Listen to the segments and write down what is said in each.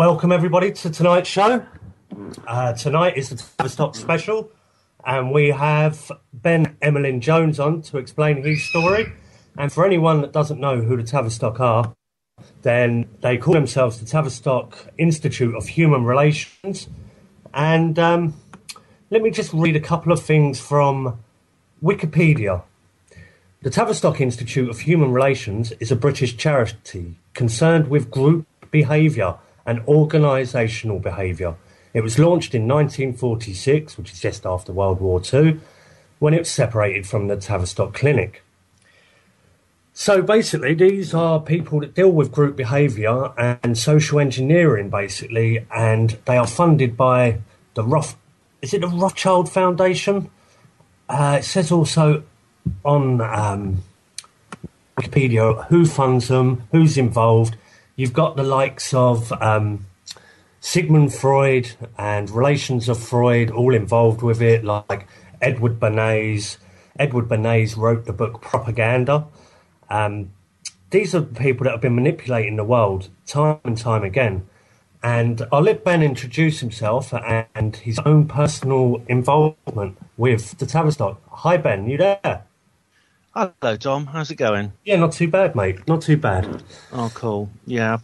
Welcome everybody to tonight's show. Tonight is the Tavistock special, and we have Ben Emlyn-Jones on to explain his story. And for anyone that doesn't know who the Tavistock are, then they call themselves the Tavistock Institute of Human Relations. And let me just read a couple of things from Wikipedia. The Tavistock Institute of Human Relations is a British charity concerned with group behaviour and organisational behaviour. It was launched in 1946, which is just after World War II, when it was separated from the Tavistock Clinic. So basically, these are people that deal with group behaviour and social engineering, basically, and they are funded by the Rothschild Foundation? It says also on Wikipedia who funds them, who's involved. You've got the likes of Sigmund Freud and relations of Freud all involved with it, like Edward Bernays. Edward Bernays wrote the book Propaganda. These are people that have been manipulating the world time and time again. And I'll let Ben introduce himself and his own personal involvement with the Tavistock. Hi, Ben, you there? Hello, Dom. How's it going? Yeah, not too bad, mate. Not too bad. Oh, cool. Yeah,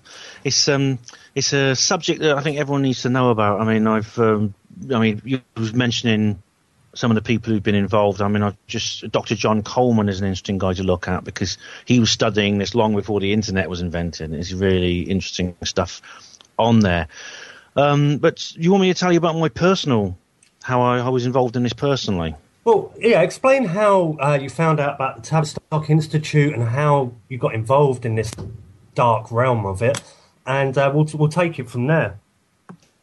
it's a subject that I think everyone needs to know about. I mean, you was mentioning some of the people who've been involved. I mean, Dr. John Coleman is an interesting guy to look at because he was studying this long before the internet was invented. It's really interesting stuff on there. But you want me to tell you about how I was involved in this personally? Well, yeah, explain how you found out about the Tavistock Institute and how you got involved in this dark realm of it, and we'll take it from there.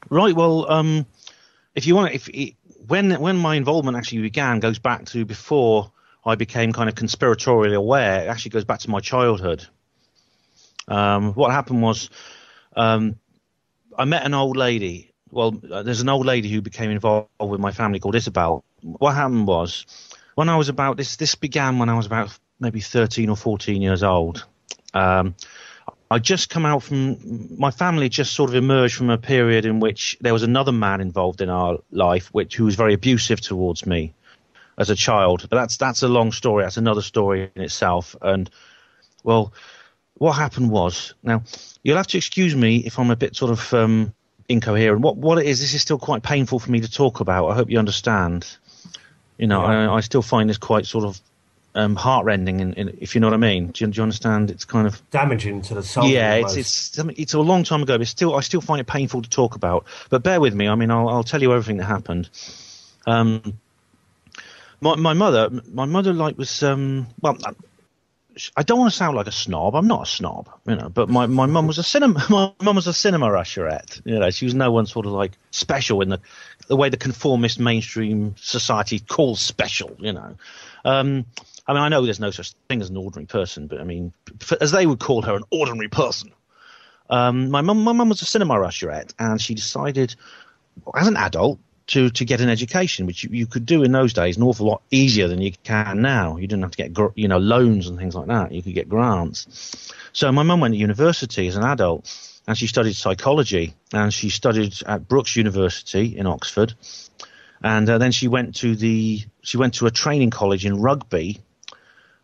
Right. Well, if you want, when my involvement actually began goes back to before I became kind of conspiratorially aware. It actually goes back to my childhood. What happened was I met an old lady. Well, there's an old lady who became involved with my family called Isabel. What happened was, when I was about this began when I was about maybe 13 or 14 years old. I just come out from my family, just sort of emerged from a period in which there was another man involved in our life, who was very abusive towards me as a child. But that's a long story. That's another story in itself. And well, what happened was, now you'll have to excuse me if I'm a bit sort of incoherent. What it is, this is still quite painful for me to talk about. I hope you understand. You know, yeah. I still find this quite sort of heartrending, if you know what I mean. Do you understand? It's kind of damaging to the soul. Yeah, it's a long time ago, but I still find it painful to talk about. But bear with me. I mean, I'll tell you everything that happened. My mother was well, I don't want to sound like a snob. I'm not a snob, you know. But my mum was a cinema usherette. You know, she was no one sort of like special in the way the conformist mainstream society calls special. You know, I mean, I know there's no such thing as an ordinary person, but I mean, as they would call her, an ordinary person. My mum was a cinema usherette, and she decided, as an adult, to get an education, which you could do in those days an awful lot easier than you can now. You didn't have to get loans and things like that. You could get grants. So my mum went to university as an adult, and she studied psychology, and she studied at Brookes University in Oxford, and then she went to a training college in Rugby,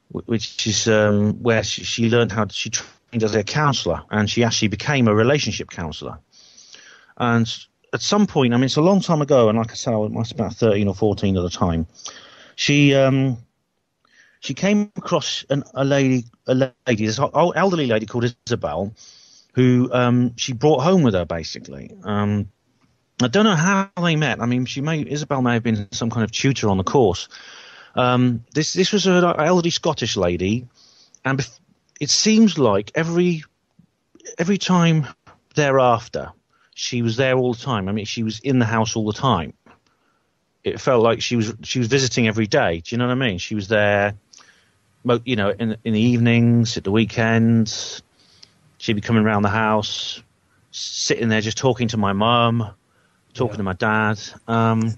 which is where she learned she trained as a counsellor, and she actually became a relationship counsellor. And at some point, I mean, it's a long time ago, and like I said, I was about 13 or 14 at the time. She came across a lady, this elderly lady called Isabel, who she brought home with her, basically. I don't know how they met. I mean, Isabel may have been some kind of tutor on the course. This was an elderly Scottish lady, and it seems like every time thereafter, she was there all the time. I mean, she was in the house all the time. It felt like she was visiting every day. Do you know what I mean? She was there, you know, in the evenings, at the weekends. She'd be coming around the house, sitting there just talking to my mum, talking to my dad. And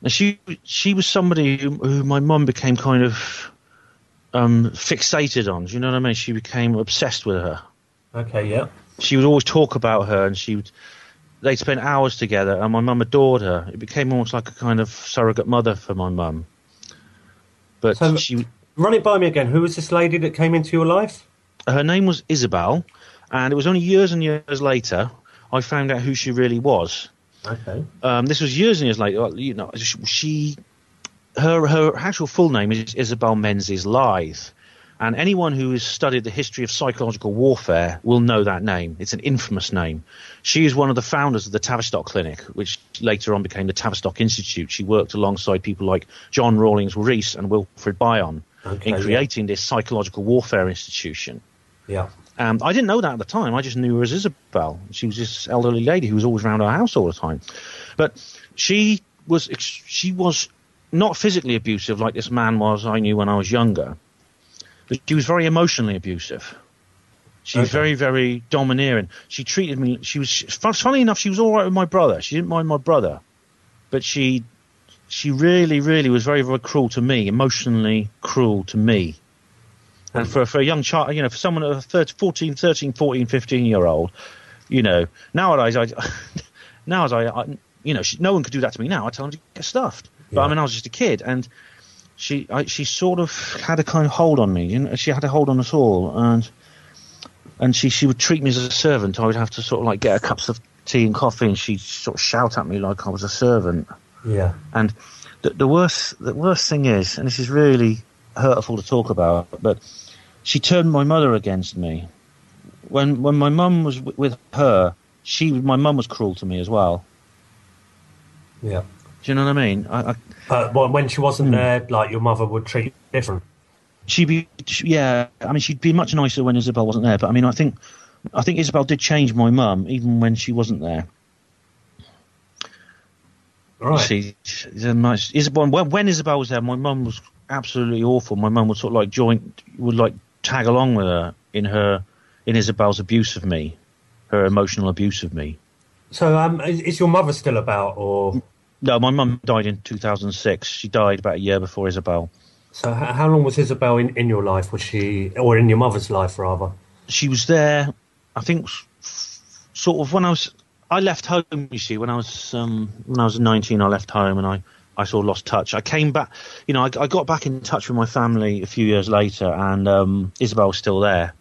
she was somebody who my mum became kind of fixated on. Do you know what I mean? She became obsessed with her. Okay, yeah. She would always talk about her, and they'd spend hours together, and my mum adored her. It became almost like a kind of surrogate mother for my mum. But So, run it by me again. Who was this lady that came into your life? her name was Isabel, and it was only years and years later I found out who she really was. Okay. This was years and years later. You know, her actual full name is Isabel Menzies Lyth. And anyone who has studied the history of psychological warfare will know that name. It's an infamous name. She is one of the founders of the Tavistock Clinic, which later on became the Tavistock Institute. She worked alongside people like John Rawlings Rees and Wilfred Bion in creating this psychological warfare institution. Yeah. I didn't know that at the time. I just knew her as Isabel. She was this elderly lady who was always around our house all the time. But she was not physically abusive like this man was I knew when I was younger. But she was very emotionally abusive. She was very, very domineering. She treated me. Funny enough, she was all right with my brother. She didn't mind my brother, but she really, really was very, very cruel to me, emotionally cruel to me. And for a young child, you know, for someone a 14, 15-year-old, you know, nowadays, no one could do that to me now. I tell them to get stuffed. But I mean, I was just a kid, and she sort of had a kind of hold on me. You know, she had a hold on us all, and she would treat me as a servant. I would have to sort of like get her cups of tea and coffee, and she'd sort of shout at me like I was a servant. Yeah. And the worst thing is, and this is really hurtful to talk about, but she turned my mother against me. When my mum was with her, my mum was cruel to me as well. Yeah. Do you know what I mean? Well, when she wasn't there, like, your mother would treat you different. She'd be much nicer when Isabel wasn't there. But I mean, I think Isabel did change my mum, even when she wasn't there. Right. When Isabel was there, my mum was absolutely awful. My mum would sort of like tag along with her in Isabel's abuse of me, her emotional abuse of me. So, is your mother still about, or? No, my mum died in 2006. She died about a year before Isabel. So how long was Isabel in your life? Was she, or in your mother's life, rather? She was there, I think, sort of when I left home, you see, when I was 19, I left home, and I sort of lost touch. I came back, you know, I got back in touch with my family a few years later, and Isabel was still there.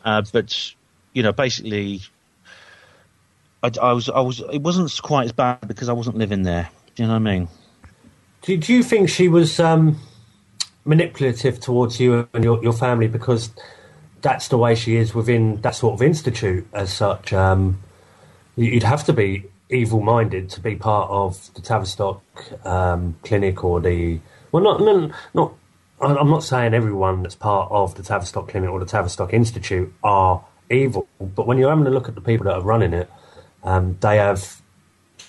But, you know, basically, it wasn't quite as bad because I wasn't living there. Do you know what I mean? Do you think she was manipulative towards you and your family because that's the way she is within that sort of institute as such? You'd have to be evil-minded to be part of the Tavistock Clinic or the... Well, not. I'm not saying everyone that's part of the Tavistock Clinic or the Tavistock Institute are evil, but when you're having a look at the people that are running it, they have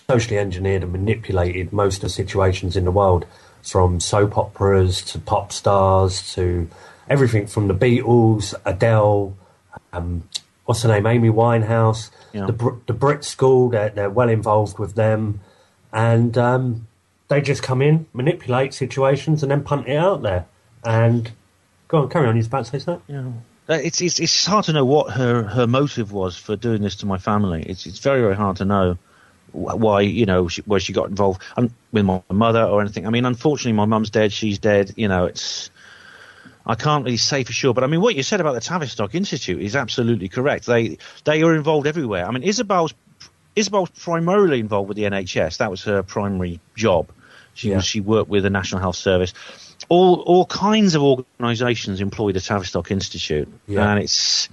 socially engineered and manipulated most of the situations in the world, from soap operas to pop stars to everything from the Beatles, Adele, what's her name, Amy Winehouse, the Brit School. They're well involved with them, and they just come in, manipulate situations, and then punt it out there. And go on, carry on. You're about to say something? Yeah. It's hard to know what her motive was for doing this to my family. It's very, very hard to know why, you know, where she got involved with my mother or anything. I mean, unfortunately, my mum's dead. She's dead. You know, I can't really say for sure. But I mean, what you said about the Tavistock Institute is absolutely correct. They are involved everywhere. I mean, Isabel's primarily involved with the NHS. That was her primary job. She worked with the National Health Service. All kinds of organisations employ the Tavistock Institute, and it's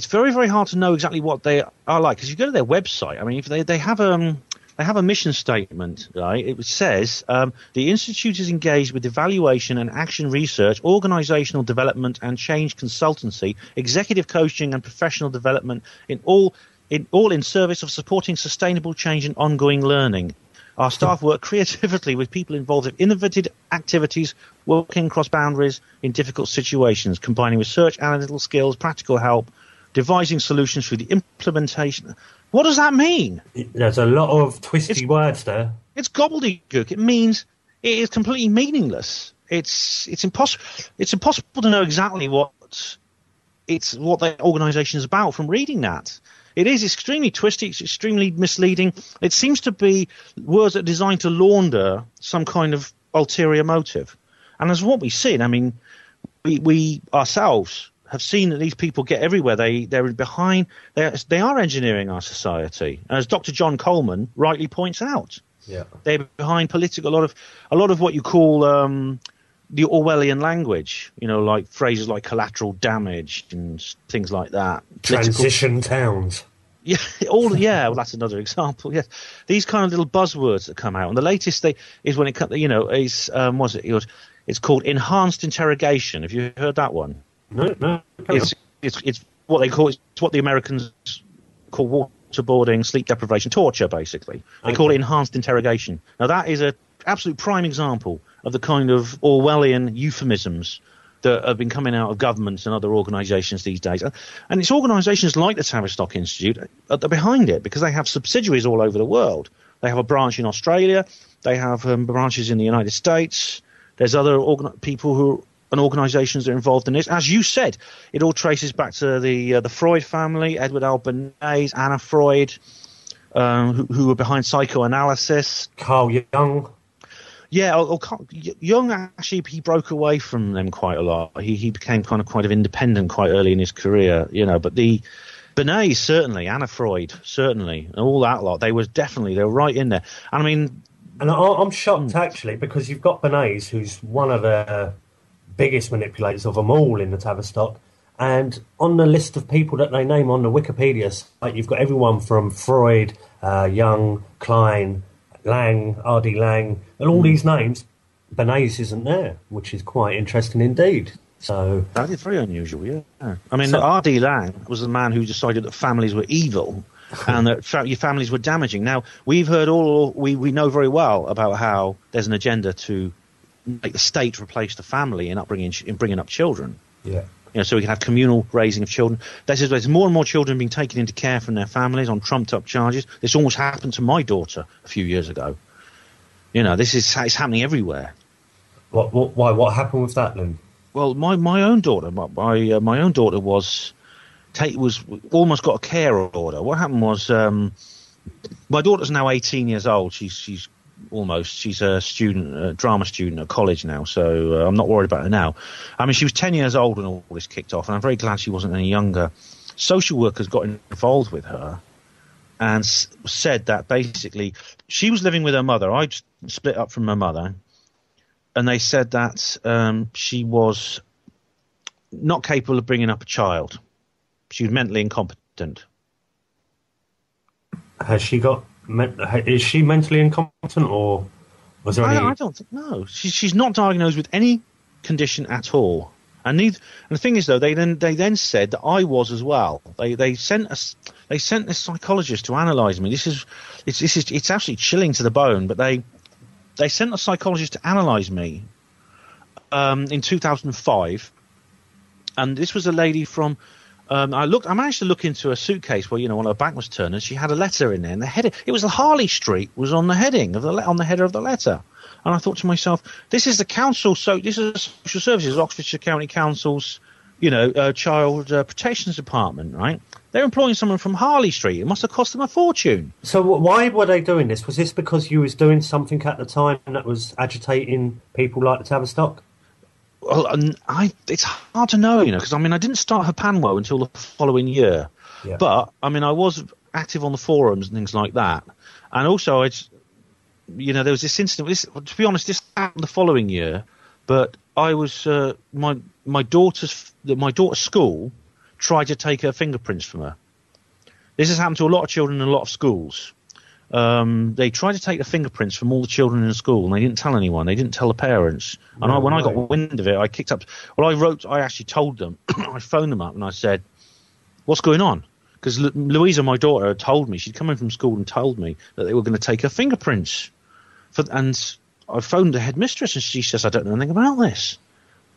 very, very hard to know exactly what they are like, because you go to their website. I mean, if they have a mission statement, right? It says the institute is engaged with evaluation and action research, organisational development and change consultancy, executive coaching and professional development in service of supporting sustainable change and ongoing learning. Our staff work creatively with people involved in innovative activities, working across boundaries in difficult situations, combining research, analytical skills, practical help, devising solutions through the implementation. What does that mean? There's a lot of twisty words there. It's gobbledygook. It means it is completely meaningless. It's impossible. It's impossible to know exactly what it's what the organisation is about from reading that. It is extremely twisty. It's extremely misleading. It seems to be words that are designed to launder some kind of ulterior motive. And as what we've seen, I mean, we ourselves have seen that these people get everywhere. They're behind. They are engineering our society, as Dr. John Coleman rightly points out. Yeah, they're behind a lot of what you call the Orwellian language. You know, like phrases like collateral damage and things like that. Transition towns. Yeah, well, that's another example. Yes, these kind of little buzzwords that come out, and the latest is when it comes. You know, it's called enhanced interrogation. Have you heard that one? No. It's what they call. It's what the Americans call waterboarding, sleep deprivation, torture. Basically, they call it enhanced interrogation. Now that is a absolute prime example of the kind of Orwellian euphemisms that have been coming out of governments and other organisations these days. And it's organisations like the Tavistock Institute that are behind it, because they have subsidiaries all over the world. They have a branch in Australia. They have branches in the United States. There's other people and organisations that are involved in this. As you said, it all traces back to the Freud family, Edward L. Bernays, Anna Freud, who were behind psychoanalysis. Carl Jung. Yeah, Jung actually, he broke away from them quite a lot. He became quite independent quite early in his career, you know. But the Bernays, certainly, Anna Freud, certainly, and all that lot, they were right in there. And I mean, and I'm shocked actually, because you've got Bernays, who's one of the biggest manipulators of them all in the Tavistock, and on the list of people that they name on the Wikipedia site, you've got everyone from Freud, Jung, Klein, Lang, R.D. Lang, and all these names. Bernays isn't there, which is quite interesting indeed. So that is very unusual, yeah. I mean, R.D. Lang was the man who decided that families were evil and that your families were damaging. Now, we've heard we know very well about how there's an agenda to make the state replace the family in bringing up children. Yeah. You know, so we can have communal raising of children. There's more and more children being taken into care from their families on trumped-up charges. This almost happened to my daughter a few years ago. You know, it's happening everywhere. Why? What happened with that then? Well, my own daughter, my own daughter was almost got a care order. What happened was, my daughter's now 18 years old. She's a student, a drama student at college now, so I'm not worried about her now. I mean, she was 10 years old when all this kicked off, and I'm very glad she wasn't any younger. Social workers got involved with her and said that basically she was living with her mother. I'd split up from her mother, and they said that she was not capable of bringing up a child. She was mentally incompetent. Has she got... Is she mentally incompetent, or was there any... I don't think, no. She's not diagnosed with any condition at all. And the thing is, though, they then said that I was as well. They sent this psychologist to analyse me. It's absolutely chilling to the bone. But they sent a psychologist to analyse me in 2005, and this was a lady from. I managed to look into a suitcase where, you know, when her back was turned, and she had a letter in there, and the header, it was Harley Street was on the heading of on the header of the letter. And I thought to myself, this is the council, so this is social services, Oxfordshire County Council's, you know, child protections department, right? They're employing someone from Harley Street. It must have cost them a fortune. So why were they doing this? Was this because you was doing something at the time that was agitating people like the Tavistock? Well, it's hard to know, you know, because I mean, I didn't start her panwo until the following year. Yeah. But I mean, I was active on the forums and things like that, and also you know, there was this incident. To be honest, this happened the following year. But I was my daughter's school tried to take her fingerprints from her. This has happened to a lot of children in a lot of schools. They tried to take the fingerprints from all the children in the school, and they didn't tell anyone. They didn't tell the parents. And when I got wind of it, I kicked up. Well, I actually told them. I phoned them up and I said, "What's going on?" Because Louisa, my daughter, had told me. She'd come in from school and told me that they were going to take her fingerprints. And I phoned the headmistress, and she says, "I don't know anything about this."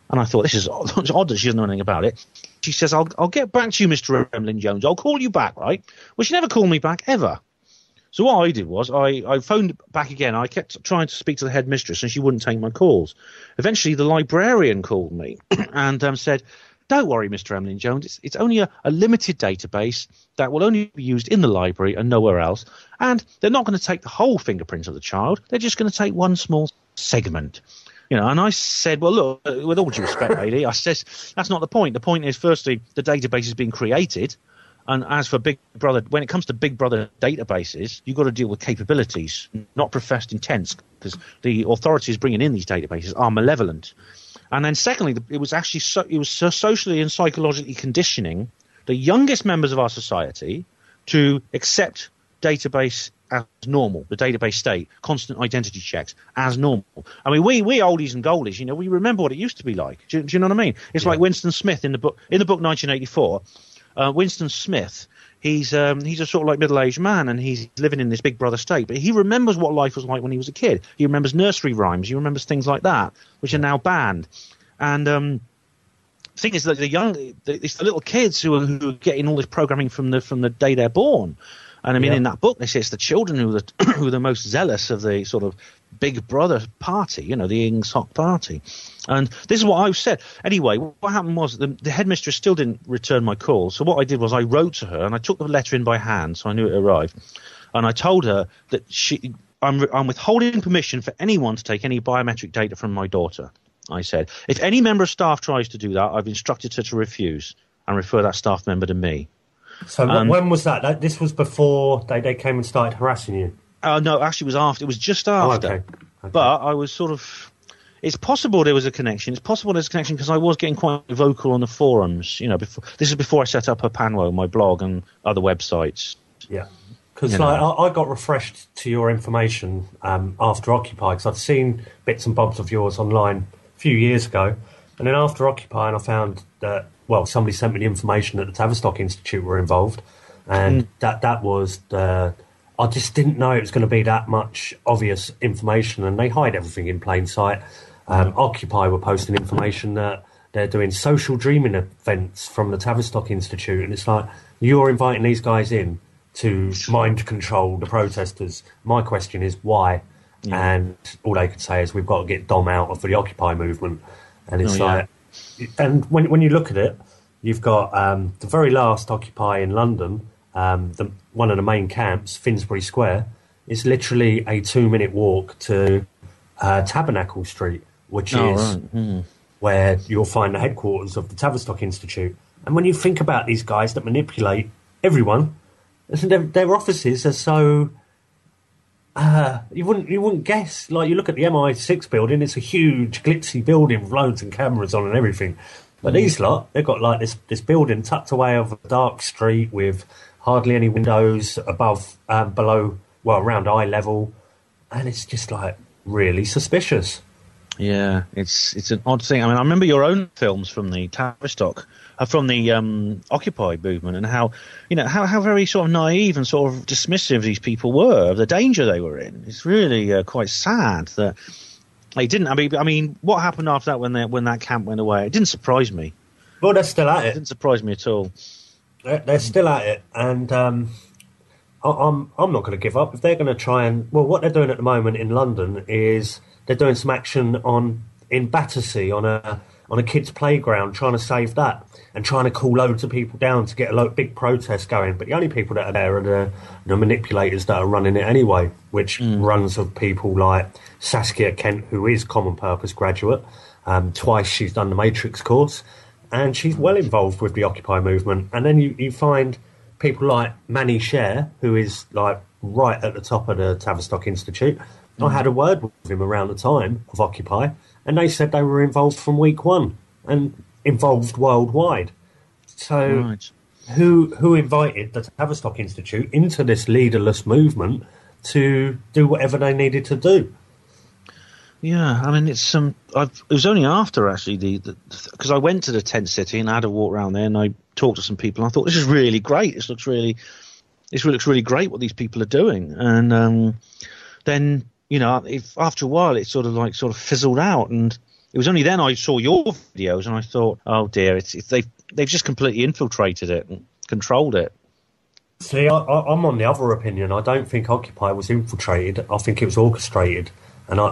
And I thought, this is odd that she doesn't know anything about it. She says, "I'll get back to you, Mr. Emlyn-Jones. I'll call you back, right?" Well, she never called me back, ever. So what I did was I phoned back again. I kept trying to speak to the headmistress, and she wouldn't take my calls. Eventually, the librarian called me and said, don't worry, Mr. Emlyn-Jones, it's only a limited database that will only be used in the library and nowhere else. And they're not going to take the whole fingerprint of the child. They're just going to take one small segment. And I said, well, look, with all due respect, lady, I said, that's not the point. The point is, firstly, the database is being created. And as for Big Brother, when it comes to Big Brother databases, you've got to deal with capabilities, not professed intents, because the authorities bringing in these databases are malevolent. And then secondly, it was actually so socially and psychologically conditioning the youngest members of our society to accept database as normal, the database state, constant identity checks as normal. I mean, we oldies and goldies, we remember what it used to be like. Do you know what I mean? It's like Winston Smith in the book 1984. Winston Smith, he's a sort of like middle-aged man, and he's living in this Big Brother state, but he remembers what life was like when he was a kid. He remembers nursery rhymes. He remembers things like that, which are now banned. And the thing is that it's the little kids who are getting all this programming from the day they're born. And I mean, in that book, they say it's the children who are the most zealous of the sort of Big Brother party, the Ingsoc party. And this is what I've said. Anyway, what happened was the headmistress still didn't return my call. So what I did was I wrote to her, and I took the letter in by hand, so I knew it arrived. And I told her that I'm withholding permission for anyone to take any biometric data from my daughter. I said, if any member of staff tries to do that, I've instructed her to refuse and refer that staff member to me. So when was that? This was before they came and started harassing you? No, actually it was after. It was just after. Okay. But I was sort of... It's possible there was a connection. It's possible there's a connection because I was getting quite vocal on the forums. This is before I set up Panwo, my blog, and other websites. Yeah. Because I got refreshed to your information after Occupy, because I'd seen bits and bobs of yours online a few years ago. And then after Occupy, and I found that, somebody sent me the information that the Tavistock Institute were involved. And that was I just didn't know it was going to be that much obvious information, and they hide everything in plain sight. Occupy were posting information that they're doing social dreaming events from the Tavistock Institute, and it's like, you're inviting these guys in to mind control the protesters. My question is why? And all they could say is, we've got to get Dom out of the Occupy movement. And it's and when you look at it, you've got the very last Occupy in London, one of the main camps, Finsbury Square, is literally a 2-minute walk to Tabernacle Street, which is where you'll find the headquarters of the Tavistock Institute. And when you think about these guys that manipulate everyone, their offices are so... you wouldn't guess. Like, you look at the MI6 building, it's a huge glitzy building with loads of cameras on and everything. But these lot, they've got like this building tucked away over a dark street with hardly any windows below, around eye level, and it's just like really suspicious. Yeah, it's an odd thing. I mean, I remember your own films from the Tavistock, from the Occupy movement, and how very sort of naive and sort of dismissive these people were of the danger they were in. It's really quite sad that they didn't. I mean, what happened after that when that camp went away? It didn't surprise me. Well, they're still at it. It didn't surprise me at all. They're still at it, and I'm not going to give up. If they're going to try and... Well, what they're doing at the moment in London is they're doing some action in Battersea on a kid's playground, trying to save that, and trying to cool loads of people down to get a big protest going. But the only people that are there are the manipulators that are running it anyway, which runs of people like Saskia Kent, who is Common Purpose graduate. Twice she's done the Matrix course, and she's well involved with the Occupy movement. And then you find people like Manny Sher, who is like right at the top of the Tavistock Institute. I had a word with him around the time of Occupy, and they said they were involved from week one and involved worldwide. So who invited the Tavistock Institute into this leaderless movement to do whatever they needed to do? Yeah, I mean, it was only after, actually, because I went to the tent city and I had a walk around there and I talked to some people and I thought, this is really great. This looks really great what these people are doing. And then, after a while, it sort of fizzled out. And it was only then I saw your videos and I thought, oh dear, they've just completely infiltrated it and controlled it. See, I'm on the other opinion. I don't think Occupy was infiltrated. I think it was orchestrated. And I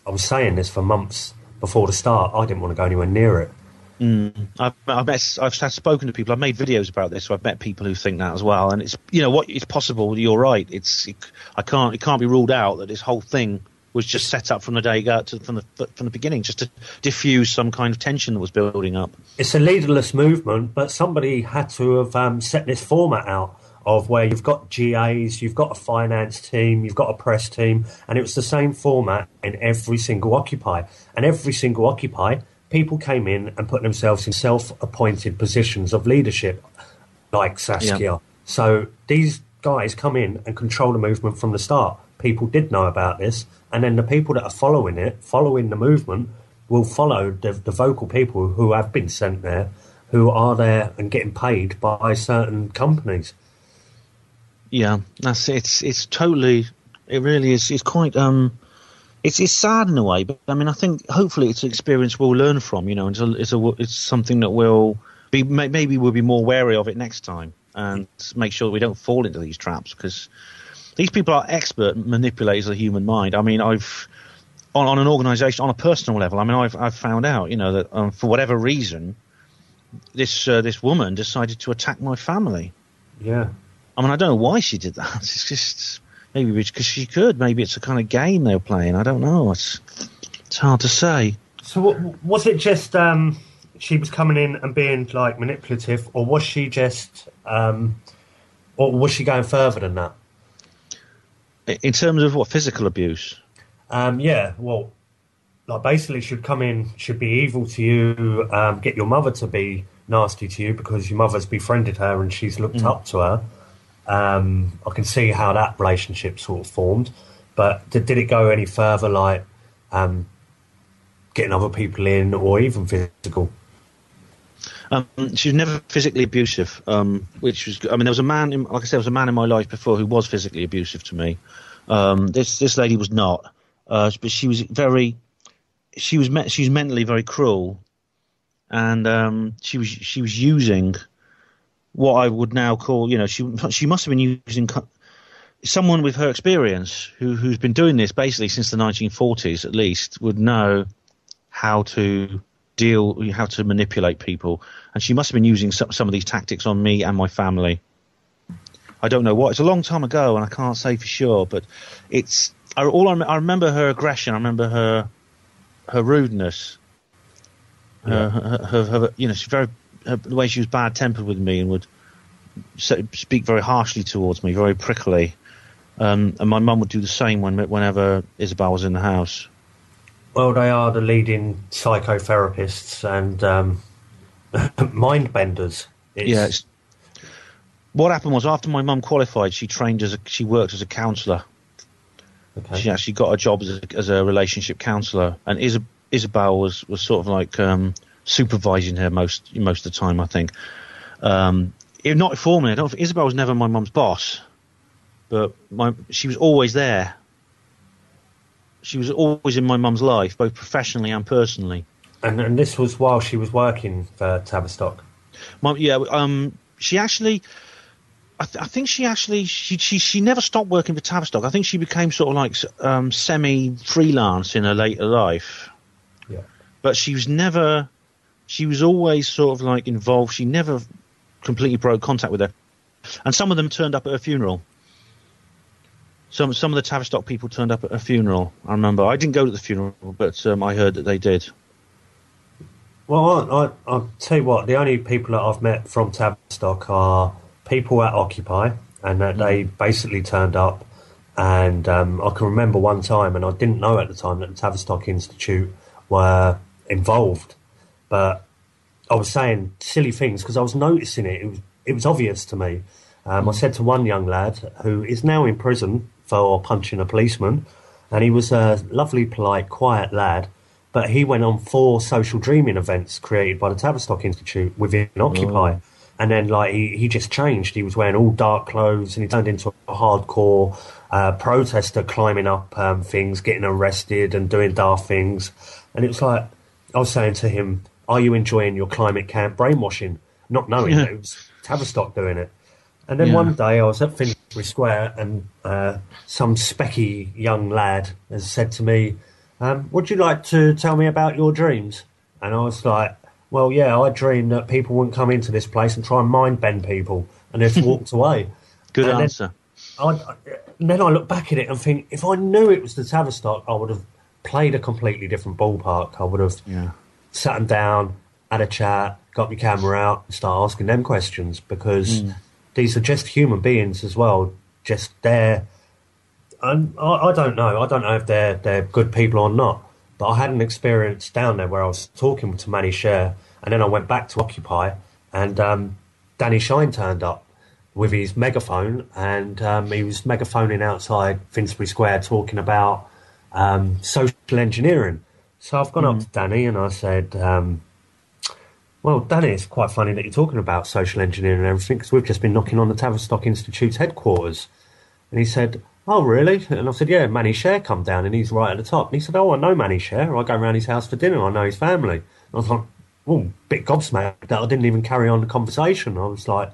was saying this for months before the start. I didn't want to go anywhere near it. I've spoken to people. I've made videos about this, so I've met people who think that as well. And it's it's possible. You're right. It can't be ruled out that this whole thing was just set up from the day from the beginning, just to diffuse some kind of tension that was building up. It's a leaderless movement, but somebody had to have set this format out of where you've got GAs, you've got a finance team, you've got a press team, and it was the same format in every single Occupy. And every single Occupy, people came in and put themselves in self-appointed positions of leadership, like Saskia. Yeah. So these guys come in and control the movement from the start. People did know about this, and then the people that are following the movement, will follow the vocal people who have been sent there, who are there and getting paid by certain companies. Yeah, that's it. It's totally. It really is. It's quite. It's sad in a way, but I mean, I think hopefully it's an experience we'll learn from. It's something that maybe we'll be more wary of it next time, and make sure that we don't fall into these traps, because these people are expert manipulators of the human mind. I mean, I've on an organisation, on a personal level. I mean, I've found out, that for whatever reason, this woman decided to attack my family. Yeah. I mean, I don't know why she did that. It's just maybe because she could. Maybe it's a kind of game they were playing. I don't know. It's hard to say. So was it just she was coming in and being like manipulative, or was she just, or was she going further than that? In terms of what, physical abuse? Yeah. Well, like basically, she'd come in, she'd be evil to you, get your mother to be nasty to you because your mother's befriended her and she's looked up to her. I can see how that relationship sort of formed, but did it go any further, like getting other people in, or even physical? She was never physically abusive, which was, I mean, there was a man, like I said, there was a man in my life before who was physically abusive to me. This lady was not, but she was mentally very cruel, and she was using what I would now call, she must have been using someone with her experience who's been doing this basically since the 1940s at least, would know how to manipulate people, and she must have been using some of these tactics on me and my family. I don't know what. It's a long time ago, and I can't say for sure, but I remember her aggression. I remember her rudeness. Her she's the way she was bad-tempered with me and would speak very harshly towards me, very prickly. And my mum would do the same whenever Isabel was in the house. Well, they are the leading psychotherapists and mind benders. Yes. What happened was, after my mum qualified, she worked as a counsellor. Okay. She actually got a job as a relationship counsellor, and Isabel was sort of like supervising her most of the time, I think. Not formally, Isabel was never my mum's boss, but she was always there. She was always in my mum's life, both professionally and personally. And this was while she was working for Tavistock? She actually... I think she never stopped working for Tavistock. I think she became sort of like semi-freelance in her later life. Yeah. But she was always sort of like involved. She never completely broke contact with her. And some of them turned up at her funeral. Some of the Tavistock people turned up at her funeral. I remember. I didn't go to the funeral, but I heard that they did. Well, I'll tell you what, the only people that I've met from Tavistock are people at Occupy, and that they basically turned up, and I can remember one time, and I didn't know at the time that the Tavistock Institute were involved, but I was saying silly things because I was noticing it. It was obvious to me. I said to one young lad who is now in prison for punching a policeman, and he was a lovely, polite, quiet lad, but he went on 4 social dreaming events created by the Tavistock Institute within Occupy. Oh. And then, like, he just changed. He was wearing all dark clothes, and he turned into a hardcore protester, climbing up things, getting arrested and doing daft things. And it was like, I was saying to him, are you enjoying your climate camp brainwashing? Not knowing that it was Tavistock doing it. And then one day I was at Finsbury Square, and some specky young lad has said to me, would you like to tell me about your dreams? And I was like, Well, yeah, I dreamed that people wouldn't come into this place and try and mind bend people, and just walked away. Good And answer. then I look back at it and think, if I knew it was the Tavistock, I would have played a completely different ballpark. I would have sat them down, had a chat, got my camera out, and start asking them questions, because these are just human beings as well, just there. And I don't know. I don't know if they're good people or not. But I had an experience down there where I was talking to Manny Sher, and then I went back to Occupy, and Danny Shine turned up with his megaphone, and he was megaphoning outside Finsbury Square talking about social engineering. So I've gone up to Danny and I said, well, Danny, it's quite funny that you're talking about social engineering and everything, because we've just been knocking on the Tavistock Institute's headquarters. And he said, oh, really? And I said, yeah, Manny Sher come down, and he's right at the top. And he said, oh, I know Manny Sher. I go around his house for dinner. I know his family. And I was like, oh, bit gobsmacked that I didn't even carry on the conversation. I was like,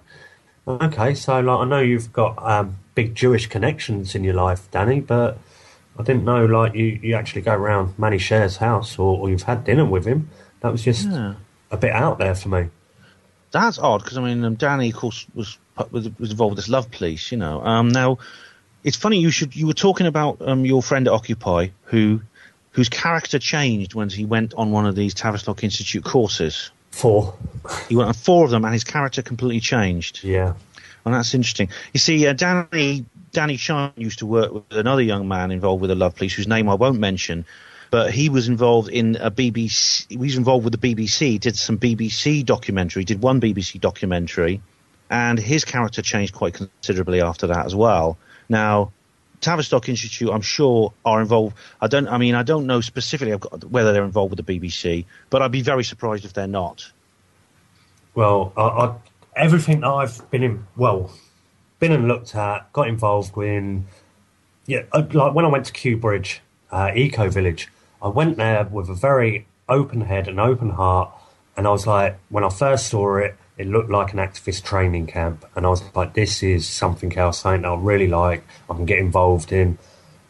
okay, so like, I know you've got big Jewish connections in your life, Danny, but I didn't know like you actually go around Manny Sher's house, or you've had dinner with him. That was just a bit out there for me. That's odd, because I mean, Danny, of course, was involved with this Love Police, you know. Now, it's funny you were talking about your friend at Occupy, whose character changed when he went on one of these Tavistock Institute courses. 4. He went on 4 of them, and his character completely changed. Yeah. And that's interesting. You see, Danny Shine used to work with another young man involved with the Love Police, whose name I won't mention, but he was involved in a BBC. He was involved with the BBC. Did some BBC documentary. Did one BBC documentary, and his character changed quite considerably after that as well. Now, Tavistock Institute, I'm sure, are involved. I don't know specifically whether they're involved with the BBC, but I'd be very surprised if they're not. Well, everything that I've been and looked at, got involved in, like when I went to Kew Bridge, Eco Village, I went there with a very open head and open heart, and I was like, when I first saw it, it looked like an activist training camp, and I was like, this is something else, something that I really like, I can get involved in.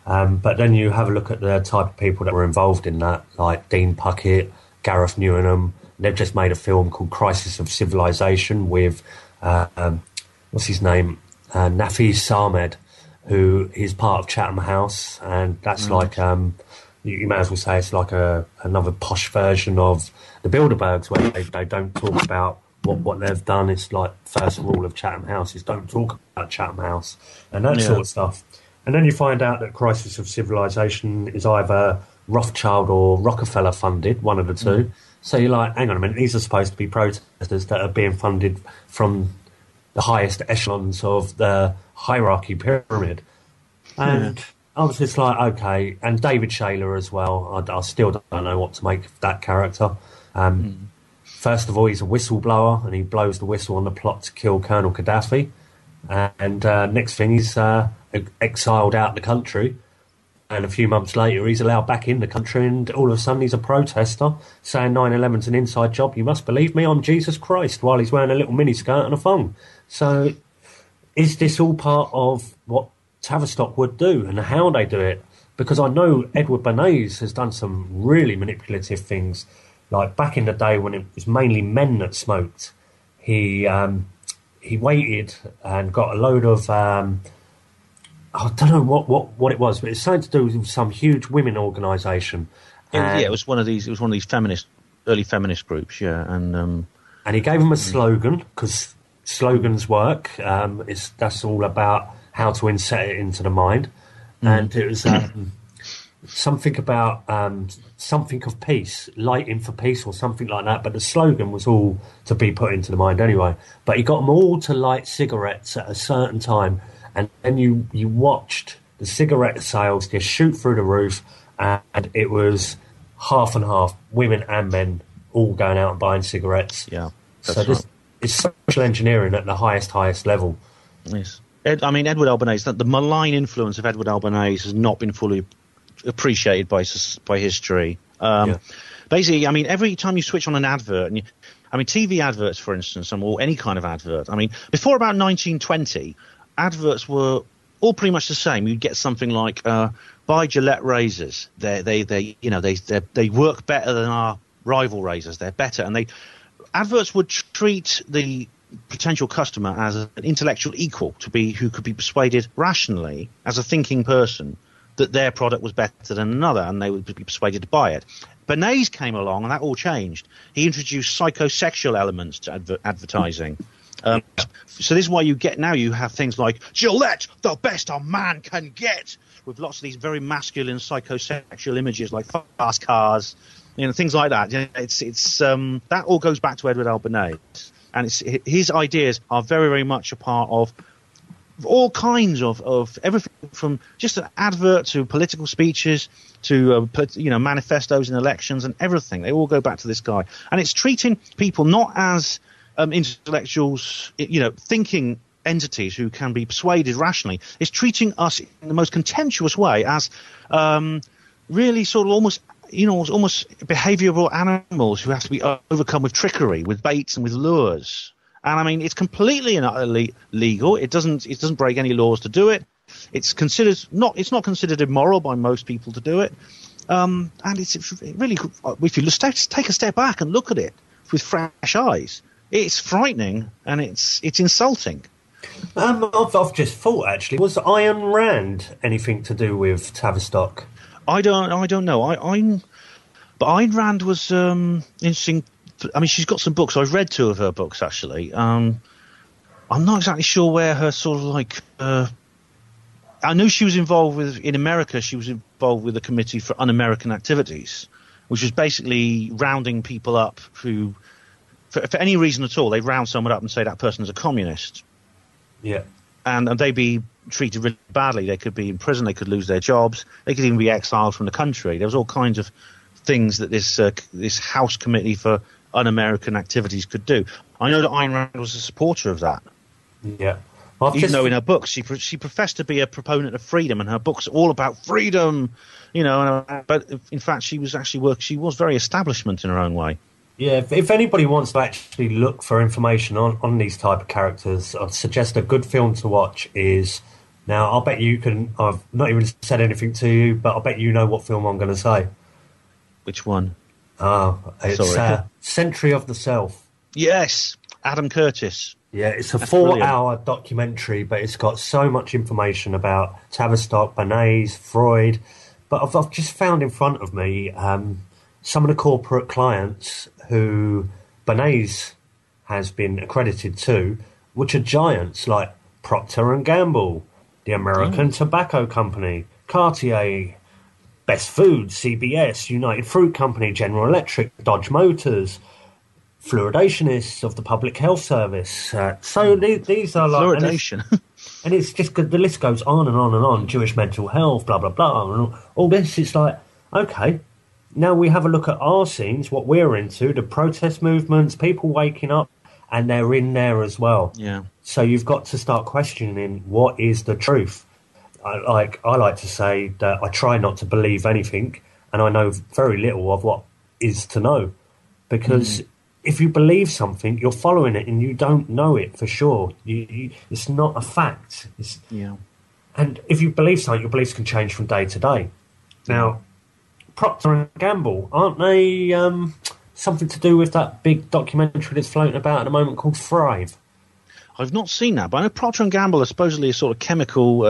But then you have a look at the type of people that were involved in that, like Dean Puckett, Gareth Newenham. They've just made a film called Crisis of Civilization with, what's his name, Nafiz Samed, who is part of Chatham House, and that's like, you may as well say it's like another posh version of the Bilderbergs, where they don't talk about what they've done. It's like first rule of Chatham House is don't talk about Chatham House and that sort of stuff. And then you find out that Crisis of Civilization is either Rothschild or Rockefeller funded, one of the two. So you're like, hang on a minute, these are supposed to be protesters that are being funded from the highest echelons of the hierarchy pyramid. And I was just like, okay. And David Shayler as well. I still don't know what to make of that character. First of all, he's a whistleblower, and he blows the whistle on the plot to kill Colonel Gaddafi. And next thing, he's exiled out the country. And a few months later, he's allowed back in the country, and all of a sudden he's a protester saying 9/11's an inside job. You must believe me, I'm Jesus Christ, while he's wearing a little miniskirt and a thong. So is this all part of what Tavistock would do and how they do it? Because I know Edward Bernays has done some really manipulative things. Like back in the day when it was mainly men that smoked, he waited and got a load of I don't know what it was, but it's something to do with some huge women organisation. It was one of these. It was one of these early feminist groups. Yeah, and he gave them a slogan, because slogans work. That's all about how to insert it into the mind, and it was something about something of peace, lighting for peace, or something like that. But the slogan was all to be put into the mind anyway. But he got them all to light cigarettes at a certain time. And then you watched the cigarette sales just shoot through the roof, and it was half and half, women and men, all going out and buying cigarettes. Yeah, so this is social engineering at the highest level. Yes, Edward Albanese. The malign influence of Edward Albanese has not been fully appreciated by history. Basically, every time you switch on an advert, TV adverts, for instance, or any kind of advert. Before about 1920. Adverts were all pretty much the same. You'd get something like buy Gillette razors. They work better than our rival razors. They're better, and adverts would treat the potential customer as an intellectual equal who could be persuaded rationally as a thinking person that their product was better than another, and they would be persuaded to buy it. Bernays came along, and that all changed. He introduced psychosexual elements to advertising. So this is why you have things like Gillette, the best a man can get, with lots of these very masculine psychosexual images like fast cars, things like that. It's that all goes back to Edward Bernays, and his ideas are very, very much a part of all kinds of everything from just an advert to political speeches to manifestos in elections and everything. They all go back to this guy, and it's treating people not as intellectuals, thinking entities who can be persuaded rationally. It's treating us in the most contemptuous way as really sort of almost behavioural animals who have to be overcome with trickery, with baits and with lures. And I mean, it's completely and utterly legal. It doesn't break any laws to do it. It's not considered immoral by most people to do it. And it's really, if you just take a step back and look at it with fresh eyes, it's frightening and it's insulting. I've just thought, actually, was Ayn Rand anything to do with Tavistock? I don't know. But Ayn Rand was interesting. I mean, she's got some books. I've read 2 of her books, actually. I'm not exactly sure where her sort of like. I know she was involved in America. She was involved with the Committee for Un-American Activities, which was basically rounding people up who, for any reason at all, they round someone up and say that person is a communist. Yeah. And they'd be treated really badly. They could be in prison. They could lose their jobs. They could even be exiled from the country. There was all kinds of things that this House Committee for Un-American Activities could do. I know that Ayn Rand was a supporter of that. Yeah. Even though in her books she professed to be a proponent of freedom, and her books are all about freedom, but in fact she was very establishment in her own way. Yeah, if anybody wants to actually look for information on these type of characters, I'd suggest a good film to watch is, now I'll bet you can, I've not even said anything to you, but I'll bet you know what film I'm going to say. Which one? It's Century of the Self. Yes, Adam Curtis. Yeah, it's a 4-hour documentary, but it's got so much information about Tavistock, Bernays, Freud. But I've just found in front of me some of the corporate clients who Bernays has been accredited to, which are giants like Procter & Gamble, the American Tobacco Company, Cartier, Best Food, CBS, United Fruit Company, General Electric, Dodge Motors, fluoridationists of the Public Health Service. So these are like... Fluoridation. And it's just good. The list goes on and on and on. Jewish mental health, blah, blah, blah. And all this, it's like, okay, now we have a look at our scenes, what we're into, the protest movements, people waking up, and they're in there as well. Yeah. So you've got to start questioning what is the truth. I like to say that I try not to believe anything, and I know very little of what is to know. Because if you believe something, you're following it, and you don't know it for sure. It's not a fact. And if you believe something, your beliefs can change from day to day. Now, Procter & Gamble, aren't they something to do with that big documentary that's floating about at the moment called Thrive? I've not seen that, but I know Procter & Gamble are supposedly a sort of chemical,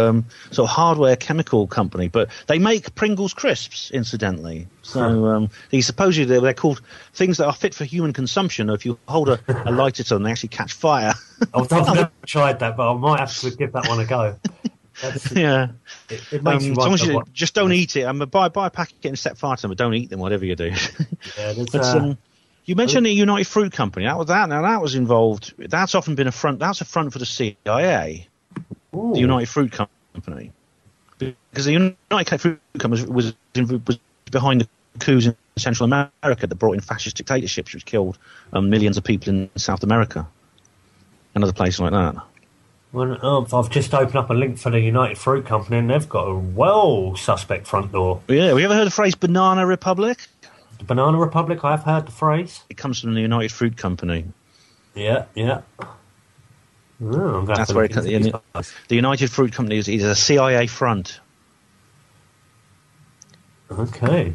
sort of hardware chemical company, but they make Pringles crisps, incidentally. So supposedly they're called things that are fit for human consumption. If you hold a lighter to them, they actually catch fire. I've never tried that, but I might have to give that one a go. Yeah. It makes you wonder. As long as just don't eat it. Buy a packet and set fire to them, but don't eat them, whatever you do. Yeah, you mentioned the United Fruit Company. Now that was involved. That's often been a front. That's a front for the CIA. Ooh. The United Fruit Company, because the United Fruit Company was behind the coups in Central America that brought in fascist dictatorships, which killed millions of people in South America and other places like that. Well, I've just opened up a link for the United Fruit Company, and they've got a suspect front door. Yeah, have you ever heard the phrase "Banana Republic"? The Banana Republic, I have heard the phrase. It comes from the United Fruit Company. Yeah. Oh, that's where the United Fruit Company is a CIA front. Okay.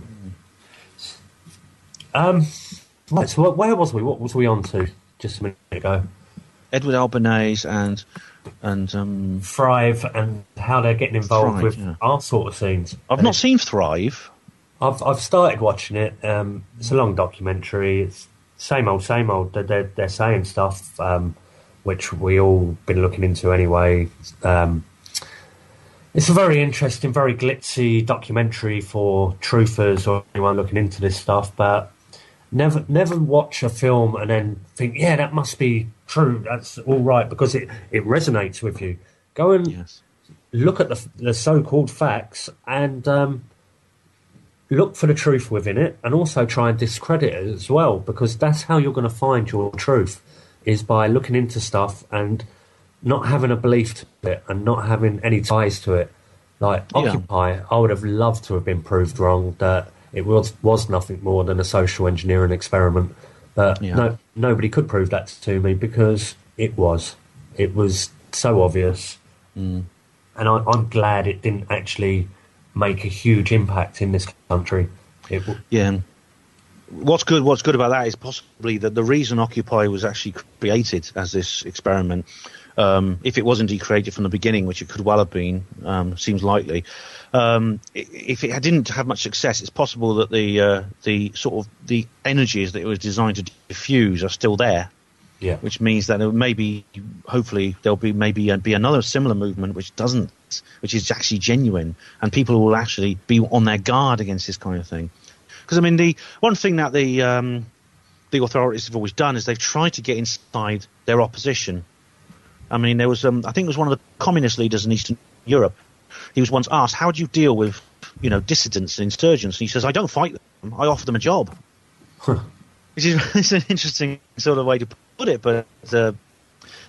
Right, so where was we? What was we on to just a minute ago? Edward Albanese and Thrive and how they're getting involved Thrive, with yeah. our sort of scenes. I've not seen Thrive. I've started watching it. It's a long documentary. It's same old, same old. They're saying stuff which we all been looking into anyway. It's a very interesting, very glitzy documentary for truthers or anyone looking into this stuff. But never watch a film and then think, yeah, that must be true. That's all right, because it resonates with you. Go and look at the so-called facts and look for the truth within it, and also try and discredit it as well, because that's how you're going to find your truth, is by looking into stuff and not having a belief to it and not having any ties to it. Like Occupy, I would have loved to have been proved wrong, that it was nothing more than a social engineering experiment. But nobody could prove that to me, because it was so obvious. And I'm glad it didn't actually make a huge impact in this country. What's good about that is possibly that the reason Occupy was actually created as this experiment, if it was indeed created from the beginning, which it could well have been, seems likely. If it didn't have much success, it's possible that the sort of the energies that it was designed to diffuse are still there. Yeah. Which means that hopefully there'll be another similar movement which is actually genuine, and people will actually be on their guard against this kind of thing. Because I mean, the one thing that the authorities have always done is they've tried to get inside their opposition. I mean, there was I think it was one of the communist leaders in Eastern Europe. He was once asked, "How do you deal with dissidents and insurgents?" And he says, "I don't fight them. I offer them a job." It's an interesting sort of way to put it, but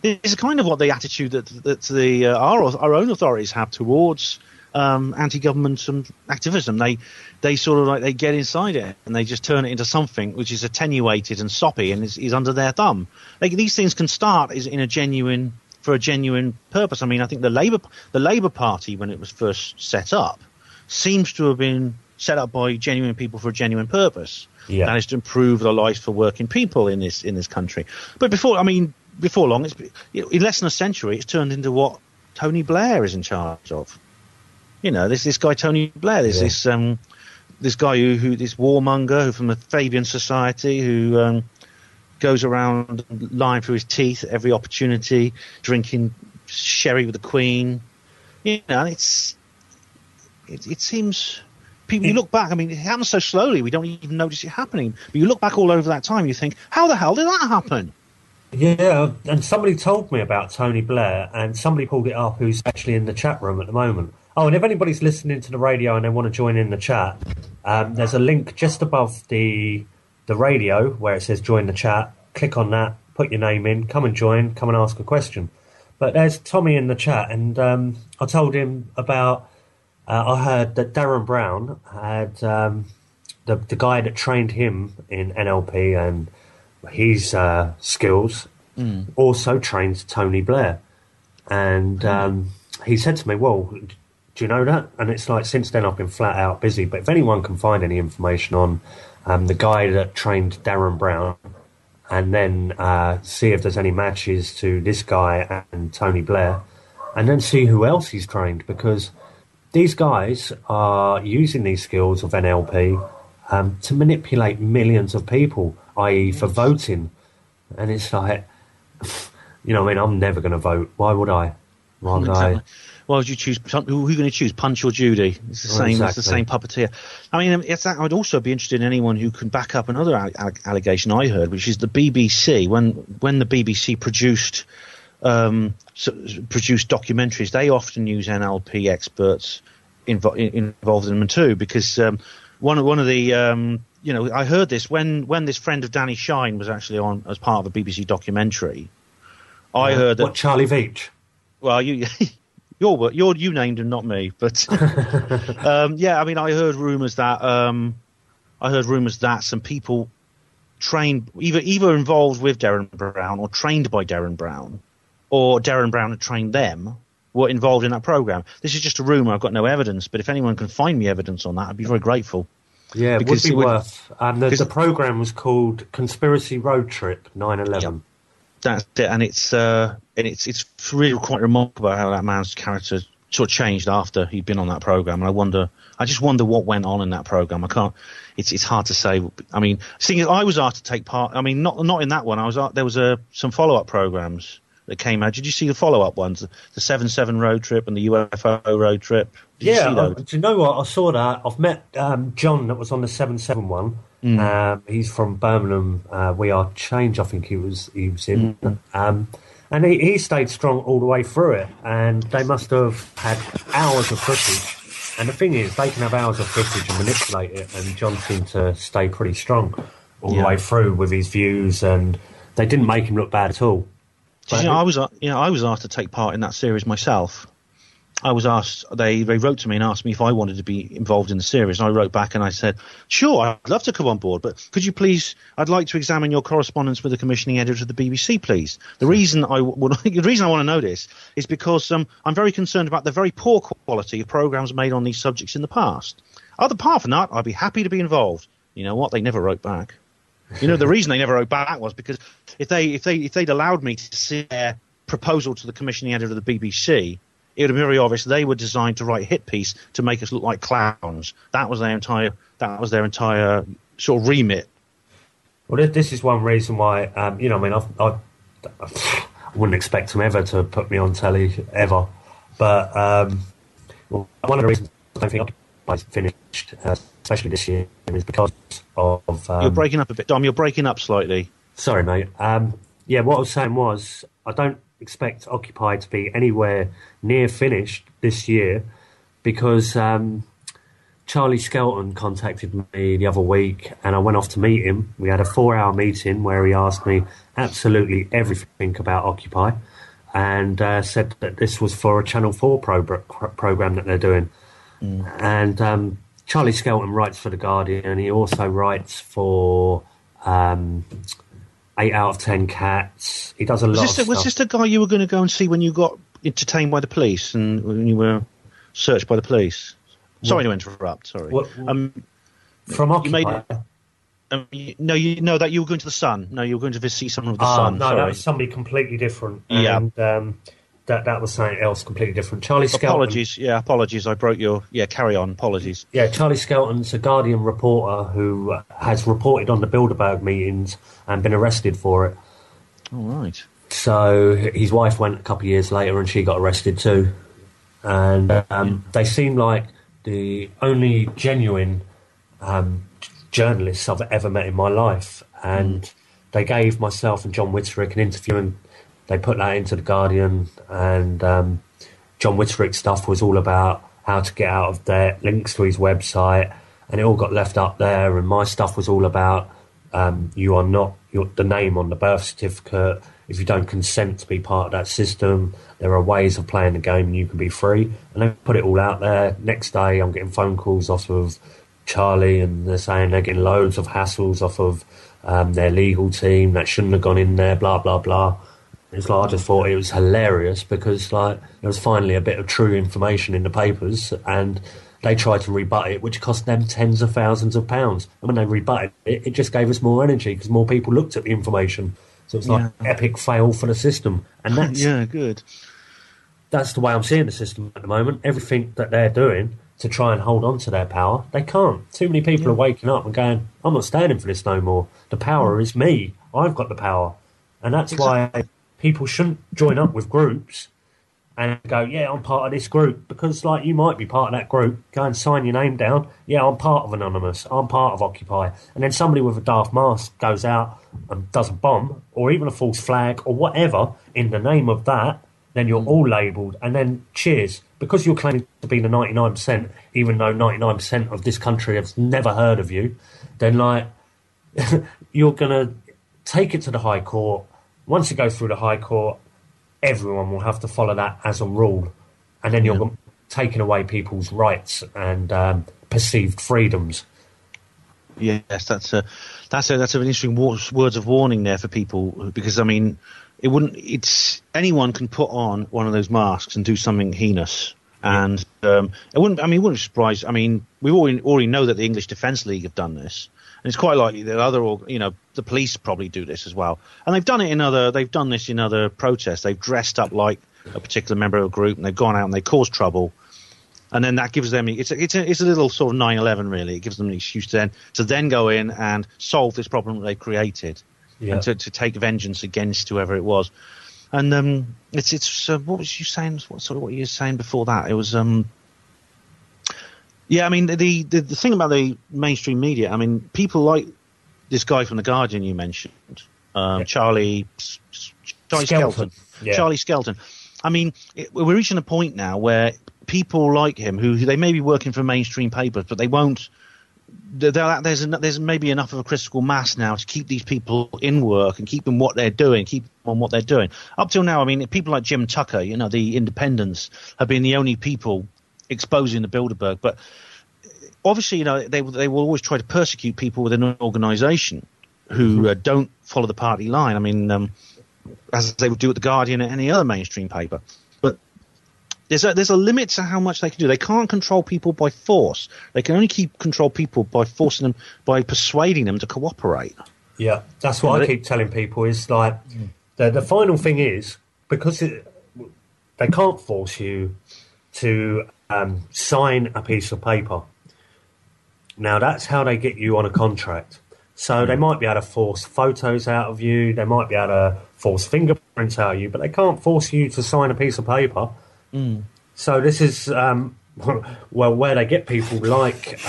it's kind of what the attitude that our own authorities have towards anti-government activism. They sort of like, they get inside it and they just turn it into something which is attenuated and soppy and is under their thumb. Like, these things can start for a genuine purpose. I mean, I think the Labour Party, when it was first set up, seems to have been set up by genuine people for a genuine purpose. Yeah. That is to improve the lives for working people in this country. But before long, in less than a century, it's turned into what Tony Blair is in charge of. This guy Tony Blair. There's this guy who this warmonger from the Fabian Society who goes around lying through his teeth at every opportunity, drinking sherry with the Queen. It seems. People, you look back, I mean, it happens so slowly, we don't even notice it happening. But you look back all over that time, you think, how the hell did that happen? Yeah, and somebody told me about Tony Blair, and somebody pulled it up who's actually in the chat room at the moment. Oh, and if anybody's listening to the radio and they want to join in the chat, there's a link just above the radio where it says join the chat. Click on that, put your name in, come and join, come and ask a question. But there's Tommy in the chat, and I told him about... I heard that Darren Brown had the guy that trained him in NLP and his skills also trained Tony Blair. And he said to me, well, do you know that? And it's like, since then I've been flat out busy. But if anyone can find any information on the guy that trained Darren Brown, and then see if there's any matches to this guy and Tony Blair, and then see who else he's trained, because... these guys are using these skills of NLP to manipulate millions of people, i.e. for voting. And it's like, I'm never going to vote. Why would I? Why would I? Why would you choose? Who are you going to choose, Punch or Judy? It's the same. Exactly. It's the same puppeteer. I mean, I would also be interested in anyone who can back up another allegation I heard, which is the BBC. When the BBC produced documentaries, they often use NLP experts involved in them too, because one of the I heard this when this friend of Danny Shine was actually on as part of a BBC documentary. I heard that Charlie Veitch. Well, you named him, not me, but I mean, I heard rumours that some people trained either involved with Darren Brown or trained by Darren Brown, or Darren Brown had trained them, were involved in that program. This is just a rumor. I've got no evidence, but if anyone can find me evidence on that, I'd be very grateful. Yeah, it would be worth. The program was called Conspiracy Road Trip 9/11. Yeah, that's it, and it's really quite remarkable how that man's character sort of changed after he'd been on that program. And I just wonder what went on in that program. It's hard to say. I mean, seeing as I was asked to take part, I mean, not in that one. There was some follow-up programs that came out. Did you see the follow-up ones, the 7/7 road trip and the UFO road trip? Did you see those? Do you know what? I saw that. I've met John that was on the 7/7 one. He's from Birmingham. We Are Change, I think he was in. And he stayed strong all the way through it. And they must have had hours of footage. And the thing is, they can have hours of footage and manipulate it. And John seemed to stay pretty strong all the way through with his views. And they didn't make him look bad at all. I was asked to take part in that series myself. I was asked. They wrote to me and asked me if I wanted to be involved in the series, and I wrote back and I said, "Sure, I'd love to come on board, but could you please? I'd like to examine your correspondence with the commissioning editor of the BBC, please." The reason I want to know this is because I'm very concerned about the very poor quality of programmes made on these subjects in the past. Apart from that, I'd be happy to be involved. You know what? They never wrote back. You know, the reason they never wrote back was because if they'd allowed me to see their proposal to the commissioning editor of the BBC, it would have been very obvious they were designed to write a hit piece to make us look like clowns. That was their entire sort of remit. Well, this is one reason why, I wouldn't expect them ever to put me on telly, ever. But one of the reasons I don't think I finished, especially this year, is because of... You're breaking up a bit, Dom. You're breaking up slightly. Sorry, mate. What I was saying was, I don't expect Occupy to be anywhere near finished this year because Charlie Skelton contacted me the other week and I went off to meet him. We had a 4-hour meeting where he asked me absolutely everything about Occupy and said that this was for a Channel 4 program that they're doing. And Charlie Skelton writes for The Guardian and he also writes for 8 out of 10 Cats. He does a lot of stuff. Was this the guy you were going to go and see when you got entertained by the police and when you were searched by the police? Sorry to interrupt. Sorry. From Occupy? That you were going to the Sun. No, you were going to see someone with the Sun. No, sorry. That was somebody completely different. Yeah. And, that was something else completely different. Charlie Skelton... Apologies. I broke your... Yeah, carry on. Apologies. Yeah, Charlie Skelton's a Guardian reporter who has reported on the Bilderberg meetings and been arrested for it. All right. So his wife went a couple of years later and she got arrested too. And they seem like the only genuine journalists I've ever met in my life. And they gave myself and John Witterick an interview and they put that into The Guardian, and John Witterick's stuff was all about how to get out of debt, links to his website, and it all got left up there, and my stuff was all about you are not the name on the birth certificate. If you don't consent to be part of that system, there are ways of playing the game and you can be free. And they put it all out there. Next day, I'm getting phone calls off of Charlie, and they're saying they're getting loads of hassles off of their legal team that shouldn't have gone in there, blah, blah, blah. It's like, I just thought it was hilarious because there was finally a bit of true information in the papers and they tried to rebut it, which cost them tens of thousands of pounds. And when they rebutted it, it just gave us more energy because more people looked at the information. So it's like an epic fail for the system. And that's, good. That's the way I'm seeing the system at the moment. Everything that they're doing to try and hold on to their power, they can't. Too many people are waking up and going, I'm not standing for this no more. The power is me. I've got the power. And that's why people shouldn't join up with groups and go, yeah, I'm part of this group. Because, you might be part of that group. Go and sign your name down. Yeah, I'm part of Anonymous. I'm part of Occupy. And then somebody with a daft mask goes out and does a bomb or even a false flag or whatever in the name of that, then you're all labelled. And then, cheers. Because you're claiming to be the 99%, even though 99% of this country has never heard of you, then, you're going to take it to the High Court. Once you go through the High Court, everyone will have to follow that as a rule. And then you're taking away people's rights and perceived freedoms. Yes, that's an interesting words of warning there for people because, anyone can put on one of those masks and do something heinous. And it wouldn't surprise. I mean, we already know that the English Defence League have done this, and it's quite likely that the police probably do this as well. And they've done this in other protests. They've dressed up like a particular member of a group, and they've gone out and they caused trouble. And then that gives them it's a little sort of 9/11 really. It gives them an excuse to then go in and solve this problem that they created, and to take vengeance against whoever it was. And it's what was you saying? What you were saying before that? It was yeah. I mean the thing about the mainstream media. I mean people like this guy from the Guardian you mentioned, Charlie Skelton. Yeah. Charlie Skelton. I mean we're reaching a point now where people like him, who they may be working for mainstream papers, but they won't. There's maybe enough of a critical mass now to keep these people in work and keep them what they're doing, keep them on what they're doing. Up till now, I mean, people like Jim Tucker, the independents, have been the only people exposing the Bilderberg. But obviously, they will always try to persecute people within an organisation who don't follow the party line. I mean, as they would do at the Guardian or any other mainstream paper. There's a limit to how much they can do. They can't control people by force. They can only control people by forcing them, by persuading them to cooperate. Yeah, that's what I keep telling people is like the final thing is because they can't force you to sign a piece of paper. Now that's how they get you on a contract. So they might be able to force photos out of you. They might be able to force fingerprints out of you, but they can't force you to sign a piece of paper. So this is where they get people like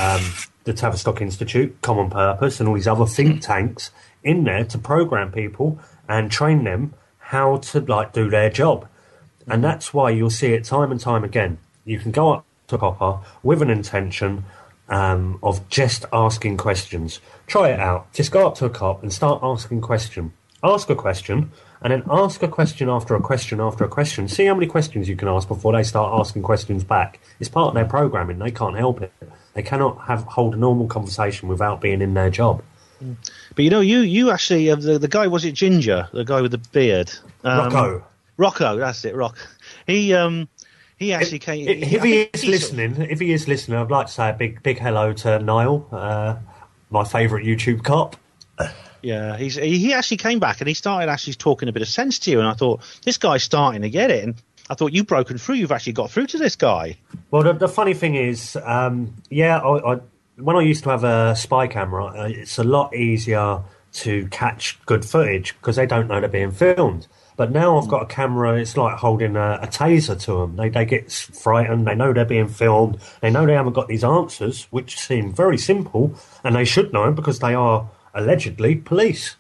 the Tavistock Institute, Common Purpose, and all these other think tanks in there to program people and train them how to do their job. And that's why you'll see it time and time again. You can go up to a copper with an intention of just asking questions. Try it out. Just go up to a cop and start asking questions. Ask a question, and then ask a question after a question after a question. See how many questions you can ask before they start asking questions back. It's part of their programming. They can't help it. They cannot hold a normal conversation without being in their job. But you actually, the guy, was it Ginger, the guy with the beard? Rocco, that's it, Rock. He actually came. If he is listening, I'd like to say a big hello to Niall, my favourite YouTube cop. Yeah, he actually came back and he started actually talking a bit of sense to you, and I thought, this guy's starting to get it, and I thought, you've broken through, you've actually got through to this guy. Well, the funny thing is, when I used to have a spy camera, it's a lot easier to catch good footage because they don't know they're being filmed. But now I've got a camera, it's like holding a taser to them. They get frightened, they know they're being filmed, they know they haven't got these answers, which seem very simple, and they should know because they are allegedly police.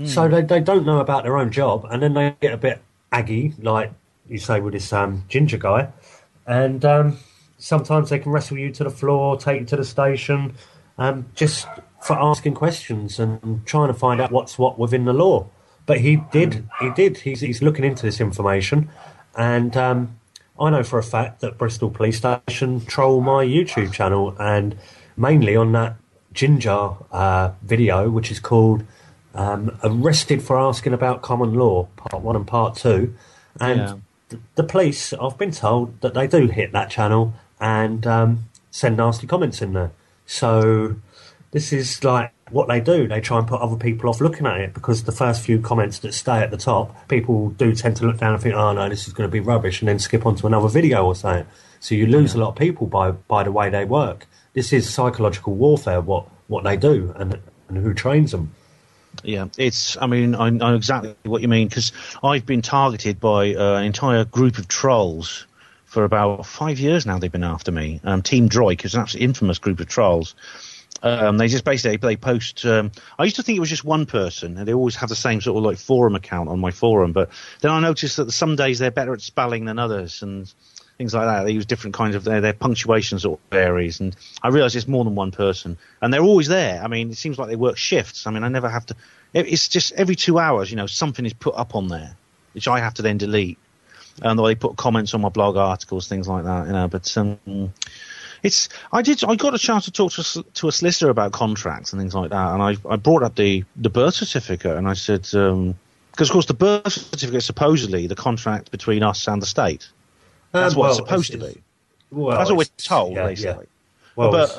So they don't know about their own job, and then they get a bit aggy, like you say with this Ginger guy, and sometimes they can wrestle you to the floor, take you to the station, just for asking questions and trying to find out what's what within the law. But he did. He's looking into this information, and I know for a fact that Bristol Police Station troll my YouTube channel, and mainly on that Ginger video, which is called Arrested for Asking About Common Law, Part 1 and Part 2. And the police, I've been told that they do hit that channel and send nasty comments in there. So this is like what they do. They try and put other people off looking at it, because the first few comments that stay at the top, people do tend to look down and think, oh no, this is going to be rubbish, and then skip on to another video or something. So you lose a lot of people by the way they work. This is psychological warfare, what they do, and who trains them. Yeah, I know exactly what you mean, because I've been targeted by an entire group of trolls for about 5 years now. They've been after me. Team Droik is an absolutely infamous group of trolls. They just basically post. I used to think it was just one person, and they always have the same sort of like forum account on my forum. But then I noticed that some days they're better at spelling than others, and things like that. They use different kinds of their punctuation sort of varies, and I realise it's more than one person, and they're always there. I mean, it seems like they work shifts. I mean, I never have to. It's just every 2 hours, something is put up on there, which I have to then delete, and they put comments on my blog articles, things like that. But I got a chance to talk to a solicitor about contracts and things like that, and I brought up the birth certificate, and I said, because of course the birth certificate is supposedly the contract between us and the state. That's what it's supposed to be. Well, that's what we're told, they say. Yeah. Well, but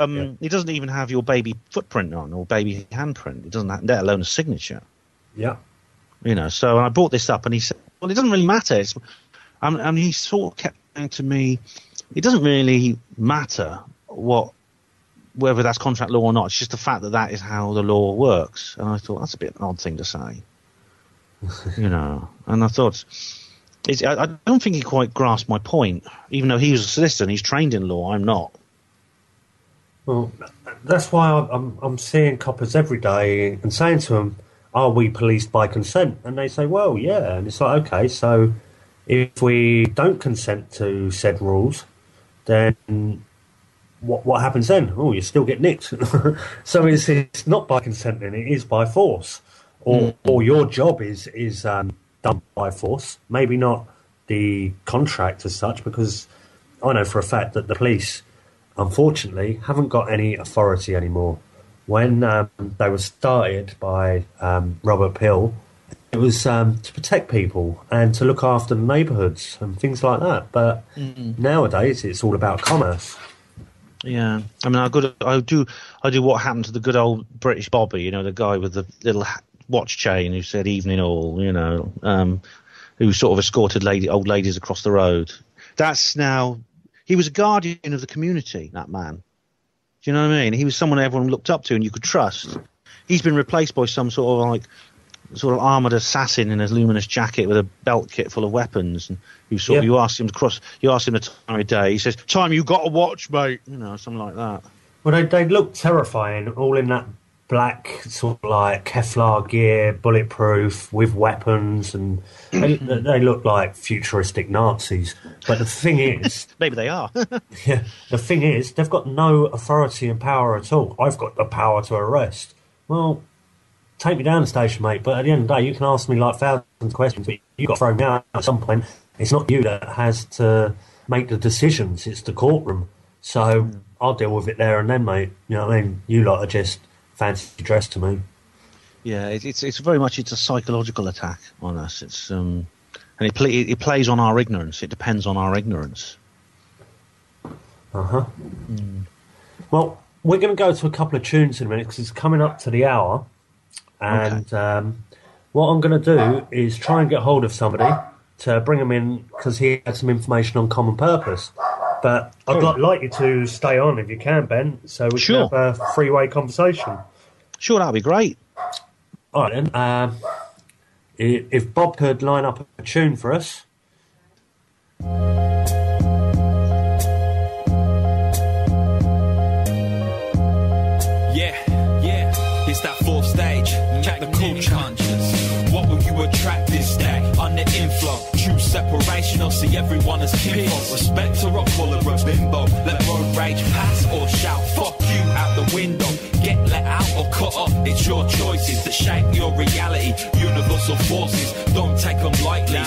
he doesn't even have your baby footprint on or baby handprint. He doesn't have, let alone a signature. Yeah. You know, so I brought this up and he said, well, it doesn't really matter. And he sort of kept saying to me, it doesn't really matter whether that's contract law or not. It's just the fact that is how the law works. And I thought, that's a bit of an odd thing to say. You know, and I thought, I don't think he quite grasped my point, even though he was a solicitor and he's trained in law, I'm not. Well, that's why I'm seeing coppers every day and saying to them, are we policed by consent? And they say, well, yeah. And it's like, okay, so if we don't consent to said rules, then what happens then? Oh, you still get nicked. So it's not by consent then, it is by force. Or your job is done by force. Maybe not the contract as such, because I know for a fact that the police, unfortunately, haven't got any authority anymore. When they were started by Robert Peel, it was to protect people and to look after the neighbourhoods and things like that. But nowadays, it's all about commerce. Yeah, I mean, I do what happened to the good old British Bobby, you know, the guy with the little watch chain who said "evening all," you know, who sort of escorted old ladies across the road. That's now. He was a guardian of the community, that man. Do you know what I mean? He was someone everyone looked up to and you could trust. He's been replaced by some sort of armoured assassin in a luminous jacket with a belt kit full of weapons. And you asked him the time of day. He says, "Time you got a watch, mate." You know, something like that. Well, they look terrifying, all in that black sort of like Kevlar gear, bulletproof, with weapons, and they look like futuristic Nazis. But the thing is... Maybe they are. Yeah, the thing is, they've got no authority and power at all. I've got the power to arrest. Well, take me down the station, mate, but at the end of the day, you can ask me like thousands of questions, but you've got to throw me out at some point. It's not you that has to make the decisions, it's the courtroom. So I'll deal with it there and then, mate. You know what I mean? You lot are just... fancy dress to me. Yeah, it's very much a psychological attack on us. It's and it plays on our ignorance. It depends on our ignorance. Well, we're going to go to a couple of tunes in a minute because it's coming up to the hour, and what I'm going to do is try and get hold of somebody to bring him in because he had some information on common purpose. But I'd like you to stay on if you can, Ben, so we can have a three-way conversation. Sure, that'd be great. All right, then. If Bob could line up a tune for us. Yeah, it's that fourth stage. Check the culture. What will you attract this day? On the inflow. True separation, I'll see everyone as kinfolk. Respect or I'll call her a bimbo. Let road rage pass or shout fuck you out the window. Get let out or cut up, it's your choices that shape your reality. Universal forces, don't take them lightly,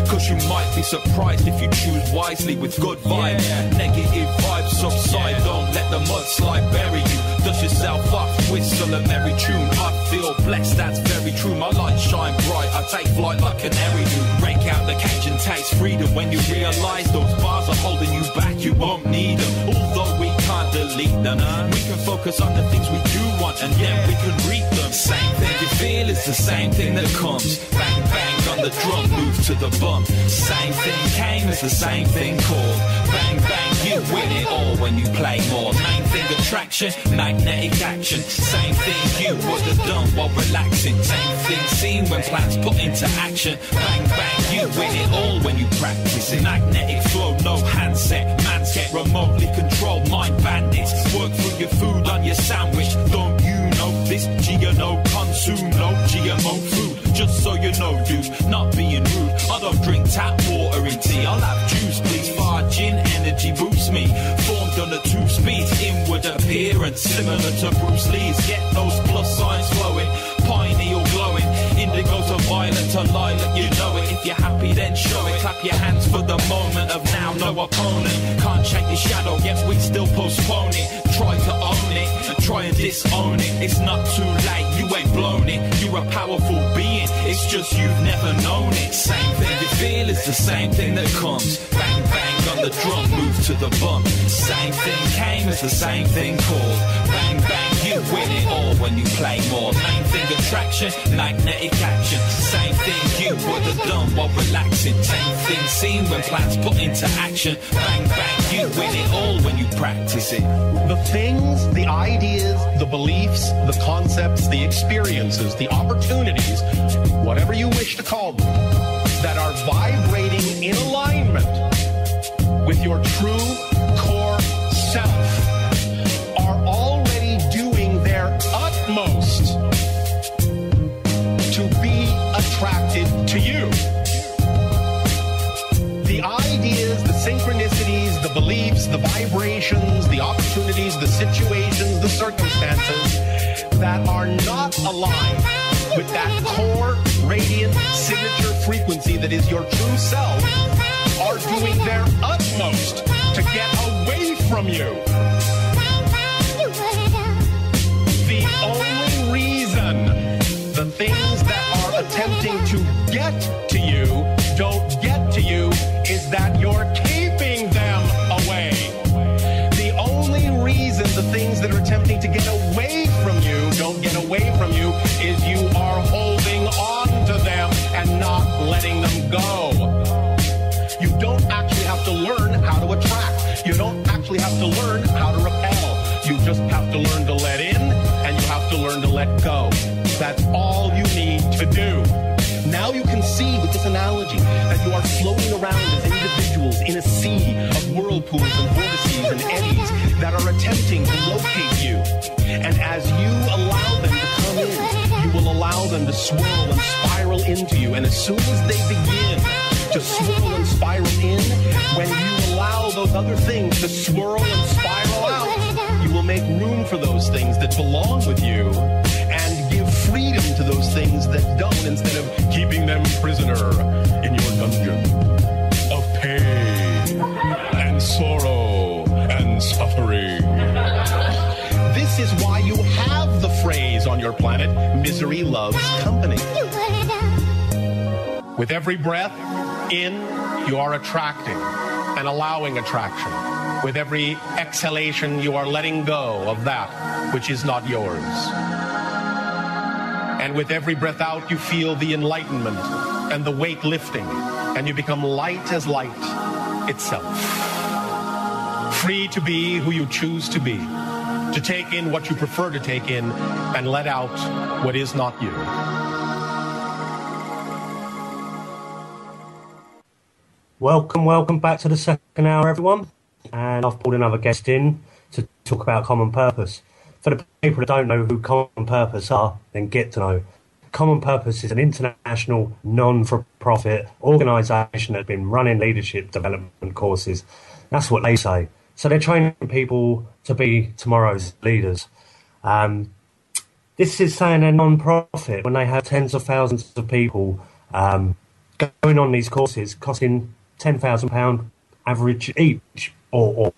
cause you might be surprised if you choose wisely. With good vibes, negative vibes subside. Don't let the mudslide bury you. Dust yourself up, whistle a merry tune. I feel blessed, that's very true. My light shine bright, I take flight like an canary do. Break out the cage and taste freedom. When you realise those bars are holding you back, you won't need them. Although we can't delete them, we can focus on the things we do want, and then we can reap them. Same thing you feel is the same thing that comes. Bang bang on the drum, move to the bump. Same thing came is the same thing called. Bang bang, you win it all when you play more. Main thing attraction, magnetic action. Same thing you would have done while relaxing. Same thing seen when plans put into action. Bang bang, you win it all when you practice it. Magnetic flow, no handset. Man's get remotely controlled, mind bandits. Work through your food on your sandwich. Don't you know this? GNO consume no GMO food. Just so you know, dude, not being rude. I don't drink tap water in tea. I'll have juice, please. Far gin energy boosts me. Formed on the 2 speeds, inward appearance similar to Bruce Lee's. Get those plus signs flowing, pineal glowing. Indigo to violet to lilac, you know it. If you're happy, then show it. Clap your hands for the moment of now. No opponent can't check your shadow, yet we still postpone it. try to own it, and try and disown it. It's not too late, you ain't blown it. You're a powerful being, it's just you've never known it. Same thing you feel is the same thing that comes. Bang bang on the drum, move to the bump. Same thing came as the same thing called. Bang bang, you win it all when you play more. Main thing attraction, magnetic action. Same thing you would have done while relaxing. Same thing seen when plans put into action. Bang bang, you win it all when you practice it. The things, the ideas, the beliefs, the concepts, the experiences, the opportunities, whatever you wish to call them, that are vibrating in alignment with your true core self are already doing their utmost to be attracted to you. The ideas, the synchronicities, the beliefs, the vibrations, the opportunities, the situations, the circumstances that are not aligned with that core, radiant, signature frequency that is your true self are doing their utmost to get away from you. The only reason the things that are attempting to get to you don't get to you is that you're keeping them away. The only reason the things that are attempting to get away from you don't get away from you is you are holding on to them and not letting them go. You don't actually have to learn how to attract. You don't actually have to learn how to repel. You just have to learn to let in, and you have to learn to let go. That's all you need to do. Now you can see with this analogy that you are floating around as individuals in a sea of whirlpools and vortices and eddies that are attempting to locate you. And as you allow them to come in, you will allow them to swirl and spiral into you. And as soon as they begin to swirl and spiral in, when you allow those other things to swirl and spiral out, you will make room for those things that belong with you and give freedom to those things that don't, instead of keeping them prisoner in your dungeon of pain and sorrow and suffering. This is why you have the phrase on your planet, misery loves company. With every breath in, you are attracting and allowing attraction. With every exhalation, you are letting go of that which is not yours. And with every breath out, you feel the enlightenment and the weight lifting, and you become light as light itself. Free to be who you choose to be, to take in what you prefer to take in, and let out what is not you. Welcome back to the second hour, everyone. And I've pulled another guest in to talk about Common Purpose. For the people that don't know who Common Purpose are, then get to know. Common Purpose is an international, non-for-profit organisation that's been running leadership development courses. That's what they say. So they're training people to be tomorrow's leaders. This is saying they're non-profit when they have tens of thousands of people going on these courses, costing £10,000 average each, or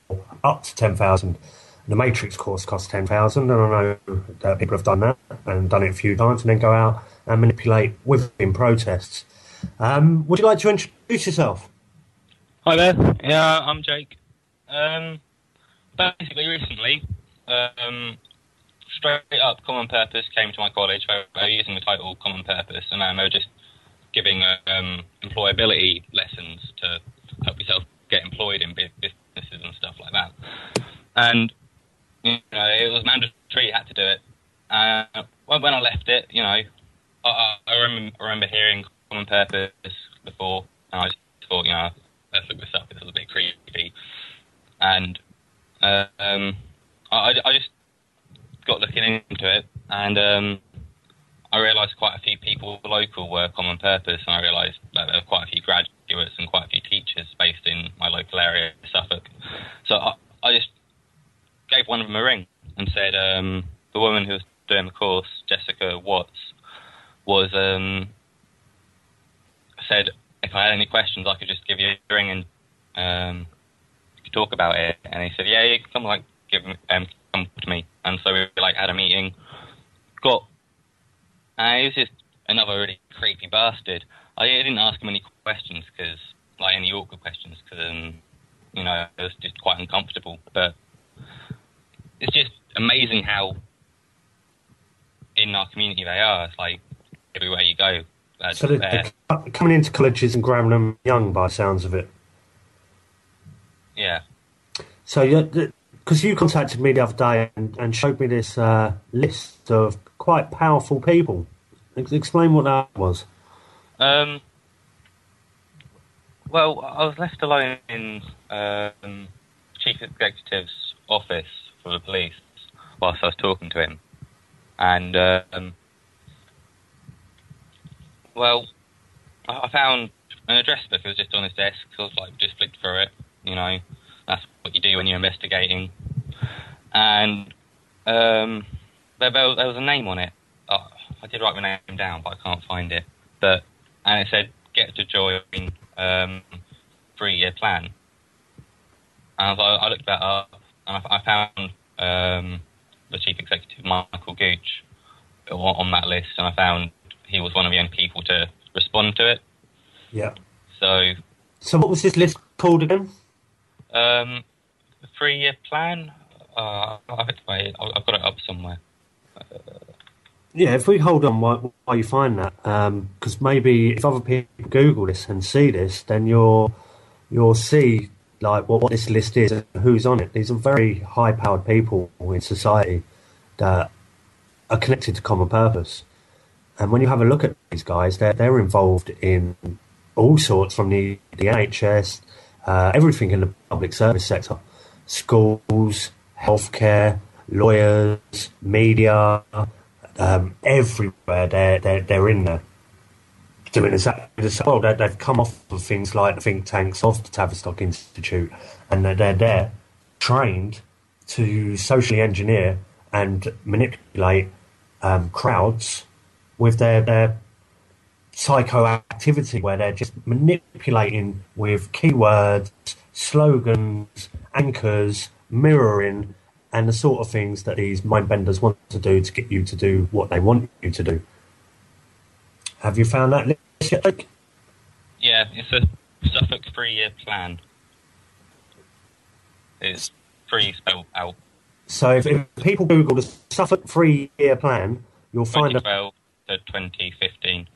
up to 10,000. The Matrix course costs 10,000, and I know that people have done that and done it a few times, and then go out and manipulate within protests. Would you like to introduce yourself? Hi there. Yeah, I'm Jake. Basically, recently, straight up, Common Purpose came to my college. They were using the title Common Purpose, and they were just giving employability lessons to help yourself get employed in businesses and stuff like that. And it was mandatory, you had to do it. When I left it, I remember hearing Common Purpose before, and I just thought, let's look this up. This was a bit creepy. And I just got looking into it, and I realised quite a few people local were Common Purpose, and I realised that there were quite a few graduates and quite a few teachers based in my local area, Suffolk. So I just gave one of them a ring and said the woman who was doing the course, Jessica Watts, was said if I had any questions I could just give you a ring and we could talk about it. And he said, yeah, you can come give come to me, and so we like had a meeting. He was just another really creepy bastard. I didn't ask him any questions any awkward questions, because it was just quite uncomfortable. But it's just amazing how in our community they are. It's like everywhere you go. So they're coming into colleges and grabbing them young, by the sounds of it. Yeah. So, because you contacted me the other day and showed me this list of quite powerful people. Explain what that was. Well, I was left alone in Chief Executive's office for the police whilst I was talking to him. And, I found an address book. It was just on his desk, so I was like, just flicked through it. That's what you do when you're investigating. And there was a name on it. I did write my name down, but I can't find it. And it said, get to join 3-year plan. And I looked that up, and I found the chief executive, Michael Gooch, on that list, and I found he was one of the only people to respond to it. Yeah. So what was this list called again? The 3-year plan? I've got it up somewhere. Yeah, if we hold on while you find that, because maybe if other people Google this and see this, then you'll see like what this list is and who's on it. These are very high-powered people in society that are connected to common purpose. And when you have a look at these guys, they're involved in all sorts, from the NHS, everything in the public service sector, schools, healthcare, lawyers, media. Everywhere they're in there doing exactly the same. Well, they've come off of things like the think tanks of the Tavistock Institute, and they're there trained to socially engineer and manipulate crowds with their psychoactivity, where they're just manipulating with keywords, slogans, anchors, mirroring, and the sort of things that these mindbenders want to do to get you to do what they want you to do. Have you found that list yet? Yeah, it's a Suffolk 3-year plan. It's 3 spelled out. So if people Google the Suffolk 3-year plan, you'll find 2012 to 2015.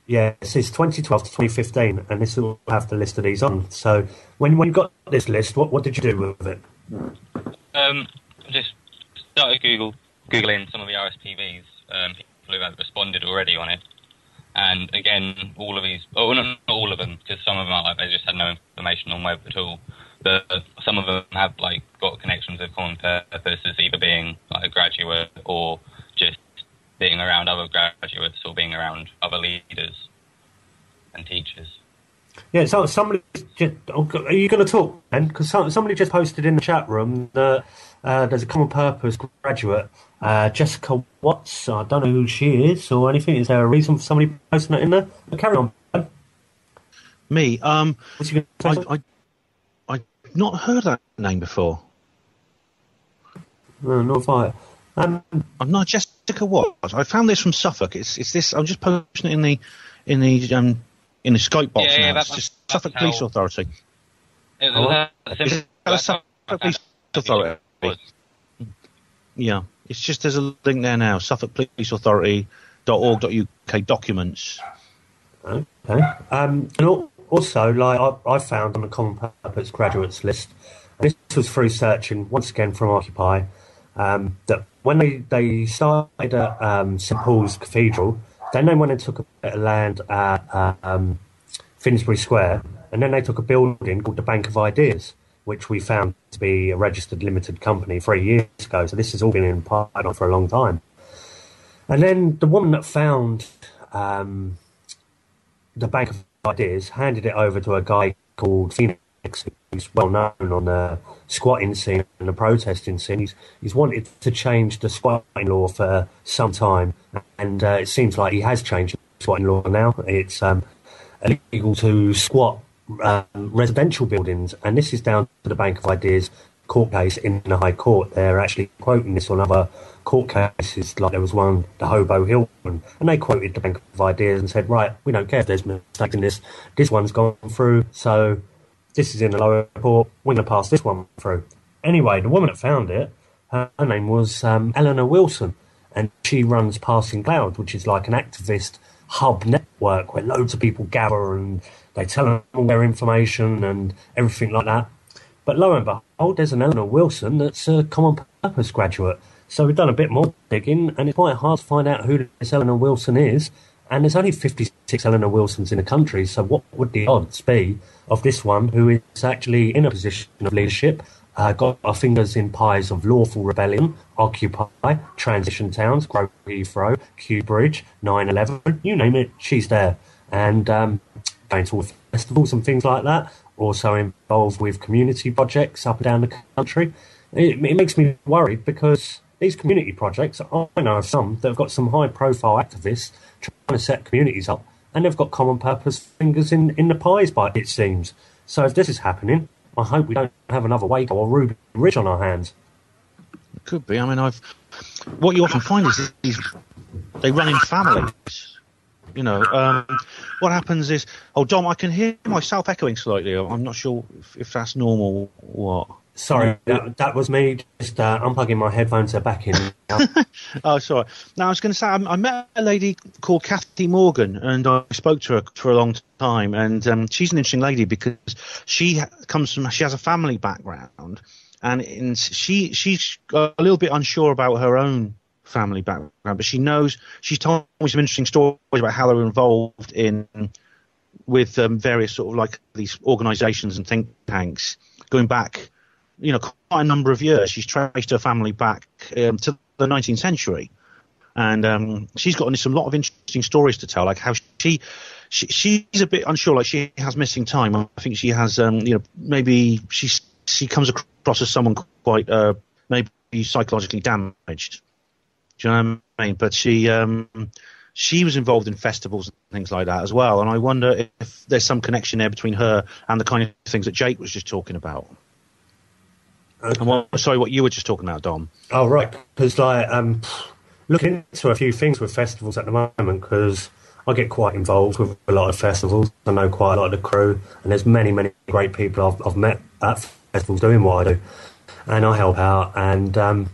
Yeah, it says 2012 to 2015, and this will have the list of these on. So when you got this list, what did you do with it? I just started Googling some of the RSPVs, people who had responded already on it. And again, all of these, not all of them, because some of them are like they just had no information on web at all. But some of them have like got connections with common purposes, either being like a graduate or just being around other graduates or being around other leaders and teachers. Yeah, so somebody just... Are you going to talk, then? Because somebody just posted in the chat room that there's a common purpose graduate, Jessica Watts. I don't know who she is or anything. Is there a reason for somebody posting that in there? But carry on, Ben. Me? What's you going to say? I've not heard that name before. No, not fire. I'm not Jessica Watts. I found this from Suffolk. It's this. I'm just posting it in the Skype box now. It's just Suffolk Police Authority. It was Suffolk Police Authority. Yeah, it's just there's a link there now. Suffolk Police Authority.org.uk documents. Okay. And also, like I found on the Common Purpose graduates list, and this was through searching once again from Occupy, that when they started at St Paul's Cathedral, then they went and took a bit of land at Finsbury Square, and then they took a building called the Bank of Ideas, which we found to be a registered limited company 3 years ago. So this has all been in pipeline for a long time. And then the woman that found the Bank of Ideas handed it over to a guy called Phoenix, who's well known on the squatting scene and the protesting scene. He's wanted to change the squatting law for some time, and it seems like he has changed the squatting law now. It's illegal to squat residential buildings, and this is down to the Bank of Ideas court case in the High Court. They're actually quoting this on other court cases, like there was one, the Hobo Hill one, and they quoted the Bank of Ideas and said, right, we don't care if there's mistakes in this one's gone through, so this is in the lower court, we're going to pass this one through. Anyway, the woman that found it, her name was Eleanor Wilson, and she runs Passing Cloud, which is like an activist hub network where loads of people gather and they tell them all their information and everything like that. But lo and behold, there's an Eleanor Wilson that's a common purpose graduate. So we've done a bit more digging, and it's quite hard to find out who this Eleanor Wilson is. And there's only 56 Eleanor Wilsons in the country, so what would the odds be of this one who is actually in a position of leadership, got our fingers in pies of Lawful Rebellion, Occupy, Transition Towns, Grove Heathrow, Kew Bridge, 9/11, you name it, she's there. And going to all festivals and things like that, also involved with community projects up and down the country. It makes me worried because these community projects, I know of some that have got some high-profile activists trying to set communities up, and they've got common purpose fingers in the pies, it seems. So if this is happening, I hope we don't have another Waco or Ruby Ridge on our hands. It could be. I mean, what you often find is they run in families. You know, what happens is, oh, Dom, I can hear myself echoing slightly. I'm not sure if that's normal or what. Sorry, that was me just unplugging my headphones. They're back in. Oh, sorry. Now, I was going to say, I met a lady called Kathy Morgan, and I spoke to her for a long time, and she's an interesting lady because she has a family background, and she's a little bit unsure about her own family background, but she's told me some interesting stories about how they were involved with various sort of like these organisations and think tanks going back, you know, quite a number of years. She's traced her family back to the 19th century, and she's got some lot of interesting stories to tell, like how she's a bit unsure, like she has missing time. I think she has, you know, maybe she comes across as someone quite maybe psychologically damaged. Do you know what I mean? But she was involved in festivals and things like that as well, and I wonder if there's some connection there between her and the kind of things that Jake was just talking about. Okay. Sorry, what you were just talking about, Dom. Oh, right, because like looking into a few things with festivals at the moment, because I get quite involved with a lot of festivals. I know quite a lot of the crew, and there's many great people I've met at festivals doing what I do, and I help out, and I'm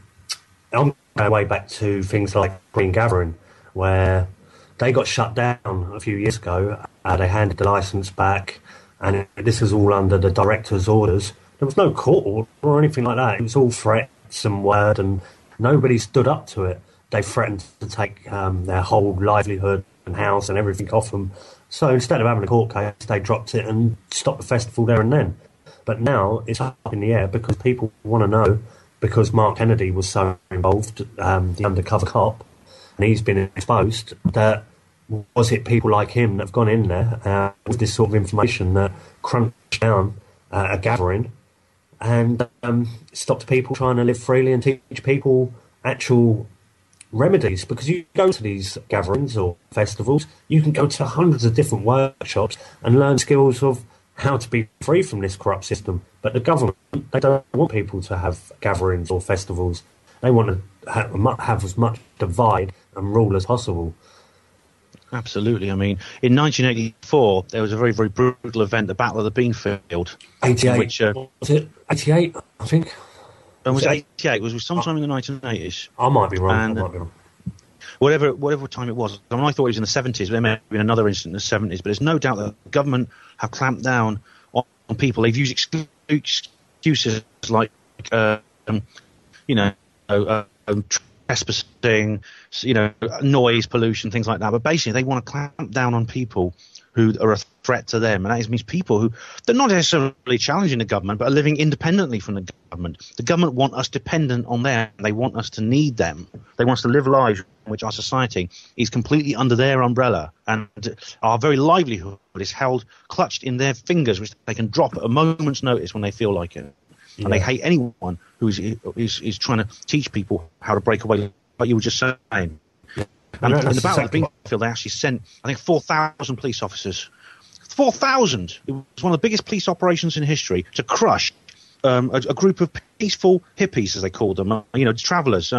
going way back to things like Green Gathering, where they got shut down a few years ago. They handed the licence back, and this was all under the director's orders. There was no court order or anything like that. It was all threats and word, and nobody stood up to it. They threatened to take their whole livelihood and house and everything off them. So instead of having a court case, they dropped it and stopped the festival there and then. But now it's up in the air because people want to know, because Mark Kennedy was so involved, the undercover cop, and he's been exposed, that was it people like him that have gone in there with this sort of information that crunched down a gathering and stopped people trying to live freely and teach people actual remedies. Because you go to these gatherings or festivals, you can go to hundreds of different workshops and learn skills of how to be free from this corrupt system. But the government, they don't want people to have gatherings or festivals. They want to have as much divide and rule as possible. Absolutely. I mean, in 1984, there was a very, very brutal event, the Battle of the Beanfield. 88. Which, was it 88, I think? Was it 88? It was sometime in the 1980s. I might be wrong. Whatever time it was. I mean, I thought it was in the 70s, but there may have been another incident in the 70s. But there's no doubt that the government have clamped down on people. They've used excuses like, trespassing, noise pollution, things like that. But basically, they want to clamp down on people who are a threat to them, and that means people who they're not necessarily challenging the government, but are living independently from the government. The government want us dependent on them. They want us to need them. They want us to live lives in which our society is completely under their umbrella, and our very livelihood is held clutched in their fingers, which they can drop at a moment's notice when they feel like it. Yeah. And they hate anyone who is trying to teach people how to break away, like you were just saying. And in the Battle of the Beanfield, they actually sent, I think, 4,000 police officers. 4,000! It was one of the biggest police operations in history to crush a group of peaceful hippies, as they called them, travellers,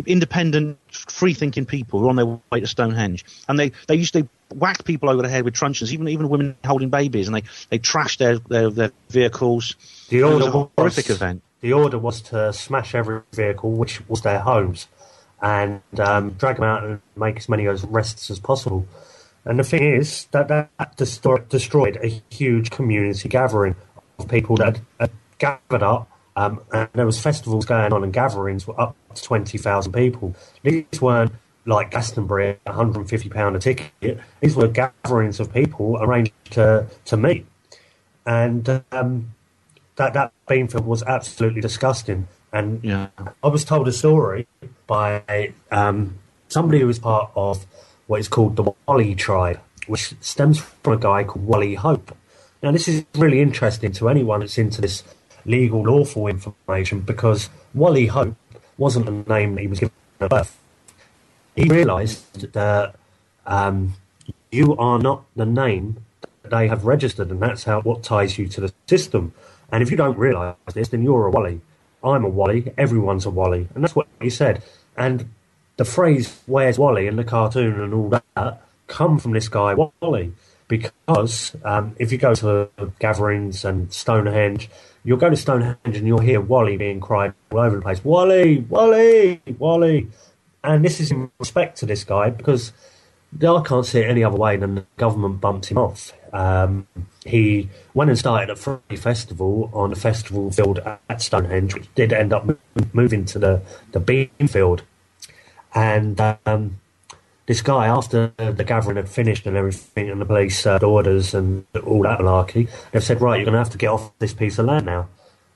independent, free-thinking people who were on their way to Stonehenge, and they used to whack people over the head with truncheons, even women holding babies, and they trashed their vehicles. It was a horrific event. The order was to smash every vehicle, which was their homes, and drag them out and make as many arrests as possible. And the thing is that destroyed a huge community gathering of people that had gathered up, and there was festivals going on and gatherings were up to 20,000 people. These weren't like Glastonbury, £150 a ticket. These were gatherings of people arranged to meet. And that Beanfield was absolutely disgusting. And I was told a story by somebody who was part of what is called the Wally tribe, which stems from a guy called Wally Hope. Now, this is really interesting to anyone that's into this legal, lawful information, because Wally Hope wasn't the name that he was given at birth. He realised that you are not the name that they have registered, and that's what ties you to the system. And if you don't realise this, then you're a Wally. I'm a Wally. Everyone's a Wally. And that's what he said. And the phrase, "Where's Wally?" and the cartoon and all that come from this guy, Wally. Because if you go to gatherings and Stonehenge, you'll go to Stonehenge and you'll hear Wally being cried all over the place. Wally, Wally, Wally. And this is in respect to this guy, because I can't see it any other way than the government bumped him off. He went and started a free festival on the festival field at Stonehenge, which did end up moving to the bean field. And this guy, after the gathering had finished and everything, and the police served orders and all that malarkey, they've said, right, you're going to have to get off this piece of land now.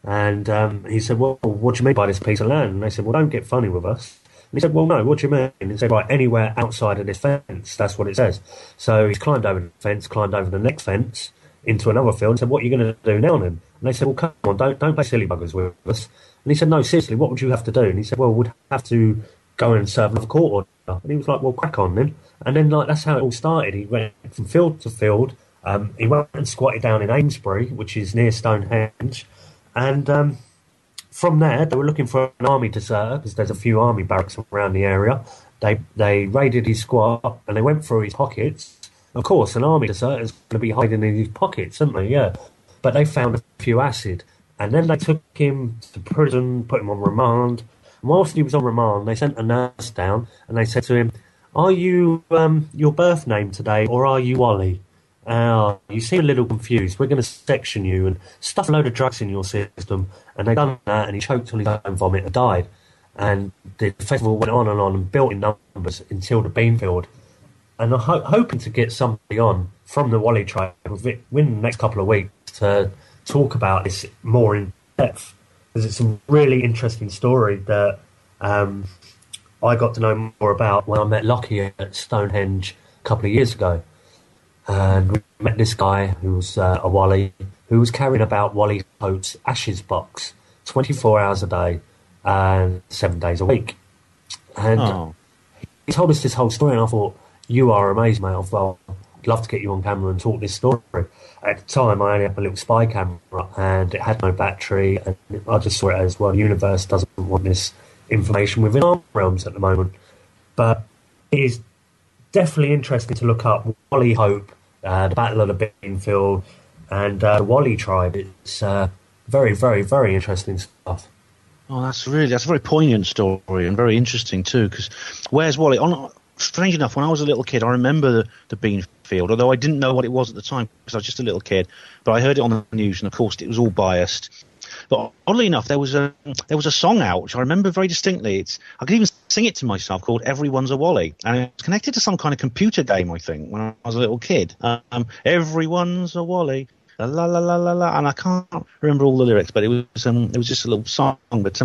And he said, well, what do you mean by this piece of land? And they said, well, don't get funny with us. And he said, well, no, what do you mean? And he said, right, anywhere outside of this fence, that's what it says. So he's climbed over the fence, climbed over the next fence into another field, and said, what are you going to do now then? And they said, well, come on, don't play silly buggers with us. And he said, no, seriously, what would you have to do? And he said, well, we'd have to go and serve another court order. And he was like, well, crack on then. And then that's how it all started. He went from field to field. He went and squatted down in Amesbury, which is near Stonehenge. And from there, they were looking for an army deserter, because there's a few army barracks around the area. They raided his squat and they went through his pockets. Of course, an army deserter is going to be hiding in his pockets, isn't they? Yeah. But they found a few acid. And then they took him to prison, put him on remand. And whilst he was on remand, they sent a nurse down and they said to him, are you your birth name today, or are you Wally? You seem a little confused. We're going to section you and stuff a load of drugs in your system. And they done that, and he choked on his own vomit and died. And the festival went on and built in numbers until the Beanfield. And I'm hoping to get somebody on from the Wally tribe within the next couple of weeks to talk about this more in depth. Because it's a really interesting story that I got to know more about when I met Lockie at Stonehenge a couple of years ago. And we met this guy who was a Wally, who was carrying about Wally Hope's ashes box 24 hours a day and 7 days a week. And he told us this whole story, and I thought, you are amazing, mate. Well, I'd love to get you on camera and talk this story. At the time, I only had a little spy camera, and it had no battery, and I just saw it as, well, the universe doesn't want this information within our realms at the moment. But it is definitely interesting to look up Wally Hope, the Battle of the Beanfield, and the Wally tribe. It's very, very, very interesting stuff. Oh, that's a very poignant story and very interesting too. Because where's Wally? Strange enough, when I was a little kid, I remember the Beanfield, although I didn't know what it was at the time because I was just a little kid. But I heard it on the news, and of course, it was all biased. But oddly enough, there was a song out which I remember very distinctly. I could even sing it to myself, called "Everyone's a Wally," and it was connected to some kind of computer game, I think, when I was a little kid. Everyone's a Wally, la la la la la la, and I can't remember all the lyrics, but it was just a little song. But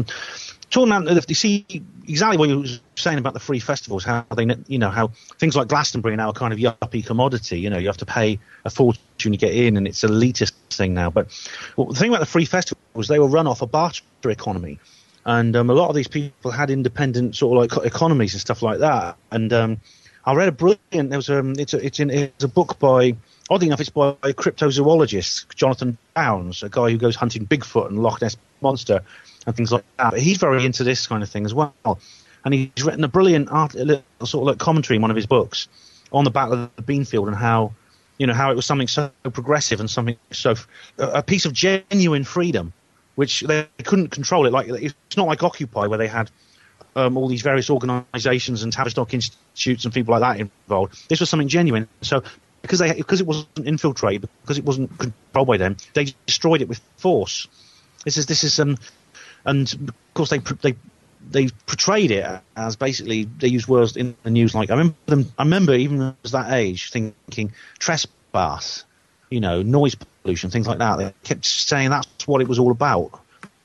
talking about, you see exactly what you were saying about the free festivals, how they, how things like Glastonbury now are kind of yuppie commodity. You have to pay a fortune to get in, and it's an elitist thing now. But the thing about the free festivals, they were run off a barter economy, and a lot of these people had independent sort of like economies and stuff like that. And I read a brilliant. It's a book by Oddly enough, it's by a cryptozoologist, Jonathan Downes, a guy who goes hunting Bigfoot and Loch Ness Monster and things like that. But he's very into this kind of thing as well. And he's written a brilliant sort of like commentary in one of his books on the Battle of the Beanfield and how it was something so progressive and something so a piece of genuine freedom, which they couldn't control it. Like, it's not like Occupy, where they had all these various organisations and Tavistock Institutes and people like that involved. This was something genuine. So because it wasn't infiltrated, because it wasn't controlled by them, they destroyed it with force. This is and of course they portrayed it as basically, they used words in the news like, I remember even as that age thinking trespass, noise pollution, things like that. They kept saying that's what it was all about.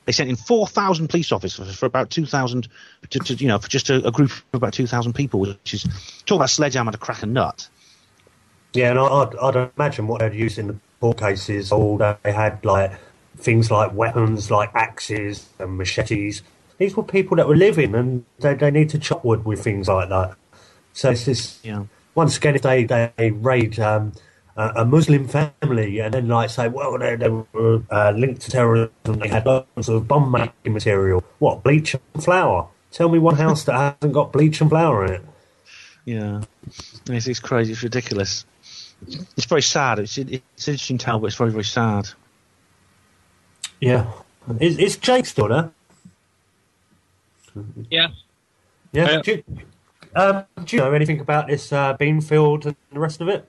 They sent in 4,000 police officers for about 2,000, for just a group of about 2,000 people, which is, talk about sledgehammer to crack a nut. Yeah, and I'd imagine what they'd used in the court cases, they had like things like weapons like axes and machetes. These were people that were living, and they need to chop wood with things like that. So it's just, once again, if they raid a Muslim family and then like say, well, they were linked to terrorism, they had lots of bomb making material. What, bleach and flour? Tell me one house that hasn't got bleach and flour in it. Yeah, it's crazy. It's ridiculous. It's very sad. It's an interesting tale, but it's very, very sad. Yeah. Is Jake still there? Yeah. Yeah. Do you know anything about this Beanfield and the rest of it?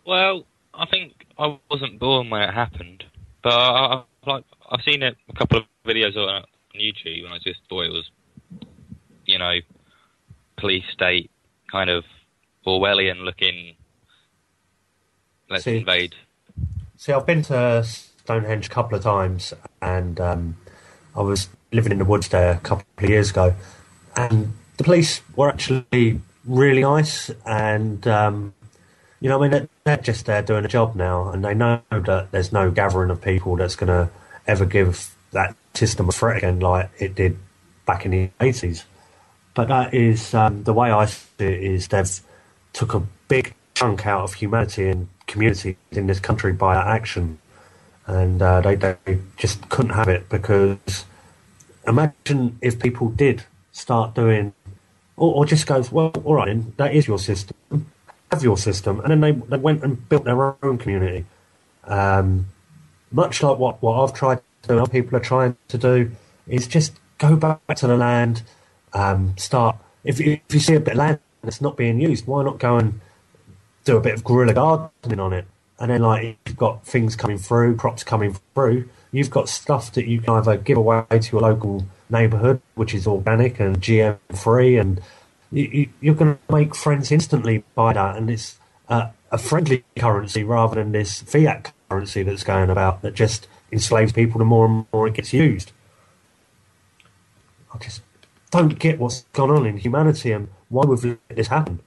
Well, I think I wasn't born when it happened, but I've seen a couple of videos on YouTube, and I just thought it was, police state kind of Orwellian looking. Let's invade. See, I've been to Stonehenge a couple of times, and I was living in the woods there a couple of years ago, and the police were actually really nice, and they're just there doing a job now, and they know that there's no gathering of people that's going to ever give that system a threat again like it did back in the 80s. But that is the way I see it, is they've took a big chunk out of humanity and community in this country by that action, and they just couldn't have it, because imagine if people did start doing, or just goes, well, all right, then, that is your system, have your system, and then they went and built their own community, much like what I've tried to do, and other people are trying to do, is just go back to the land, start, if you see a bit of land that's not being used, why not go and do a bit of guerrilla gardening on it? And then, like, you've got things coming through, crops coming through, you've got stuff that you can either give away to your local neighbourhood, which is organic and GM free, and you're going to make friends instantly by that, and it's a friendly currency rather than this fiat currency that's going about that just enslaves people the more and more it gets used. I just don't get what's gone on in humanity and why we've let this happen.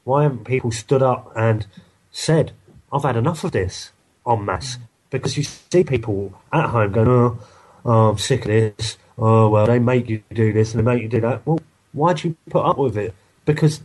Why haven't people stood up and said, I've had enough of this en masse? Because you see people at home going, oh, I'm sick of this. Oh, well, they make you do this and they make you do that. Well, why do you put up with it? Because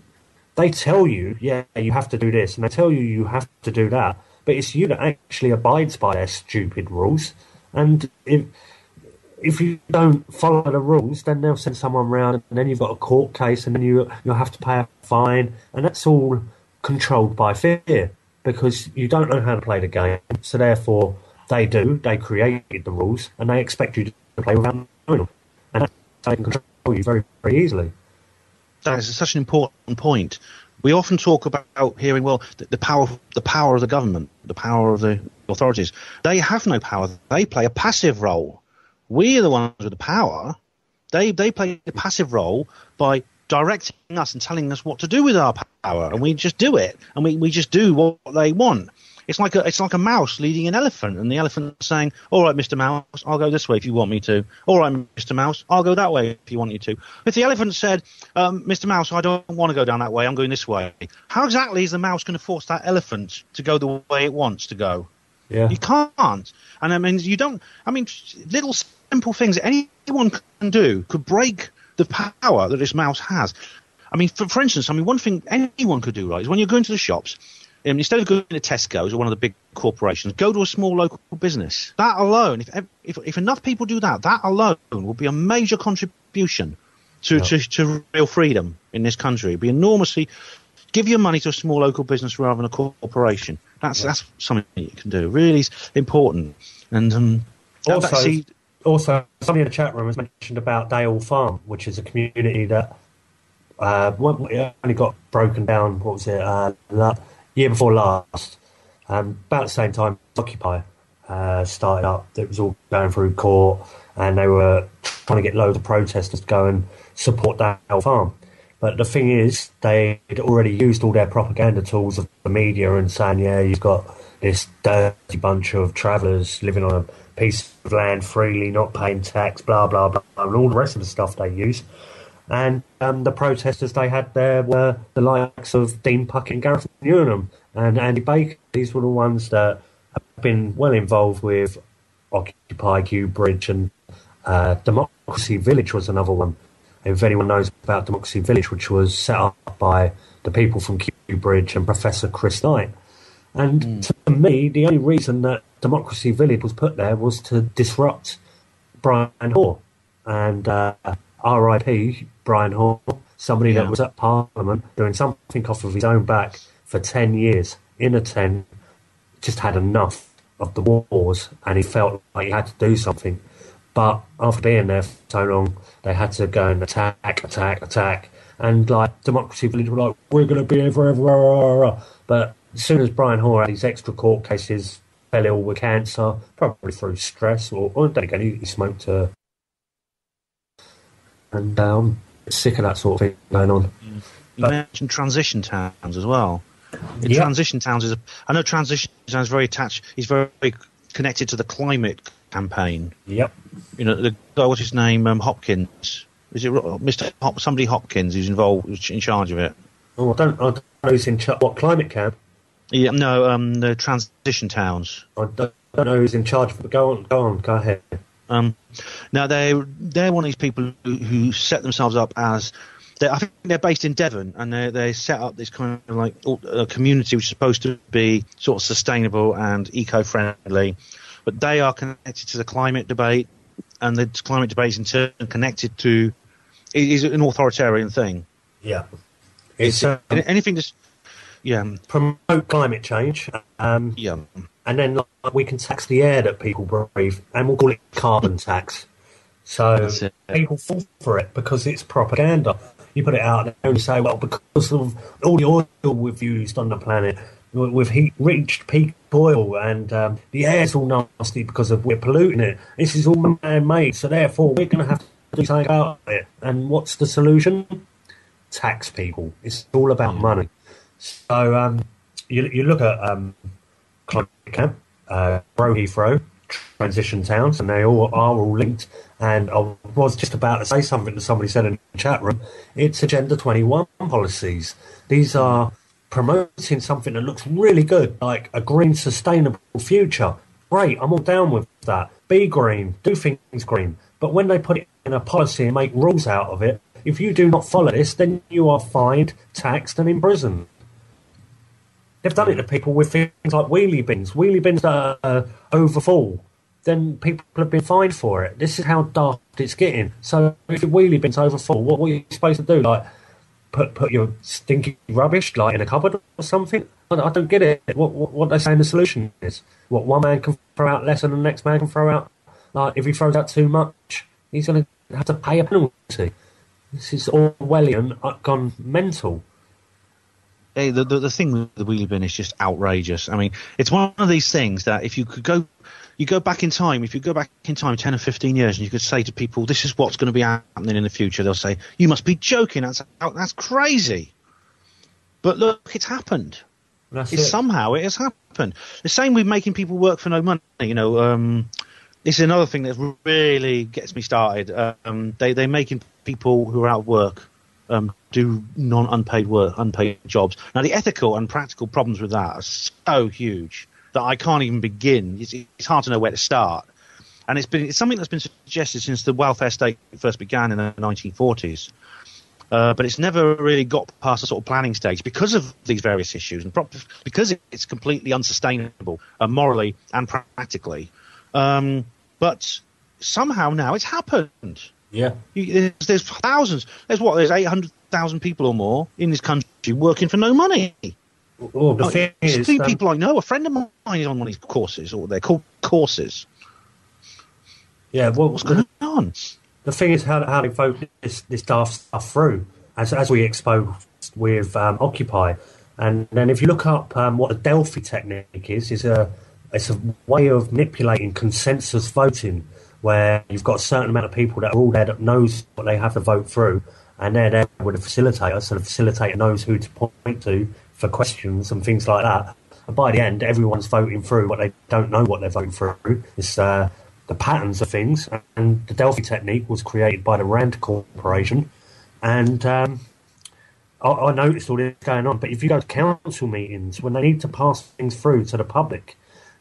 they tell you, yeah, you have to do this, and they tell you you have to do that, but it's you that actually abides by their stupid rules. And if you don't follow the rules, then they'll send someone round, and then you've got a court case, and then you'll have to pay a fine, and that's all controlled by fear, because you don't know how to play the game. So therefore, they created the rules, and they expect you to play without knowing them, and that's how they can control you very, very easily. That is such an important point. We often talk about hearing, well, the power of the government, the power of the authorities. They have no power. They play a passive role. We are the ones with the power. They play a passive role by directing us and telling us what to do with our power, and we just do it, and we just do what they want. It's like a mouse leading an elephant, and the elephant saying, all right, Mr. Mouse, I'll go this way if you want me to. All right, Mr. Mouse, I'll go that way if you want me to. If the elephant said, Mr. Mouse, I don't want to go down that way, I'm going this way, how exactly is the mouse going to force that elephant to go the way it wants to go? Yeah. You can't. And I mean, little simple things that anyone can do could break the power that this mouse has. I mean, for instance, one thing anyone could do, right, is when you're going to the shops, instead of going to Tesco's or one of the big corporations, go to a small local business. That alone, if enough people do that, that alone will be a major contribution to real freedom in this country. It'll be enormously. Give your money to a small local business rather than a corporation. That's something that you can do. Really important. And also, somebody in the chat room has mentioned about Dale Farm, which is a community that only got broken down. What was it? Year before last, about the same time Occupy started up. It was all going through court, and they were trying to get loads of protesters to go and support Dale Farm. But the thing is, they had already used all their propaganda tools of the media and saying, yeah, you've got this dirty bunch of travellers living on a piece of land freely, not paying tax, blah, blah, blah, and all the rest of the stuff they use. And the protesters they had there were the likes of Dean Puckett and Gareth Newnham and Andy Baker. These were the ones that have been well involved with Occupy Kew Bridge, and Democracy Village was another one. If anyone knows about Democracy Village, which was set up by the people from Kew Bridge and Professor Chris Knight. And to me, the only reason that Democracy Village was put there was to disrupt Brian Hoare. And R.I.P. Brian Hoare, somebody that was at Parliament doing something off of his own back for 10 years in a tent, just had enough of the wars, and he felt like he had to do something. But after being there for so long, they had to go and attack. And like Democracy Village were like, we're going to be here forever. But as soon as Brian Hoare had his extra court cases, fell ill with cancer, probably through stress, or then again, he smoked and I'm sick of that sort of thing going on. You mentioned transition towns as well. Transition towns I know transition towns very attached. He's very connected to the climate campaign. Yep. You know, the guy, what's his name? Hopkins. Is it Mr. Somebody Hopkins who's involved, in charge of it? Oh, I don't know who's in charge. What, climate camp? Yeah, no, the transition towns. I don't know who's in charge of it. Go ahead. Now they're one of these people who set themselves up as. I think they're based in Devon, and they set up this kind of like a community which is supposed to be sort of sustainable and eco-friendly, but they are connected to the climate debate, and the climate debate is in turn connected to is an authoritarian thing. Yeah, it's anything to promote climate change. And then we can tax the air that people breathe, and we'll call it carbon tax. So people fall for it because it's propaganda. You put it out there and say, well, because of all the oil we've used on the planet, we've reached peak oil, and the air's all nasty because we're polluting it. This is all man-made, so therefore we're going to have to do something about it. And what's the solution? Tax people. It's all about money. So you look at climate camp, Heathrow, transition towns, and they all are all linked. And I was just about to say something that somebody said in the chat room. It's Agenda 21 policies. These are promoting something that looks really good, like a green, sustainable future. Great, I'm all down with that. Be green, do things green. But when they put it in a policy and make rules out of it, if you do not follow this, then you are fined, taxed, and imprisoned. They've done it to people with things like wheelie bins that are overfull. Then people have been fined for it. This is how daft it's getting. So if your wheelie bin's overfull, what are you supposed to do? Like put your stinky rubbish like in a cupboard or something? I don't get it. What they're saying the solution is? What, one man can throw out less and the next man can throw out? Like if he throws out too much, he's going to have to pay a penalty. This is Orwellian gone mental. Hey, the thing with the wheelie bin is just outrageous. I mean, it's one of these things that if you could go back in time, 10 or 15 years, and you could say to people, this is what's going to be happening in the future, they'll say, you must be joking, that's crazy. But look, it's happened. Somehow it has happened. The same with making people work for no money. You know, this is another thing that really gets me started. They're making people who are out of work do unpaid jobs. Now, the ethical and practical problems with that are so huge that I can't even begin. It's hard to know where to start. And it's something that's been suggested since the welfare state first began in the 1940s. But it's never really got past the sort of planning stage because of these various issues and because it's completely unsustainable morally and practically. But somehow now it's happened. Yeah. There's thousands. There's 800,000 people or more in this country working for no money. Well, the thing is, people I know, a friend of mine is on one of these courses, or they're called courses. Yeah, well, what's going on? The thing is how they vote this daft stuff through, as we exposed with Occupy. And then if you look up what the Delphi technique is it's a way of manipulating consensus voting, where you've got a certain amount of people that are all there that knows what they have to vote through, and they're there with a facilitator, so the facilitator knows who to point to for questions and things like that. And by the end, everyone's voting through what they don't know what they're voting through. It's the patterns of things, and the Delphi technique was created by the Rand Corporation. And I noticed all this going on. But if you go to council meetings, when they need to pass things through to the public,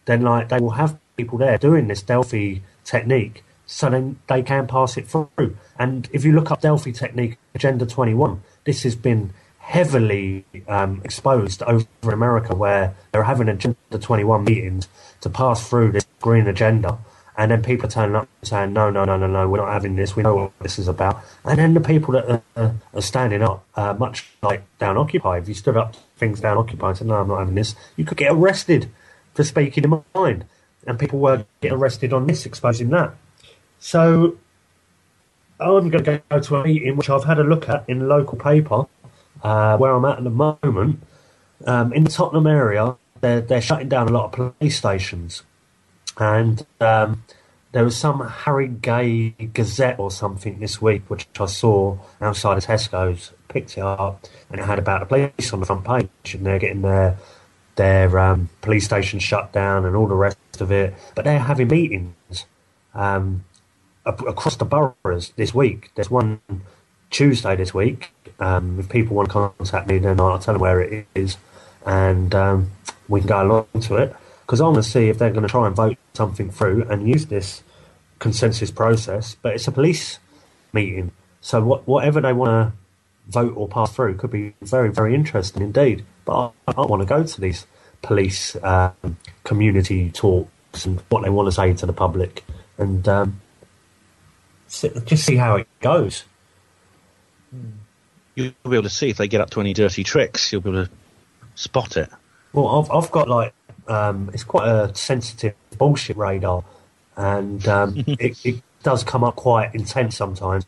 then they will have people there doing this Delphi technique, so then they can pass it through. And if you look up Delphi technique, Agenda 21, this has been heavily exposed over in America, where they're having Agenda 21 meetings to pass through this green agenda, and then people are turning up and saying, no, we're not having this, we know what this is about. And then the people that are standing up, much like down Occupy, if you stood up things down Occupy and said, no, I'm not having this, you could get arrested for speaking your mind. And people were getting arrested on this, exposing that. So I'm going to go to a meeting which I've had a look at in the local paper, where I'm at the moment. In the Tottenham area, they're shutting down a lot of police stations. And there was some Harrogate Gazette or something this week, which I saw outside of Tesco's, picked it up, and it had about the police on the front page, and they're getting their police station shut down and all the rest of it. But they're having meetings across the boroughs this week. There's one Tuesday this week. If people want to contact me, then I'll tell them where it is, and we can go along to it. Because I want to see if they're going to try and vote something through and use this consensus process. But it's a police meeting, so whatever they want to vote or pass through could be very, very interesting indeed. But I want to go to these police community talks and what they want to say to the public, and just see how it goes. You'll be able to see if they get up to any dirty tricks. You'll be able to spot it. Well, I've got it's quite a sensitive bullshit radar, and it does come up quite intense sometimes.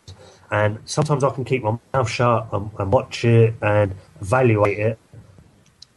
And sometimes I can keep my mouth shut and watch it and evaluate it,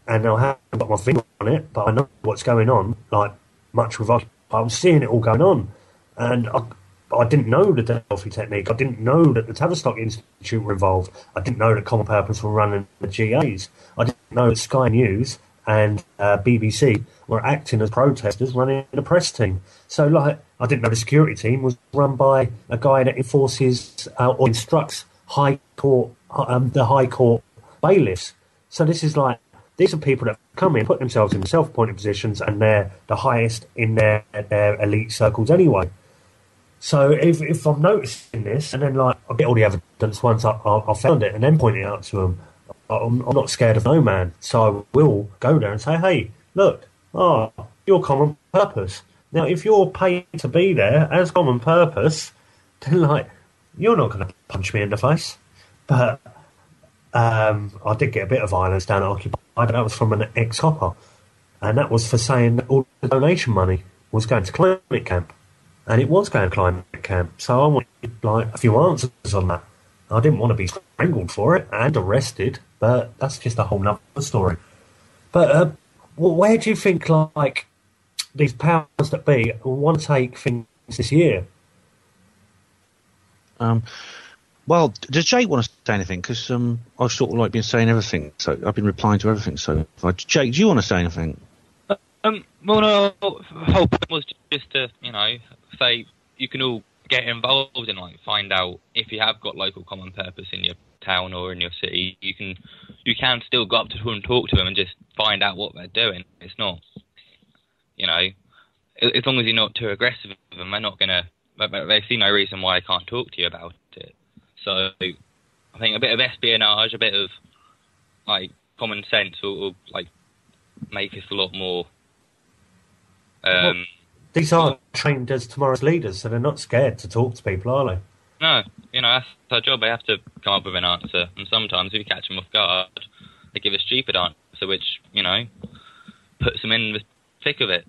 and I haven't got my finger on it, but I know what's going on. Like much with I'm seeing it all going on, and I didn't know the Delphi technique. I didn't know that the Tavistock Institute were involved. I didn't know that Common Purpose were running the GAs. I didn't know that Sky News and BBC were acting as protesters running the press team. So, I didn't know the security team was run by a guy that enforces or instructs the High Court bailiffs. So this is these are people that come in, put themselves in self-appointed positions, and they're the highest in their elite circles anyway. So if I'm noticing this, and then I'll get all the evidence once I found it, and then point it out to them, I'm not scared of no man. So I will go there and say, hey, look, you're Common Purpose. Now, if you're paid to be there as Common Purpose, then you're not going to punch me in the face. But I did get a bit of violence down at Occupy, but that was from an ex-copper, and that was for saying that all the donation money was going to climate camp. And it was going to climate camp, so I wanted a few answers on that. I didn't want to be strangled for it and arrested, but that's just a whole nother story. But where do you think these powers that be want to take things this year? Well, does Jake want to say anything? Because I've sort of been saying everything, so I've been replying to everything. So, Jake, do you want to say anything? Well, no, the whole point was just to, say you can all get involved and find out if you have got local Common Purpose in your town or in your city. You can still go up to them and talk to them and just find out what they're doing. It's not, as long as you're not too aggressive with them, they're not gonna. They see no reason why I can't talk to you about it. So I think a bit of espionage, a bit of like common sense will like make us a lot more. These are trained as tomorrow's leaders, so they're not scared to talk to people, are they? No, that's their job. They have to come up with an answer, and sometimes if you catch them off guard, they give a stupid answer, which puts them in the thick of it.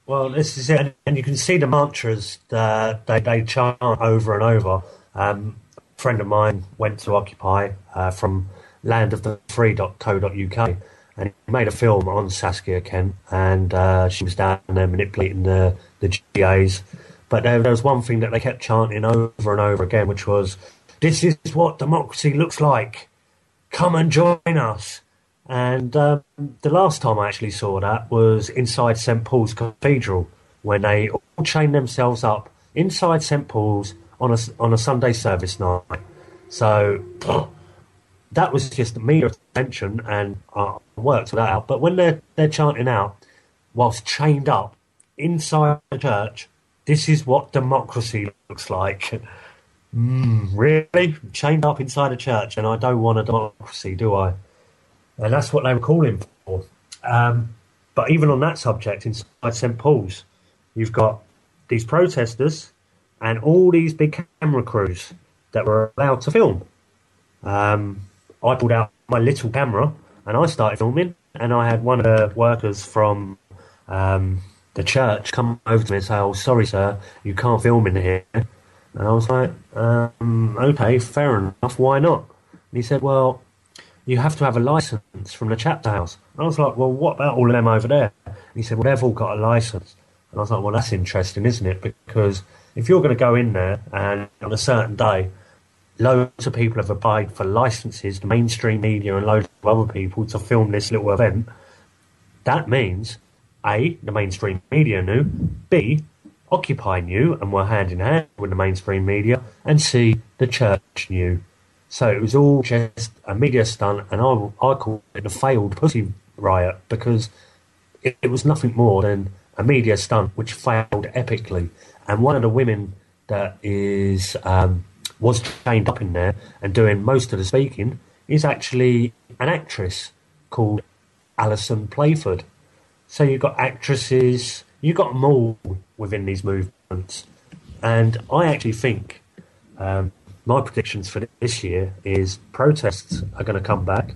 Well, this is it, and you can see the mantras that they chant over and over. A friend of mine went to Occupy from landofthefree.co.uk, and he made a film on Saskia Kent, and she was down there manipulating the GAs. But there was one thing that they kept chanting over and over again, which was, "This is what democracy looks like. Come and join us." And the last time I actually saw that was inside St Paul's Cathedral, when they all chained themselves up inside St Paul's on a Sunday service night. So that was just media attention, and I worked that out. But when they're chanting out whilst chained up inside the church, "This is what democracy looks like." Really? Chained up inside a church, and I don't want a democracy, do I? And that's what they were calling for. But even on that subject, inside St Paul's, you've got these protesters and all these big camera crews that were allowed to film. I pulled out my little camera and I started filming, and I had one of the workers from the church come over to me and say, "Oh, sorry, sir, you can't film in here." And I was like, okay, fair enough, why not? And he said, "Well, you have to have a licence from the chapter house." And I was like, "Well, what about all of them over there?" And he said, "Well, they've all got a licence." And I was like, "Well, that's interesting, isn't it? Because if you're going to go in there and on a certain day, loads of people have applied for licences, the mainstream media and loads of other people, to film this little event, that means, A, the mainstream media knew, B, Occupy knew and were hand in hand with the mainstream media, and C, the church knew." So it was all just a media stunt, and I call it the failed pussy riot, because it was nothing more than a media stunt which failed epically. And one of the women that was chained up in there and doing most of the speaking is actually an actress called Alison Playford. So you've got actresses, you've got them all within these movements. And I actually think my predictions for this year is protests are going to come back,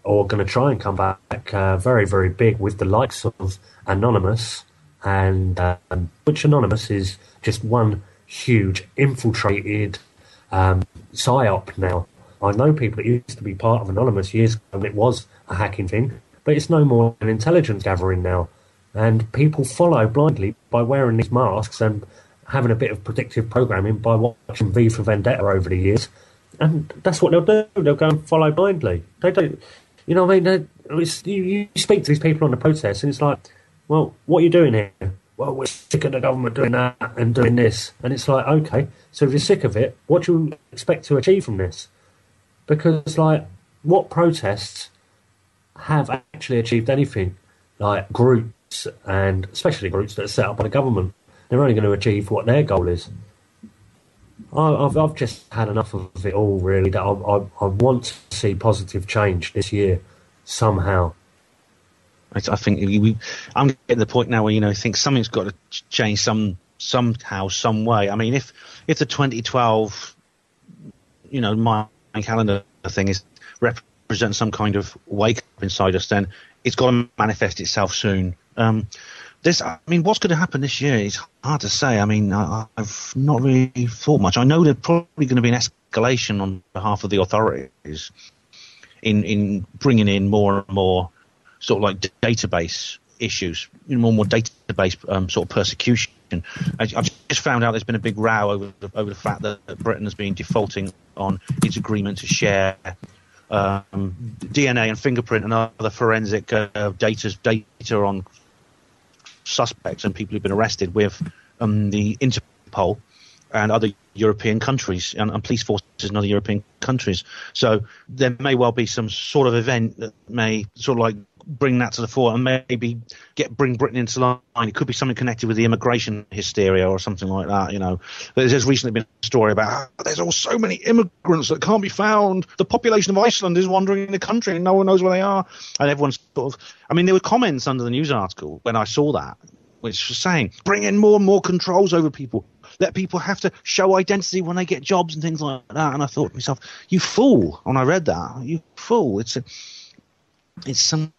or going to try and come back very, very big, with the likes of Anonymous, and which Anonymous is just one huge infiltrated psyop now. I know people that used to be part of Anonymous years ago, and it was a hacking thing, but it's no more an intelligence gathering now. And people follow blindly by wearing these masks and having a bit of predictive programming by watching V for Vendetta over the years, and that's what they'll do. They'll go and follow blindly. They don't, you know what I mean? You speak to these people on the protest, and it's like, "Well, what are you doing here?" "Well, we're sick of the government doing that and doing this." And it's like, okay, so if you're sick of it, what do you expect to achieve from this? Because, like, what protests have actually achieved anything? Like, groups, and especially groups that are set up by the government, they're only going to achieve what their goal is. I've just had enough of it all, really, that I want to see positive change this year, somehow. I think I'm getting to the point now where, I think something's got to change somehow, some way. I mean, if the 2012, my calendar thing is represents some kind of wake up inside us, then it's got to manifest itself soon. What's going to happen this year is hard to say. I mean, I've not really thought much. I know there's probably going to be an escalation on behalf of the authorities in bringing in more and more sort of like database issues, more and more database sort of persecution. I've just found out there's been a big row over the fact that Britain has been defaulting on its agreement to share DNA and fingerprint and other forensic data on suspects and people who've been arrested with the Interpol and other European countries and police forces in other European countries. So there may well be some sort of event that may sort of like bring that to the fore and maybe bring Britain into line. It could be something connected with the immigration hysteria or something like that, you know. There's recently been a story about how there's all so many immigrants that can't be found. The population of Iceland is wandering the country and no one knows where they are. And everyone's sort of... I mean, there were comments under the news article when I saw that, which was saying, bring in more and more controls over people. Let people have to show identity when they get jobs and things like that. And I thought to myself, you fool. When I read that, you fool. Somebody's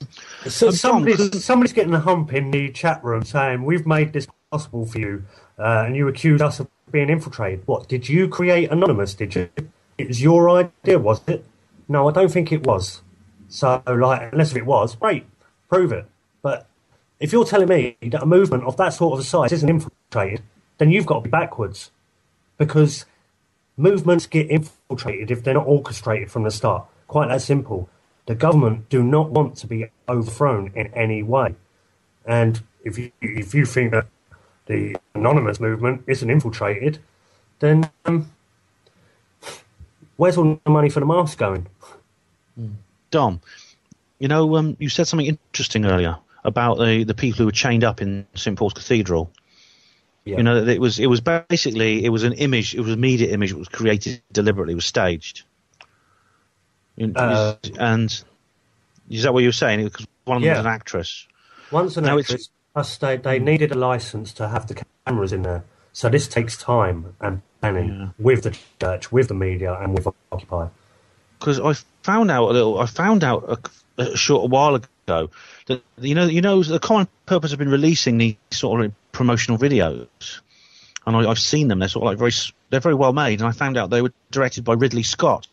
getting a hump in the chat room saying, we've made this possible for you, and you accuse us of being infiltrated. What, did you create Anonymous, did you? It was your idea, was it? No, I don't think it was. So, like, unless it was, great, prove it. But if you're telling me that a movement of that sort of size isn't infiltrated, then you've got to be backwards. Because movements get infiltrated if they're not orchestrated from the start. Quite that simple. The government do not want to be overthrown in any way. And if you think that the Anonymous movement isn't infiltrated, then where's all the money for the masks going? Dom, you know, you said something interesting earlier about the people who were chained up in St. Paul's Cathedral. Yeah. You know, it was basically an image, it was a media image that was created deliberately, it was staged. And is that what you were saying? Because one of them was an actress. One's an actress. Plus, they needed a license to have the cameras in there. So this takes time and planning with the church, with the media, and with Occupy. Because I found out a short while ago that you know the Common Purpose have been releasing these sort of promotional videos, and I've seen them. They're sort of like they're very well made, and I found out they were directed by Ridley Scott,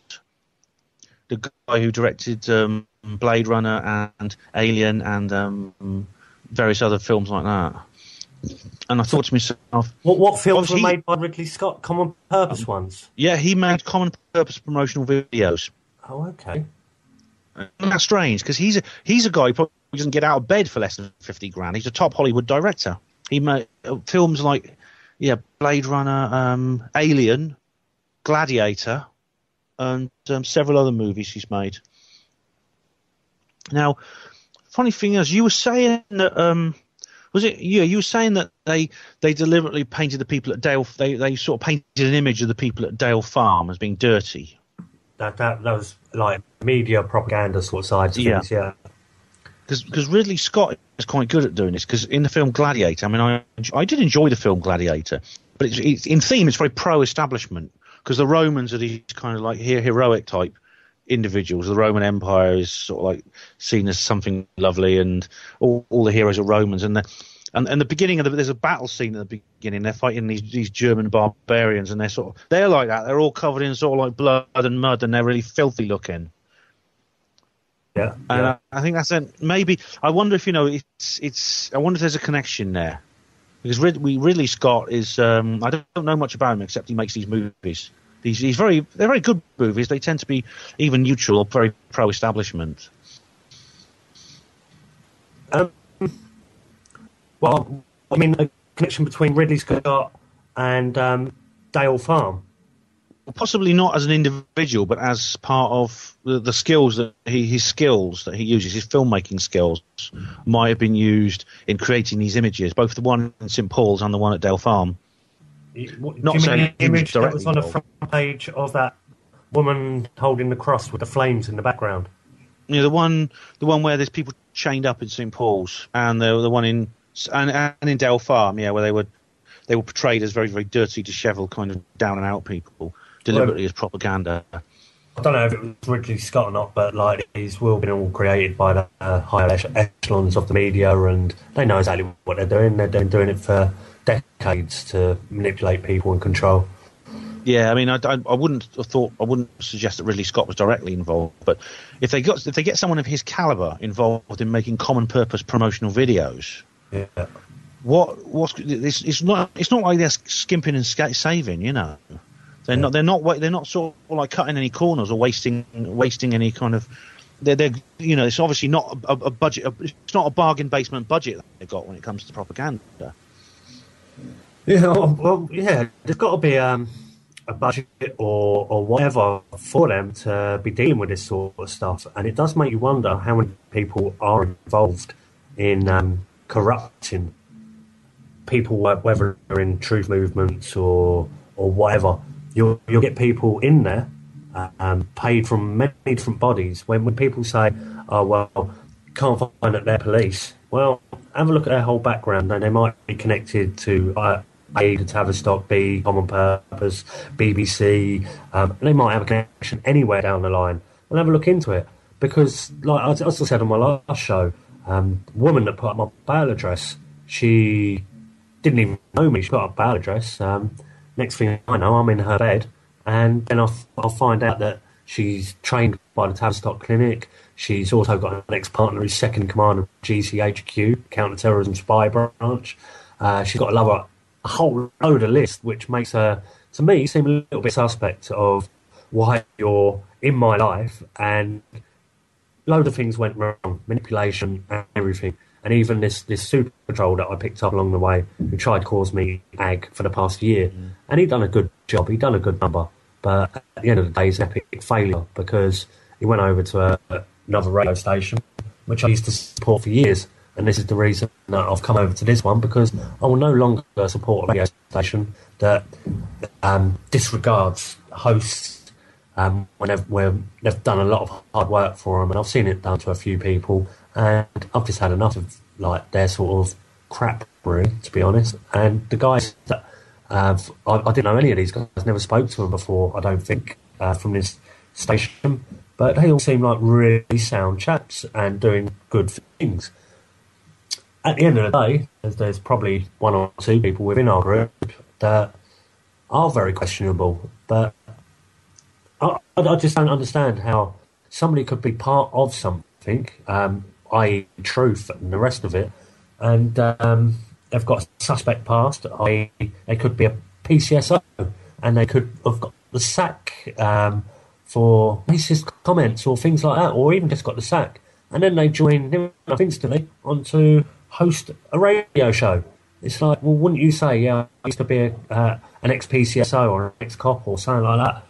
the guy who directed Blade Runner and Alien and various other films like that. And I thought to myself, what films were made by Ridley Scott? Common Purpose ones? Yeah, he made Common Purpose promotional videos. Oh, okay. Isn't that strange? Because he's a guy who probably doesn't get out of bed for less than 50 grand. He's a top Hollywood director. He made films like Blade Runner, Alien, Gladiator, and several other movies he's made. Now, funny thing is, you were saying that was it you? You were saying that they deliberately painted the people at Dale. They sort of painted an image of the people at Dale Farm as being dirty. That was like media propaganda sort of side of things, yeah. Because Ridley Scott is quite good at doing this. Because in the film Gladiator, I mean, I did enjoy the film Gladiator, but it's in theme, it's very pro-establishment. Because the Romans are these kind of like heroic type individuals. The Roman Empire is sort of like seen as something lovely, and all the heroes are Romans. And the beginning there's a battle scene at the beginning. They're fighting these German barbarians, and they're like that. They're all covered in sort of like blood and mud, and they're really filthy looking. Yeah, and I think that's maybe. I wonder if it's. I wonder if there's a connection there, because Ridley Scott is. I don't know much about him except he makes these movies. They're very good movies. They tend to be even neutral or very pro-establishment. Well, I mean, a connection between Ridley Scott and Dale Farm. Possibly not as an individual, but as part of the skills that his skills that he uses, his filmmaking skills, might have been used in creating these images, both the one in St. Paul's and the one at Dale Farm. Not saying the image that was on the front page of that woman holding the cross with the flames in the background. Yeah, the one where there's people chained up in St. Paul's, and the one in Dale Farm, where they were portrayed as very, very dirty, dishevelled, kind of down and out people, deliberately as propaganda. I don't know if it was Ridley Scott or not, but like these will been all created by the higher echelons of the media, and they know exactly what they're doing. They've been doing it for decades to manipulate people and control. Yeah, I mean, I wouldn't suggest that Ridley Scott was directly involved, but if they get someone of his caliber involved in making Common Purpose promotional videos, it's not like they're skimping and saving, They're not sort of like cutting any corners or wasting any kind of. It's obviously not a budget. It's not a bargain basement budget that they've got when it comes to propaganda. Yeah, well, there's got to be a budget or whatever for them to be dealing with this sort of stuff. And it does make you wonder how many people are involved in corrupting people, whether they're in truth movements or whatever. You'll get people in there paid from many different bodies. When people say, oh, well, can't find that they're police, well, have a look at their whole background, and they might be connected to A, the Tavistock, B, Common Purpose, BBC, they might have a connection anywhere down the line. Well, have a look into it, because, like I also said on my last show, the woman that put up my bail address, she didn't even know me. She put up a bail address. Next thing I know, I'm in her bed, and then I'll find out that she's trained by the Tavistock Clinic. She's also got an ex-partner who's second in command of GCHQ, Counter-Terrorism Spy Branch. She's got a whole load of lists, which makes her, to me, seem a little bit suspect of why you're in my life. And load of things went wrong, manipulation and everything. And even this super patrol that I picked up along the way, who tried to cause me ag for the past year. And he'd done a good job, he'd done a good number. But at the end of the day, it's an epic failure, because he went over to another radio station, which I used to support for years. And this is the reason that I've come over to this one, because I will no longer support a radio station that disregards hosts when they've done a lot of hard work for them. And I've seen it done to a few people, and I've just had enough of like their sort of crap, really, to be honest. And the guys that I didn't know any of these guys, never spoke to them before, I don't think, from this station. But they all seem like really sound chaps and doing good things. At the end of the day, there's probably one or two people within our group that are very questionable. But I just don't understand how somebody could be part of something, i.e. truth and the rest of it, and they've got a suspect past, i.e. they could be a PCSO, and they could have got the sack for racist comments or things like that, or even just got the sack, and then they join instantly onto host a radio show. It's like, well, wouldn't you say, yeah, I used to be an ex-PCSO or an ex-cop or something like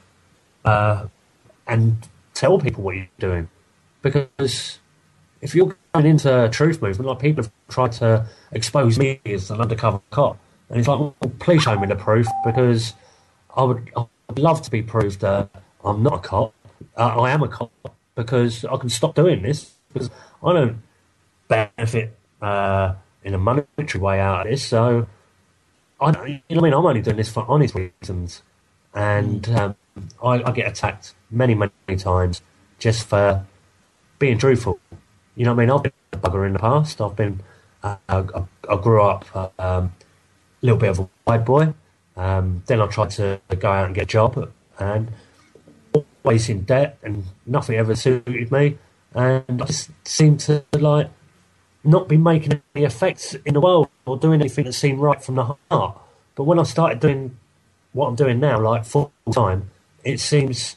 that, and tell people what you're doing? Because if you're going into a truth movement, like people have tried to expose me as an undercover cop, and it's like, well, please show me the proof, because I would love to be proved that I'm not a cop. I am a cop, because I can stop doing this, because I don't benefit in a monetary way out of this. So, I'm only doing this for honest reasons. And I get attacked many, many times just for being truthful. You know what I mean? I've been a bugger in the past. I grew up a little bit of a white boy. Then I tried to go out and get a job, and always in debt, and nothing ever suited me. And I just seemed to not be making any effects in the world or doing anything that seemed right from the heart. But when I started doing what I'm doing now, like full time, it seems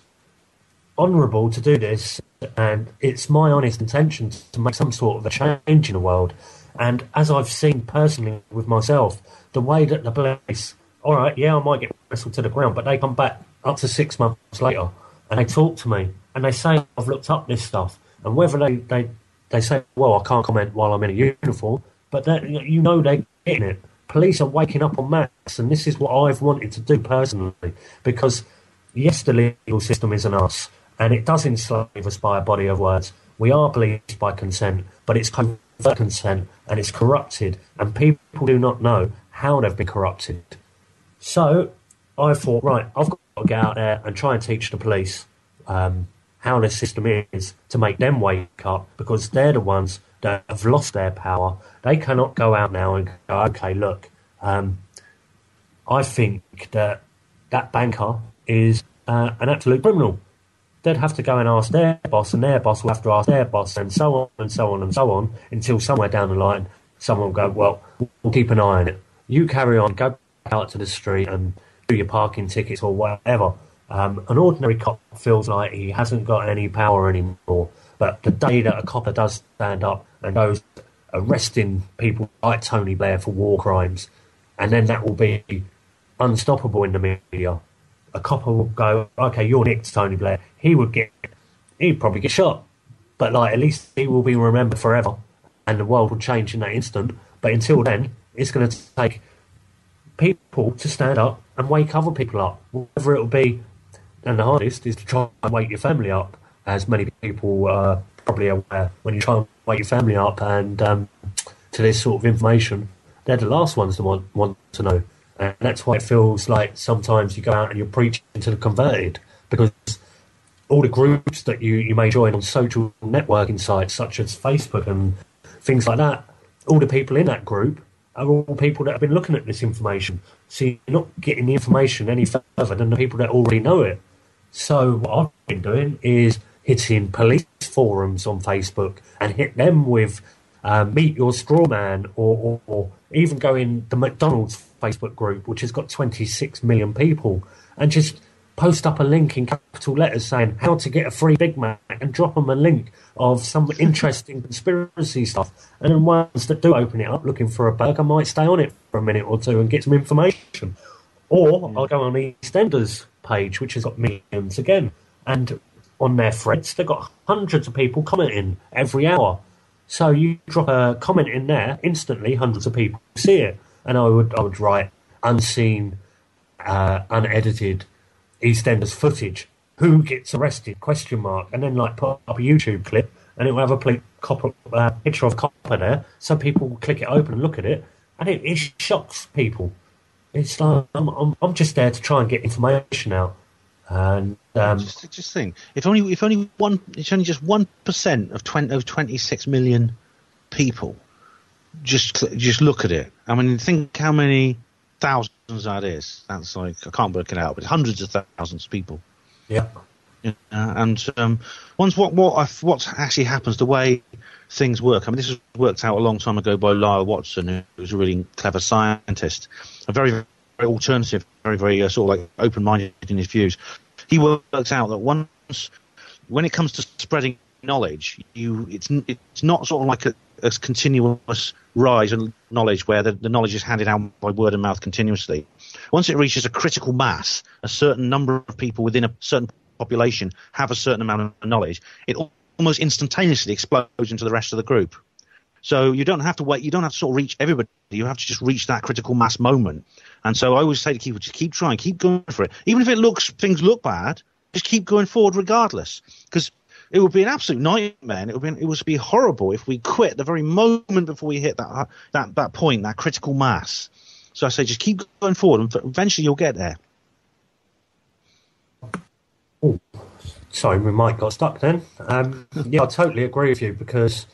honourable to do this, and it's my honest intention to make some sort of a change in the world. And as I've seen personally with myself, the way that the police, all right, yeah, I might get wrestled to the ground, but they come back up to 6 months later and they talk to me and they say, I've looked up this stuff. And whether they say, well, I can't comment while I'm in a uniform, but they're getting it. Police are waking up en masse, and this is what I've wanted to do personally, because yes, the legal system isn't us, and it does enslave us by a body of words. We are policed by consent, but it's covert consent, and it's corrupted, and people do not know how they've been corrupted. So I thought, right, I've got to get out there and try and teach the police how this system is, to make them wake up, because they're the ones that have lost their power. They cannot go out now and go, okay, look, I think that banker is an absolute criminal. They'd have to go and ask their boss, and their boss will have to ask their boss, and so on and so on and so on, until somewhere down the line someone will go, well, we'll keep an eye on it. You carry on, go out to the street and do your parking tickets or whatever. An ordinary cop feels like he hasn't got any power anymore. But the day that a copper does stand up and goes arresting people like Tony Blair for war crimes, and then that will be unstoppable in the media. a copper would go, okay, you're Nick Tony Blair. He'd probably get shot, but like at least he will be remembered forever, and the world will change in that instant. But until then, it's going to take people to stand up and wake other people up, whatever it'll be. And the hardest is to try and wake your family up, as many people are probably aware. When you try and wake your family up and to this sort of information, they're the last ones to want to know. And that's why it feels like sometimes you go out and you're preaching to the converted, because all the groups that you may join on social networking sites such as Facebook and things like that, all the people in that group are all people that have been looking at this information. So you're not getting the information any further than the people that already know it. So what I've been doing is hitting police forums on Facebook and hit them with Meet Your Straw Man, or even go in the McDonald's Facebook group, which has got 26 million people, and just post up a link in capital letters saying how to get a free Big Mac, and drop them a link of some interesting conspiracy stuff. And then ones that do open it up looking for a burger might stay on it for a minute or two and get some information. Or I'll go on the EastEnders page, which has got millions again, and on their threads they've got hundreds of people commenting every hour. So you drop a comment in there, instantly hundreds of people see it. And I would write unseen, unedited EastEnders footage. Who gets arrested? ? And then like put up a YouTube clip, and it will have a picture of copper there. So people will click it open and look at it, and it shocks people. It's like I'm just there to try and get information out. And just think, it's only just 1% of 26 million people just look at it. I mean, think how many thousands that is. That's like, I can't work it out, but hundreds of thousands of people. Yeah. Once what actually happens, the way things work. I mean, this was worked out a long time ago by Lyle Watson, who was a really clever scientist, a very, very alternative, very, very sort of like open-minded in his views. He worked out that when it comes to spreading knowledge, it's not sort of like a continuous rise in knowledge where the knowledge is handed out by word of mouth continuously. Once it reaches a critical mass, a certain number of people within a certain population have a certain amount of knowledge, it almost instantaneously explodes into the rest of the group. So you don't have to wait, you don't have to sort of reach everybody, you have to just reach that critical mass moment. And so I always say to people, just keep trying, keep going for it. Even if things look bad, just keep going forward regardless. Because it would be an absolute nightmare, and it would be horrible if we quit the very moment before we hit that point, that critical mass. So I say just keep going forward, and eventually you'll get there. Oh, sorry, my mic got stuck then. Yeah, I totally agree with you, because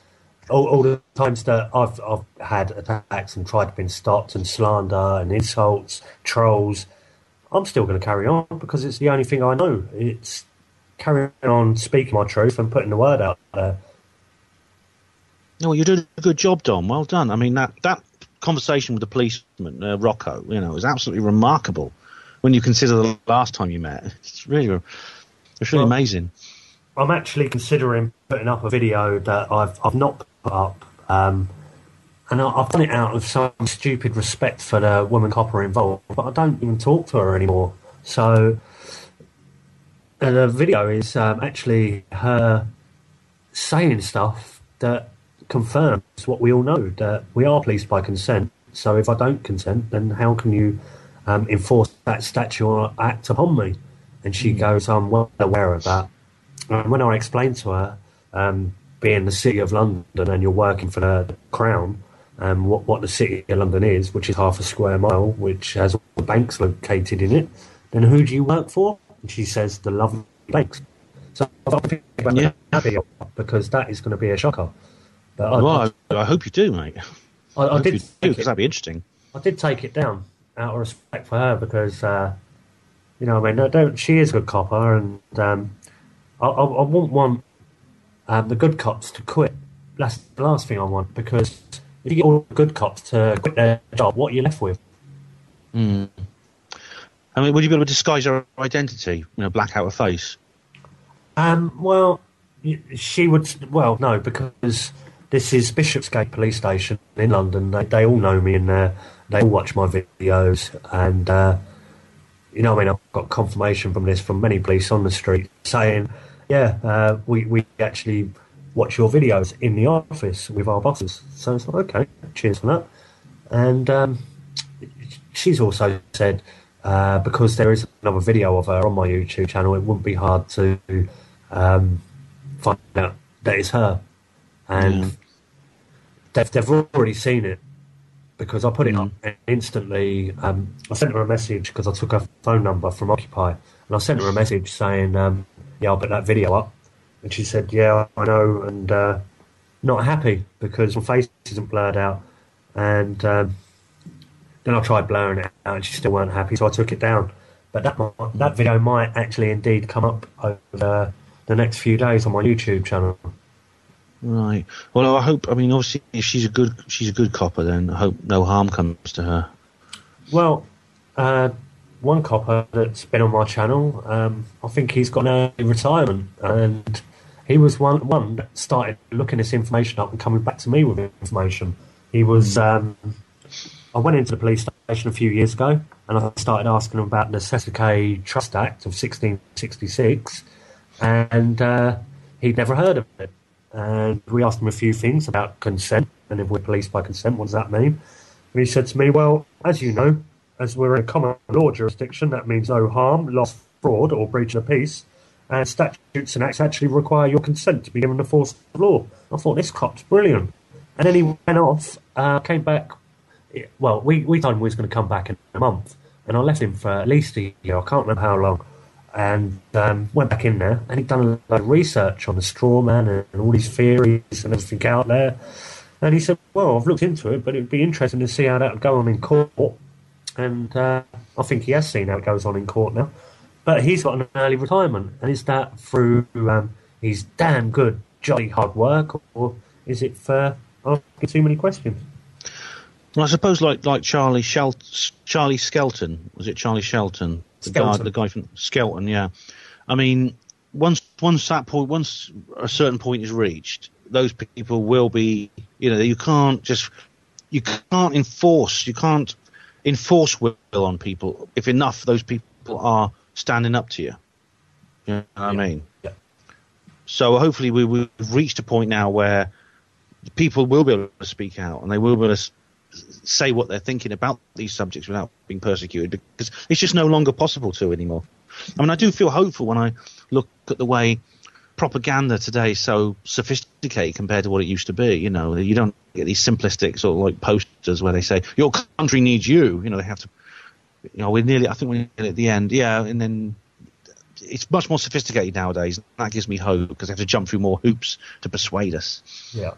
all the times that I've had attacks and tried to be stopped, and slander and insults, trolls, I'm still going to carry on, because it's the only thing I know. It's carrying on speaking my truth and putting the word out there. No, you're doing a good job, Dom. Well done. I mean, that conversation with the policeman, Rocco, was absolutely remarkable when you consider the last time you met. It's really amazing. I'm actually considering putting up a video that I've not put up, and I've done it out of some stupid respect for the woman copper involved, but I don't even talk to her anymore. So the video is actually her saying stuff that confirms what we all know, that we are policed by consent. So if I don't consent, then how can you enforce that statute or act upon me? And she goes, I'm well aware of that. And when I explained to her, being the City of London and you're working for the Crown, what the City of London is, which is half a square mile, which has all the banks located in it, then who do you work for? And she says, the lovely banks. So I'm thinking about that, because that is going to be a shocker. But I hope you do, mate. I did, because that'd be interesting. I did take it down out of respect for her, because she is a good copper, and I wouldn't want the good cops to quit. That's the last thing I want, because if you get all the good cops to quit their job, what are you left with? I mean, would you be able to disguise her identity? Black out her face? Well, she would. Well, no, because this is Bishopsgate Police Station in London. They all know me in there. They all watch my videos, and you know, I mean, I've got confirmation from this from many police on the street saying, yeah, we actually watch your videos in the office with our bosses. So it's like, okay, cheers for that. And she's also said, because there is another video of her on my YouTube channel, it wouldn't be hard to find out that it's her. And they've already seen it, because I put it up and instantly. I sent her a message because I took her phone number from Occupy, and I sent her a message saying, yeah, I'll put that video up. And she said, yeah, I know, and not happy because my face isn't blurred out. And then I tried blurring it out and she still weren't happy, so I took it down. But that video might actually indeed come up over the next few days on my YouTube channel. Right. Well, I hope. I mean, obviously, if she's a good copper, then I hope no harm comes to her. Well, one copper that's been on my channel, I think he's got an early retirement, and he was one that started looking this information up and coming back to me with information. He was. I went into the police station a few years ago, and I started asking him about the Necessity Trust Act of 1666, and he'd never heard of it. And we asked him a few things about consent, and if we're policed by consent, what does that mean? And he said to me, well, as you know, as we're in a common law jurisdiction, that means no harm, loss, fraud, or breach of peace, and statutes and acts actually require your consent to be given the force of law. I thought, this cop's brilliant. And then he went off, came back. Well, we told him we was going to come back in a month, and I left him for at least a year, I can't remember how long, and went back in there, and he'd done a lot of research on the straw man and all these theories and everything out there. And he said, well, I've looked into it, but it'd be interesting to see how that would go on in court. And I think he has seen how it goes on in court now. But he's got an early retirement, and is that through his damn good, jolly hard work, or is it for asking too many questions? Well, I suppose like Charlie Skelton, was it Charlie Shelton? The guy from Skelton, yeah. I mean, once a certain point is reached, those people will be, you know, you can't enforce will on people if enough of those people are standing up to you. You know what I mean? Yeah. So hopefully we've reached a point now where people will be able to speak out, and they will be able to say what they're thinking about these subjects without being persecuted, because it's just no longer possible to anymore. I mean, I do feel hopeful when I look at the way propaganda today is so sophisticated compared to what it used to be. You know, you don't get these simplistic sort of like posters where they say your country needs you. You know, they have to. You know, I think we're nearly at the end. Yeah, and then it's much more sophisticated nowadays. That gives me hope, because they have to jump through more hoops to persuade us. Yeah.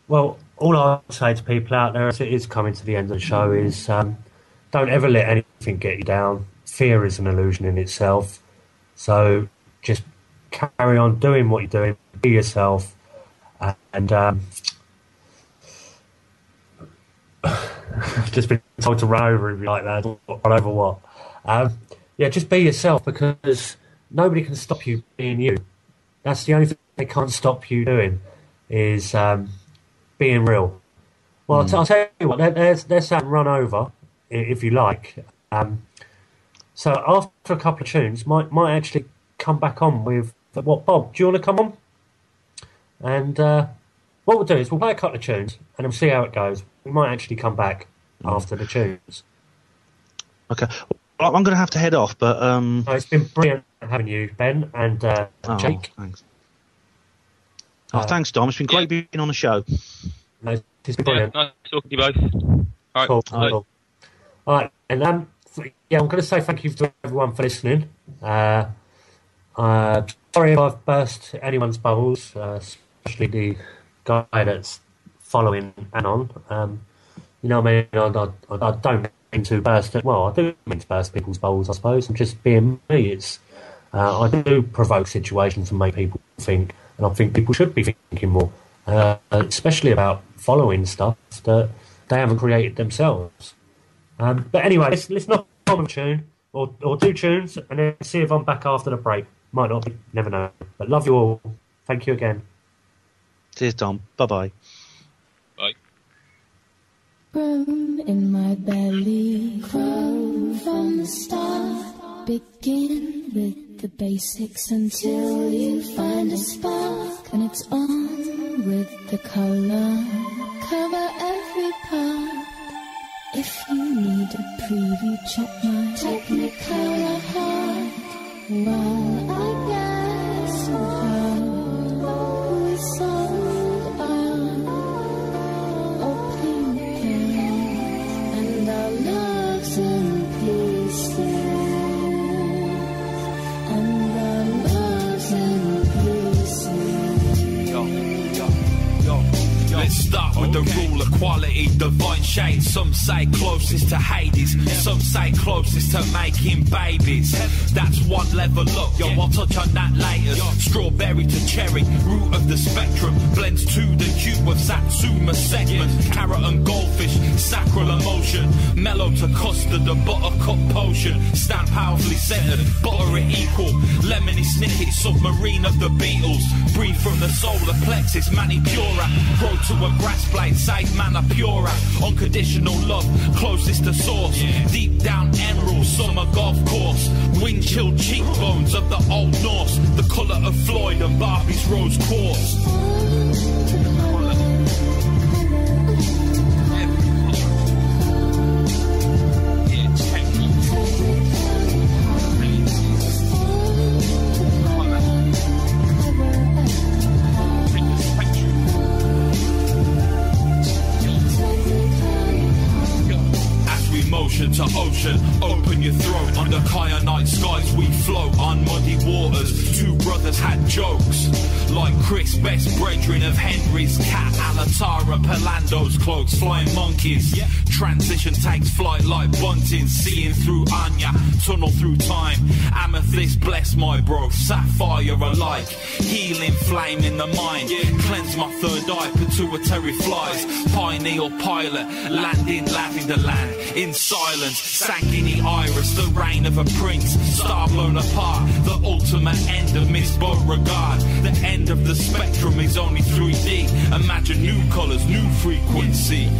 Well, all I'll say to people out there as it is coming to the end of the show is don't ever let anything get you down. Fear is an illusion in itself. So just carry on doing what you're doing. Be yourself. And I've just been told to run over like that. Run over what? Yeah, just be yourself, because nobody can stop you being you. That's the only thing they can't stop you doing is... being real. Well, I'll tell you what, there's that run over, if you like. So after a couple of tunes, might actually come back on with, what, Bob, do you want to come on? And what we'll do is we'll play a couple of tunes, and we'll see how it goes. We might actually come back after the tunes. Okay. Well, I'm going to have to head off, but... No, it's been brilliant having you, Ben, and Jake. Thanks. Thanks, Dom. It's been great being on the show. No, it's been brilliant. Nice talking to you both. All right. Cool. All right, and I'm going to say thank you to everyone for listening. Sorry if I've burst anyone's bubbles, especially the guy that's following Anon. You know what I mean? I don't mean to burst it. Well, I do mean to burst people's bubbles, I suppose. I'm just being me. It's I do provoke situations and make people think. And I think people should be thinking more, especially about following stuff that they haven't created themselves. But anyway, let's knock on a tune, or two tunes, and then see if I'm back after the break. Might not be, never know. But love you all. Thank you again. Cheers, Dom. Bye-bye. Bye. Room in my belly, crow from the start. Begin with the basics until you find a spark, and it's on with the color. Cover every part. If you need a preview, check my Technicolor heart. Well, I guess how we sold our opinion, and our loves in pieces. Let's start with the rule of quality, divine shade. Some say closest to Hades, some say closest to making babies. That's one level up, yo, I'll touch on that later. Strawberry to cherry, root of the spectrum, blends to the cube of Satsuma segment. Carrot and goldfish, sacral emotion, mellow to custard, the buttercup potion. Stand powerfully centered, butter it equal. Lemony snicket, submarine of the Beatles. Breathe from the solar plexus, manipura. Grow to a grass blade, save mana pura. Unconditional love, closest to source. Deep down emerald, summer golf course. Wind chilled cheekbones of the Old Norse. The colour of Floyd and Barbie's rose quartz. Motion to ocean, open your throat. Under kyanite skies we float on muddy waters. Two brothers had jokes, like Chris, best brethren of Henry's cat, Alatara, Palando's cloaks, flying monkeys. Transition takes flight like buntings, seeing through Anya, tunnel through time. Amethyst, bless my bro, sapphire alike. Healing flame in the mind, cleanse my third eye, pituitary flies. Pineal pilot, landing lavender land. In silence, sanguine iris, the reign of a prince. Star blown apart, the ultimate end of Miss Beauregard. The end of the spectrum is only 3D. Imagine new colours, new frequency.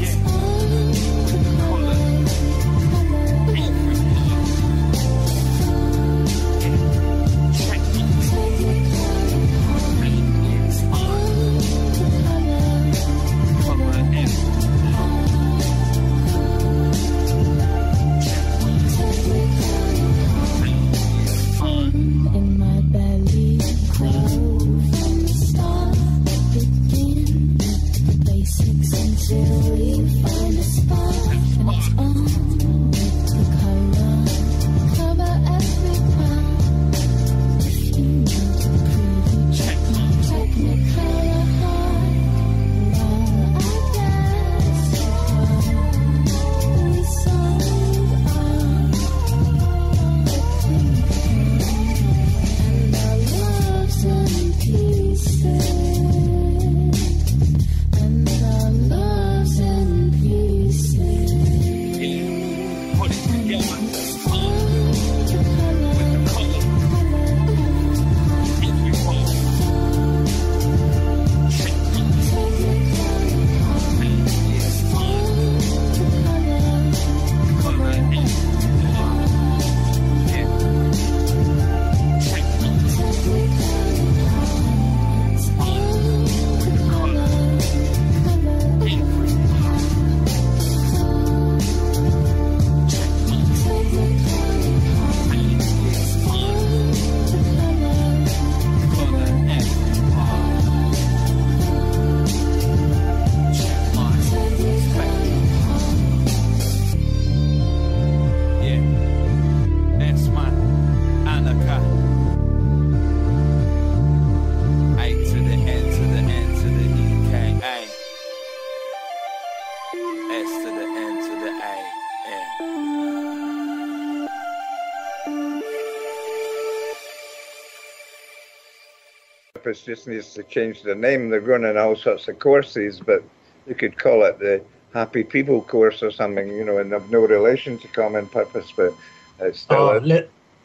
Purpose just needs to change the name. They're running all sorts of courses, but you could call it the Happy People course or something, you know, and have no relation to Common Purpose, but it's still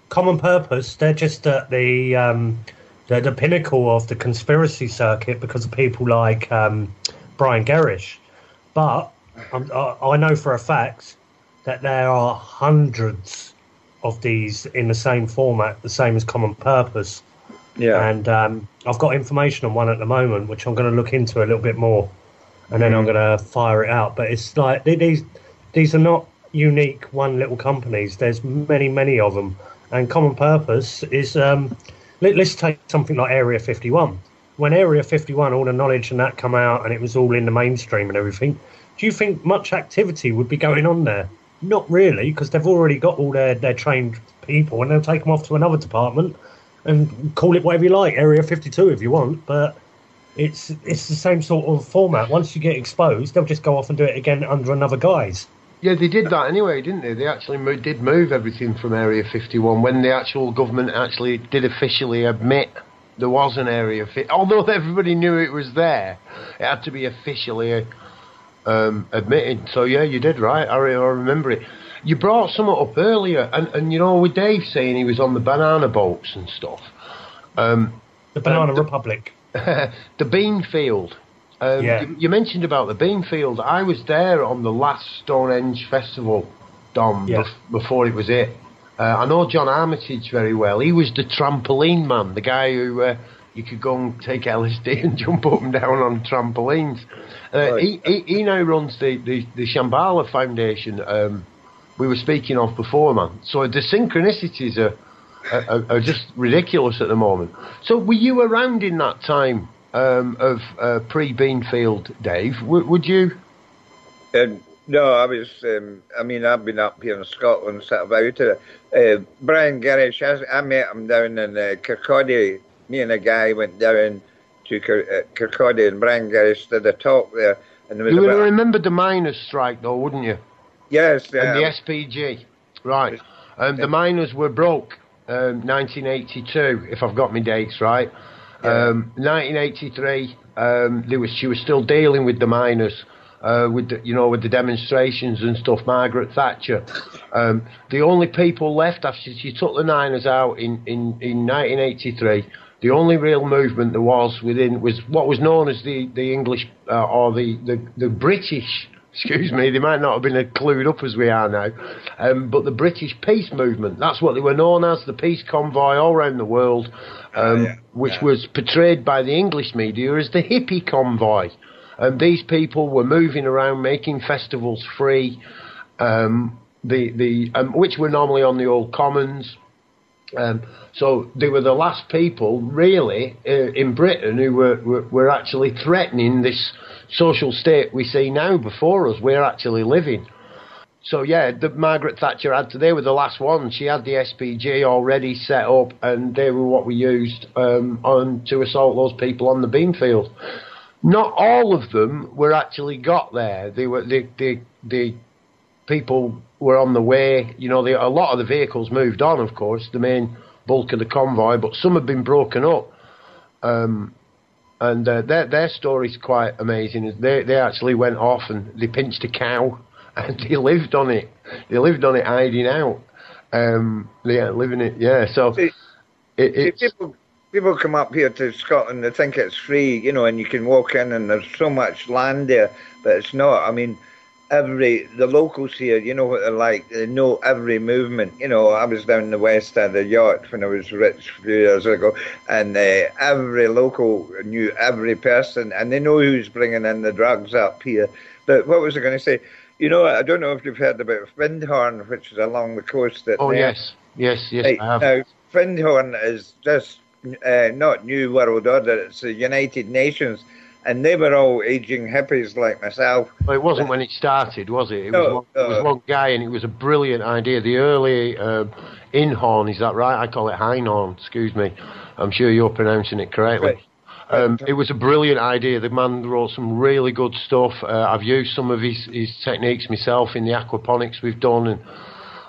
Common Purpose. They're just at the pinnacle of the conspiracy circuit because of people like Brian Gerrish. But I know for a fact that there are hundreds of these in the same format, the same as Common Purpose. Yeah. And I've got information on one at the moment, which I'm going to look into a little bit more, and then I'm going to fire it out. But it's like these are not unique one little companies. There's many of them. And Common Purpose is, let's take something like Area 51. When Area 51, all the knowledge and that come out, and it was all in the mainstream and everything, do you think much activity would be going on there? Not really, because they've already got all their trained people, and they'll take them off to another department and call it whatever you like, Area 52 if you want, but it's the same sort of format. Once you get exposed, they'll just go off and do it again under another guise. Yeah, they did that anyway, didn't they? They actually did move everything from Area 51 when the actual government actually did officially admit there was an Area 50. Although everybody knew it was there, it had to be officially admitted. So yeah, you did right. I remember it. You brought something up earlier, and you know, with Dave saying he was on the banana boats and stuff. The Banana Republic. The bean field. You mentioned about the bean field. I was there on the last Stonehenge festival, Dom, before it was it. I know John Armitage very well. He was the trampoline man, the guy who you could go and take LSD and jump up and down on trampolines. He now runs the Shambhala Foundation. We were speaking of before, man. So the synchronicities are just ridiculous at the moment. So were you around in that time of pre-Beanfield, Dave? Would you? No, I was. I mean, I've been up here in Scotland, sort of out of it. Brian Garish, I met him down in Kirkcaldy. Me and a guy went down to Kirkcaldy, and Brian Garish did a talk there. And there was you would remember the miners' strike, though, wouldn't you? Yes. And the SPG, right? The miners were broke. 1982, if I've got my dates right. 1983, she was still dealing with the miners. With the demonstrations and stuff, Margaret Thatcher. The only people left after she took the Niners out in 1983, the only real movement there was what was known as the English or the British. Excuse me, they might not have been as clued up as we are now, but the British Peace Movement. That's what they were known as, the Peace Convoy all around the world, which was portrayed by the English media as the hippie convoy. And these people were moving around, making festivals free, which were normally on the old commons. So they were the last people, really, in Britain who were actually threatening this social state we see now before us. We're actually living. So yeah, Margaret Thatcher they were the last ones. She had the SPG already set up, and they were what we used to assault those people on the Beanfield. Not all of them were actually got there. The people were on the way. You know, a lot of the vehicles moved on, of course, the main bulk of the convoy, but some have been broken up. And their story's quite amazing. They actually went off and they pinched a cow and they lived on it. They lived on it hiding out. Living it, yeah. So people come up here to Scotland, they think it's free, you know, and you can walk in and there's so much land there, but it's not. I mean, the locals here, you know what they're like, they know every movement. You know, I was down in the west at the yacht when I was rich a few years ago, and every local knew every person, and they know who's bringing in the drugs up here. But what was I going to say? You know, I don't know if you've heard about Findhorn, which is along the coast. Yes, right, I have. Now, Findhorn is just not New World Order, it's the United Nations. And they were all aging hippies like myself. Well, it wasn't when it started, was it? It was one guy, and it was a brilliant idea. The early Inhorn, is that right? I call it Heinhorn, excuse me. I'm sure you're pronouncing it correctly. Right. It was a brilliant idea. The man wrote some really good stuff. I've used some of his techniques myself in the aquaponics we've done,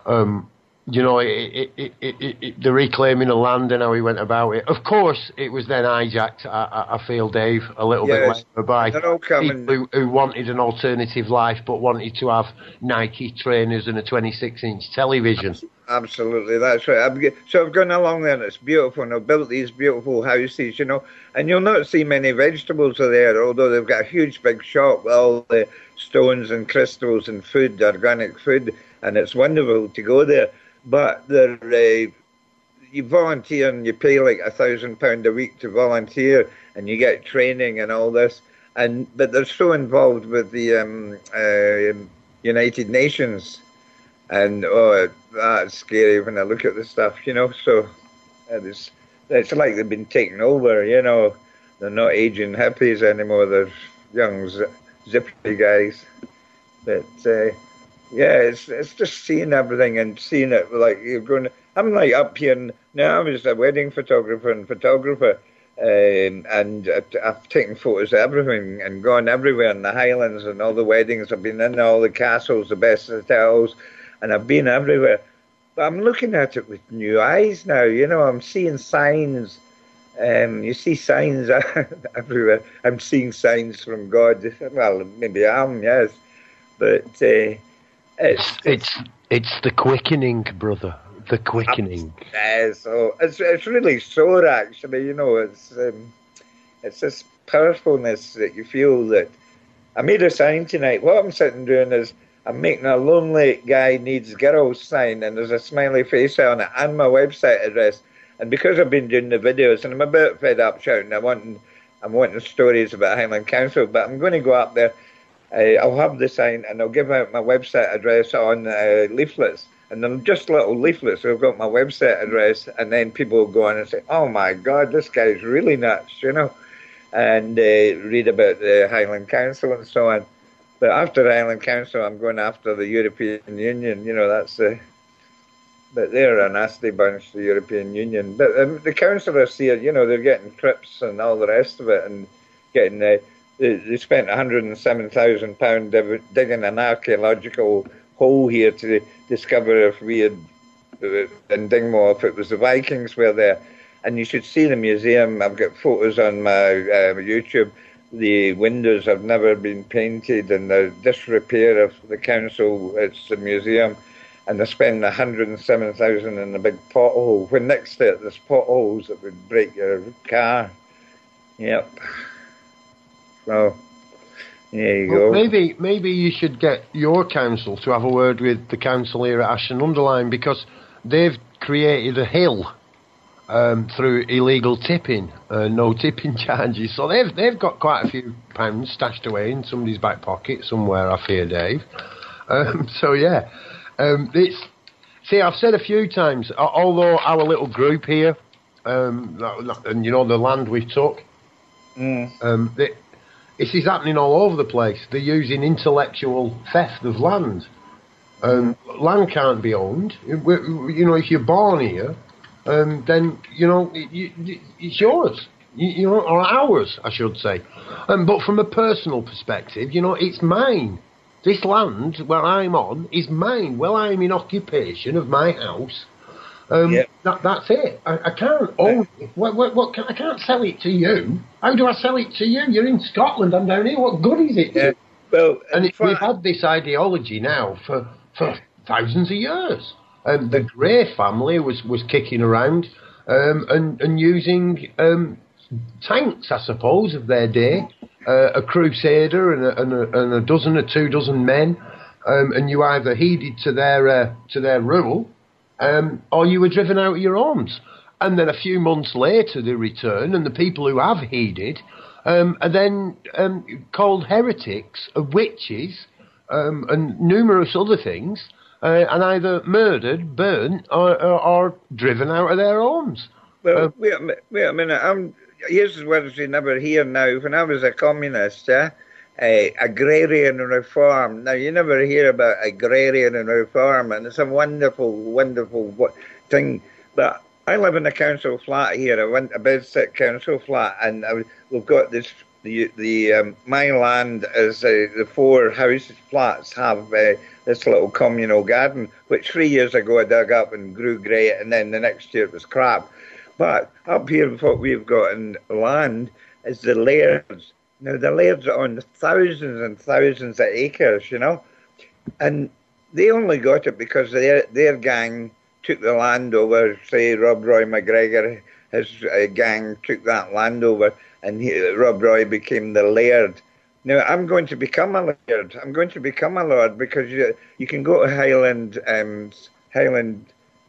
and you know, the reclaiming of land and how he went about it. Of course, it was then hijacked, I feel, Dave, a little bit later by people who wanted an alternative life but wanted to have Nike trainers and a 26-inch television. Absolutely, that's right. So I've gone along there, and it's beautiful, and I've built these beautiful houses, and you'll not see many vegetables there, although they've got a huge big shop with all the stones and crystals and food, organic food, and it's wonderful to go there. But you volunteer and you pay like £1,000 a week to volunteer, and you get training and all this. But they're so involved with the United Nations. And that's scary when I look at the stuff, So it's like they've been taken over, They're not aging hippies anymore. They're young, zippy guys. But it's just seeing everything and seeing it like you're going. I'm like up here now. I was a wedding photographer, and I've taken photos of everything and gone everywhere in the Highlands and all the weddings. I've been in all the castles, the best hotels. And I've been everywhere, but I'm looking at it with new eyes now. I'm seeing signs. You see signs everywhere. I'm seeing signs from God. Well, maybe I am, yes, but it's the quickening, brother. The quickening. So it's really sore, actually. It's this powerfulness that you feel. That I made a sign tonight. What I'm sitting doing is, I'm making a lonely guy needs girls sign, and there's a smiley face on it and my website address. And because I've been doing the videos, and I'm a bit fed up shouting, I'm wanting stories about Highland Council, but I'm going to go up there. I'll have the sign, and I'll give out my website address on leaflets. And they're just little leaflets. So I've got my website address, and then people will go on and say, "Oh my God, this guy's really nuts," and read about the Highland Council and so on. But after the Highland Council, I'm going after the European Union. But they're a nasty bunch, the European Union. But the councillors here, they're getting trips and all the rest of it, and getting they spent £107,000 digging an archaeological hole here to discover if we had in Dingwall, if it was the Vikings were there. And you should see the museum. I've got photos on my YouTube. The windows have never been painted, and the disrepair of the council. It's the museum, and they're spending £107,000 in a big pothole. When next to it, there's potholes that would break your car. Yep. So there you go. Maybe you should get your council to have a word with the council here at Ashton-under-Lyne, because they've created a hill. Through illegal tipping, no tipping charges. So they've got quite a few pounds stashed away in somebody's back pocket somewhere, I fear, Dave. I've said a few times, although our little group here, and the land we took, this is happening all over the place. They're using intellectual theft of land. Land can't be owned. If you're born here, then it's yours, or ours, I should say. But from a personal perspective, it's mine. This land where I'm on is mine. Well, I'm in occupation of my house. That's it. I can't own it. I can't sell it to you. How do I sell it to you? You're in Scotland. I'm down here. What good is it? Yeah. Well, we've had this ideology now for thousands of years. The Grey family was kicking around and using tanks, I suppose, of their day, a crusader and a dozen or 2 dozen men, and you either heeded to their rule, or you were driven out of your homes. And then a few months later they return, and the people who have heeded are then called heretics, witches, and numerous other things. And either murdered, burnt, or driven out of their homes. Well, wait a minute. Here's words you never hear now. When I was a communist, agrarian reform. Now, you never hear about agrarian reform, and it's a wonderful, wonderful thing. But I live in a council flat here, a bed-sit council flat, and we've got this. My land is the 4 house flats have this little communal garden, which 3 years ago I dug up and grew great, and then the next year it was crap. But up here, what we've got in land is the lairds. Now, the lairds are on thousands and thousands of acres, and they only got it because their gang took the land over, say Rob Roy McGregor, his gang took that land over, and Rob Roy became the laird. Now, I'm going to become a laird. I'm going to become a lord, because you can go to Highland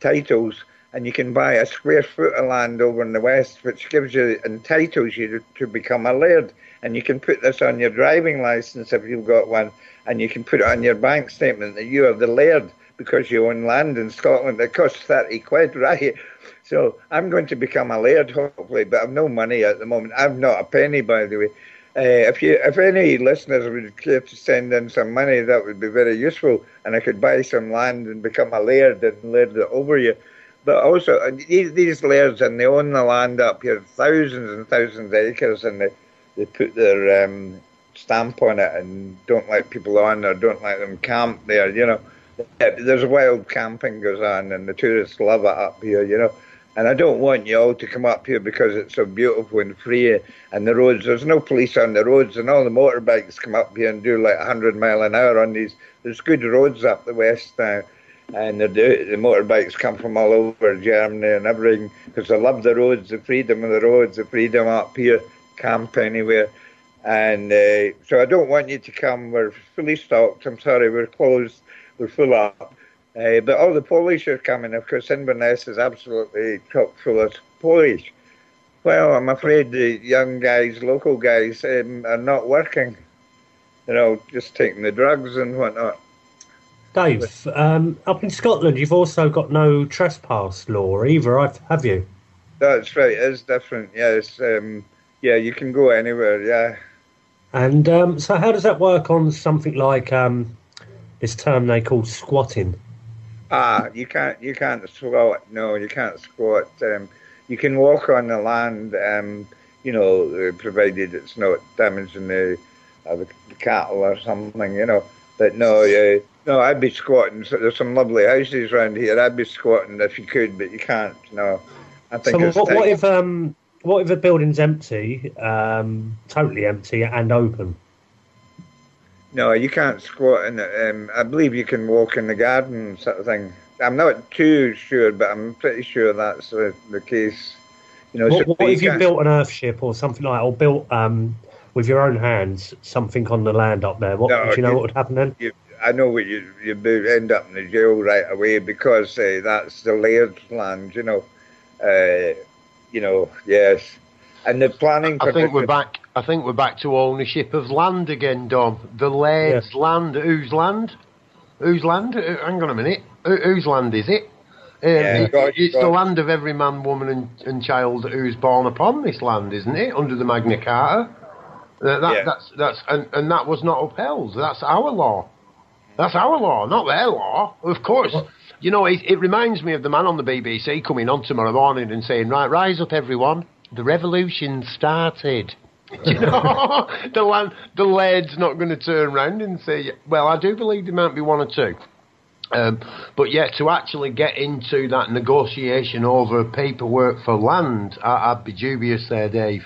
titles, and you can buy a square foot of land over in the west, which gives you, entitles you to become a laird. And you can put this on your driving licence if you've got one, and you can put it on your bank statement that you are the laird because you own land in Scotland. It costs 30 quid, right? So I'm going to become a laird, hopefully, but I've no money at the moment. I've not a penny, by the way. If any listeners would care to send in some money, that would be very useful, and I could buy some land and become a laird and laird it over you. But also, these lairds, and they own the land up here, thousands and thousands of acres, and they put their stamp on it and don't let people on, or don't let them camp there, you know. There's wild camping goes on, and the tourists love it up here, you know. And I don't want you all to come up here because it's so beautiful and free, and the roads, there's no police on the roads, and all the motorbikes come up here and do like 100 mile an hour on these. There's good roads up the west now, and the motorbikes come from all over Germany and everything, because they love the roads, the freedom of the roads, the freedom up here, camp anywhere. And so I don't want you to come. We're fully stocked. I'm sorry, we're closed. We're full up. But all the Polish are coming. Of course, Inverness is absolutely chock full of Polish. Well, I'm afraid the young guys, local guys, are not working. You know, just taking the drugs and whatnot. Dave, up in Scotland, you've also got no trespass law either, have you? That's right. It's different. Yes. Yeah, you can go anywhere. Yeah. And so, how does that work on something like this term they call squatting? You can't squat. No, you can't squat. You can walk on the land, you know, provided it's not damaging the cattle or something, you know. But no, I'd be squatting. So there's some lovely houses around here. I'd be squatting if you could, but you can't. No, I think. So what if a building's empty, totally empty and open? No, you can't squat in it. I believe you can walk in the garden, sort of thing. I'm not too sure, but I'm pretty sure that's the case. You know, what if you built an earthship or something like that, or built with your own hands something on the land up there? Do you know what would happen then? I know what you end up in the jail right away, because that's the laird's land. You know. Yes. And the planning. I think we're back to ownership of land again, Dom. The laird's land. Whose land? Whose land? Hang on a minute. Whose land is it? It's the land of every man, woman, and child who's born upon this land, isn't it? Under the Magna Carta. And that was not upheld. That's our law. That's our law, not their law. Of course. You know, it reminds me of the man on the BBC coming on tomorrow morning and saying, right, rise up, everyone. The revolution started. You know, the laird's not going to turn round and say, well, I do believe there might be one or two. But yeah, to actually get into that negotiation over paperwork for land, I'd be dubious there, Dave.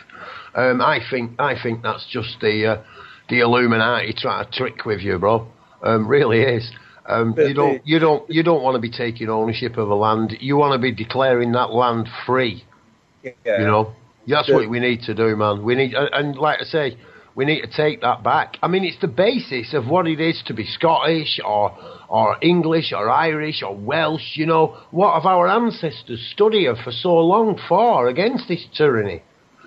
I think that's just the Illuminati trying to trick with you, bro. Really is. You don't want to be taking ownership of a land. You want to be declaring that land free. Yeah. You know, that's what we need to do, man. We need, and like I say, we need to take that back. I mean, it's the basis of what it is to be Scottish or English or Irish or Welsh. You know, what have our ancestors stood here for so long for against this tyranny?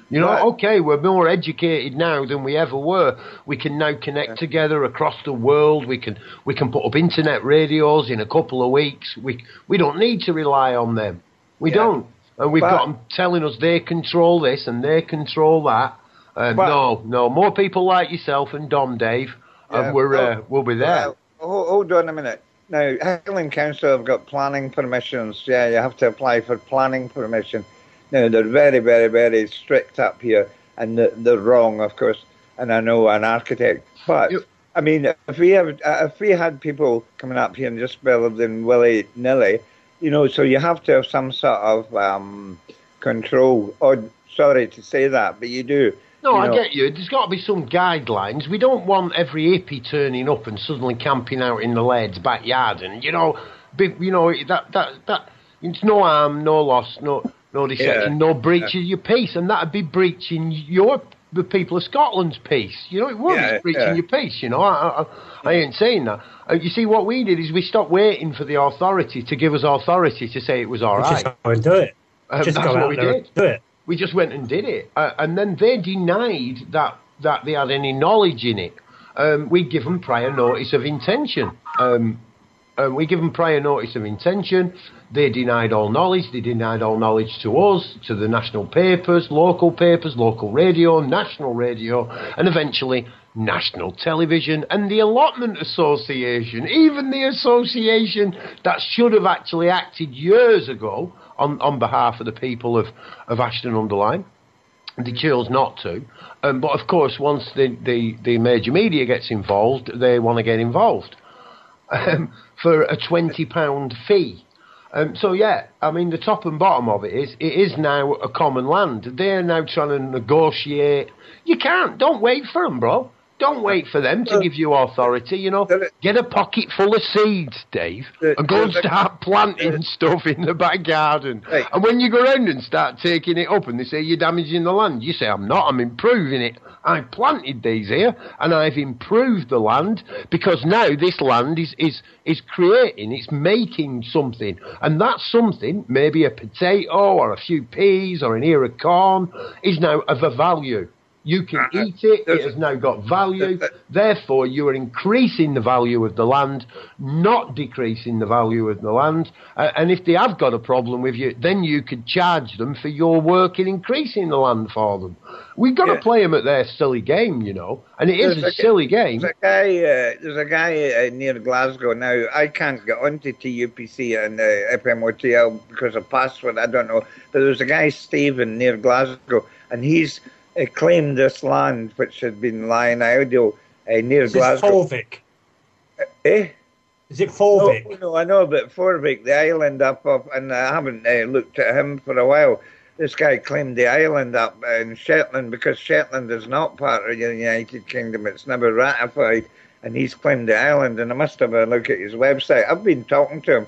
You know, okay, we're more educated now than we ever were. We can now connect together across the world. We can put up internet radios in a couple of weeks. We don't need to rely on them. We don't. And we've got them telling us they control this and they control that. No, more people like yourself and Dom, Dave, and we'll be there. Hold on a minute. Now, Highland Council have got planning permissions. Yeah, you have to apply for planning permission. Now, they're very, very, very strict up here, and they're wrong, of course, and I know an architect. But, I mean, if we had people coming up here and just building willy-nilly, you know, so you have to have some sort of control. Oh, sorry to say that, but you do. No, I get you. There's got to be some guidelines. We don't want every hippie turning up and suddenly camping out in the laird's backyard, and that It's no harm, no loss, no deception, no breach of your peace, and that'd be breaching the people of Scotland's peace. You know, it would. It's breaching your peace. You know, I ain't saying that. You see, what we did is we stopped waiting for the authority to give us authority to say it was all right. Just go and do it. That's what we did. Do it. We just went and did it, and then they denied that they had any knowledge in it. We give them prior notice of intention. We give them prior notice of intention. They denied all knowledge. They denied all knowledge to us, to the national papers, local radio, national radio, and eventually national television and the Allotment Association. Even the association that should have actually acted years ago on behalf of the people of Ashton-under-Lyne. They chose not to. But of course, once the major media gets involved, they want to get involved for a £20 fee. So yeah, I mean, the top and bottom of it is now a common land. They're now trying to negotiate. You can't. Don't wait for them, bro. Don't wait for them to give you authority, you know. Get a pocket full of seeds, Dave, and go and start planting stuff in the back garden. Right. And when you go around and start taking it up and they say you're damaging the land, you say, I'm not, I'm improving it. I planted these here and I've improved the land because now this land is creating, it's making something. And that something, maybe a potato or a few peas or an ear of corn, is now of a value. You can eat it, it has now got value, therefore you are increasing the value of the land, not decreasing the value of the land, and if they have got a problem with you, then you could charge them for your work in increasing the land for them. We've got to play them at their silly game, you know, and it is a silly game. There's a guy near Glasgow now. I can't get onto TUPC and FMOTL because of password, I don't know, but there's a guy, Stephen, near Glasgow, and he's claimed this land which had been lying idle near Glasgow. Is it Forvik? Is it Forvik? No, I know about Forvik, the island up, and I haven't looked at him for a while. This guy claimed the island up in Shetland because Shetland is not part of the United Kingdom. It's never ratified, and he's claimed the island, and I must have a look at his website. I've been talking to him,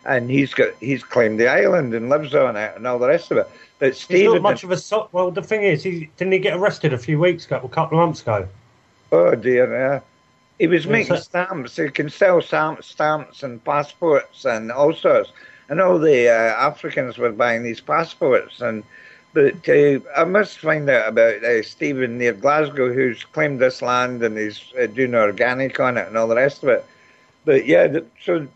and he's claimed the island and lives on it and all the rest of it. But Stephen, he's not much of a... Well, the thing is, didn't he get arrested a few weeks ago, a couple of months ago? Oh, dear, he was making stamps. He can sell stamps and passports and all sorts. And all the Africans were buying these passports. But I must find out about Stephen near Glasgow, who's claimed this land and he's doing organic on it and all the rest of it. But, yeah, so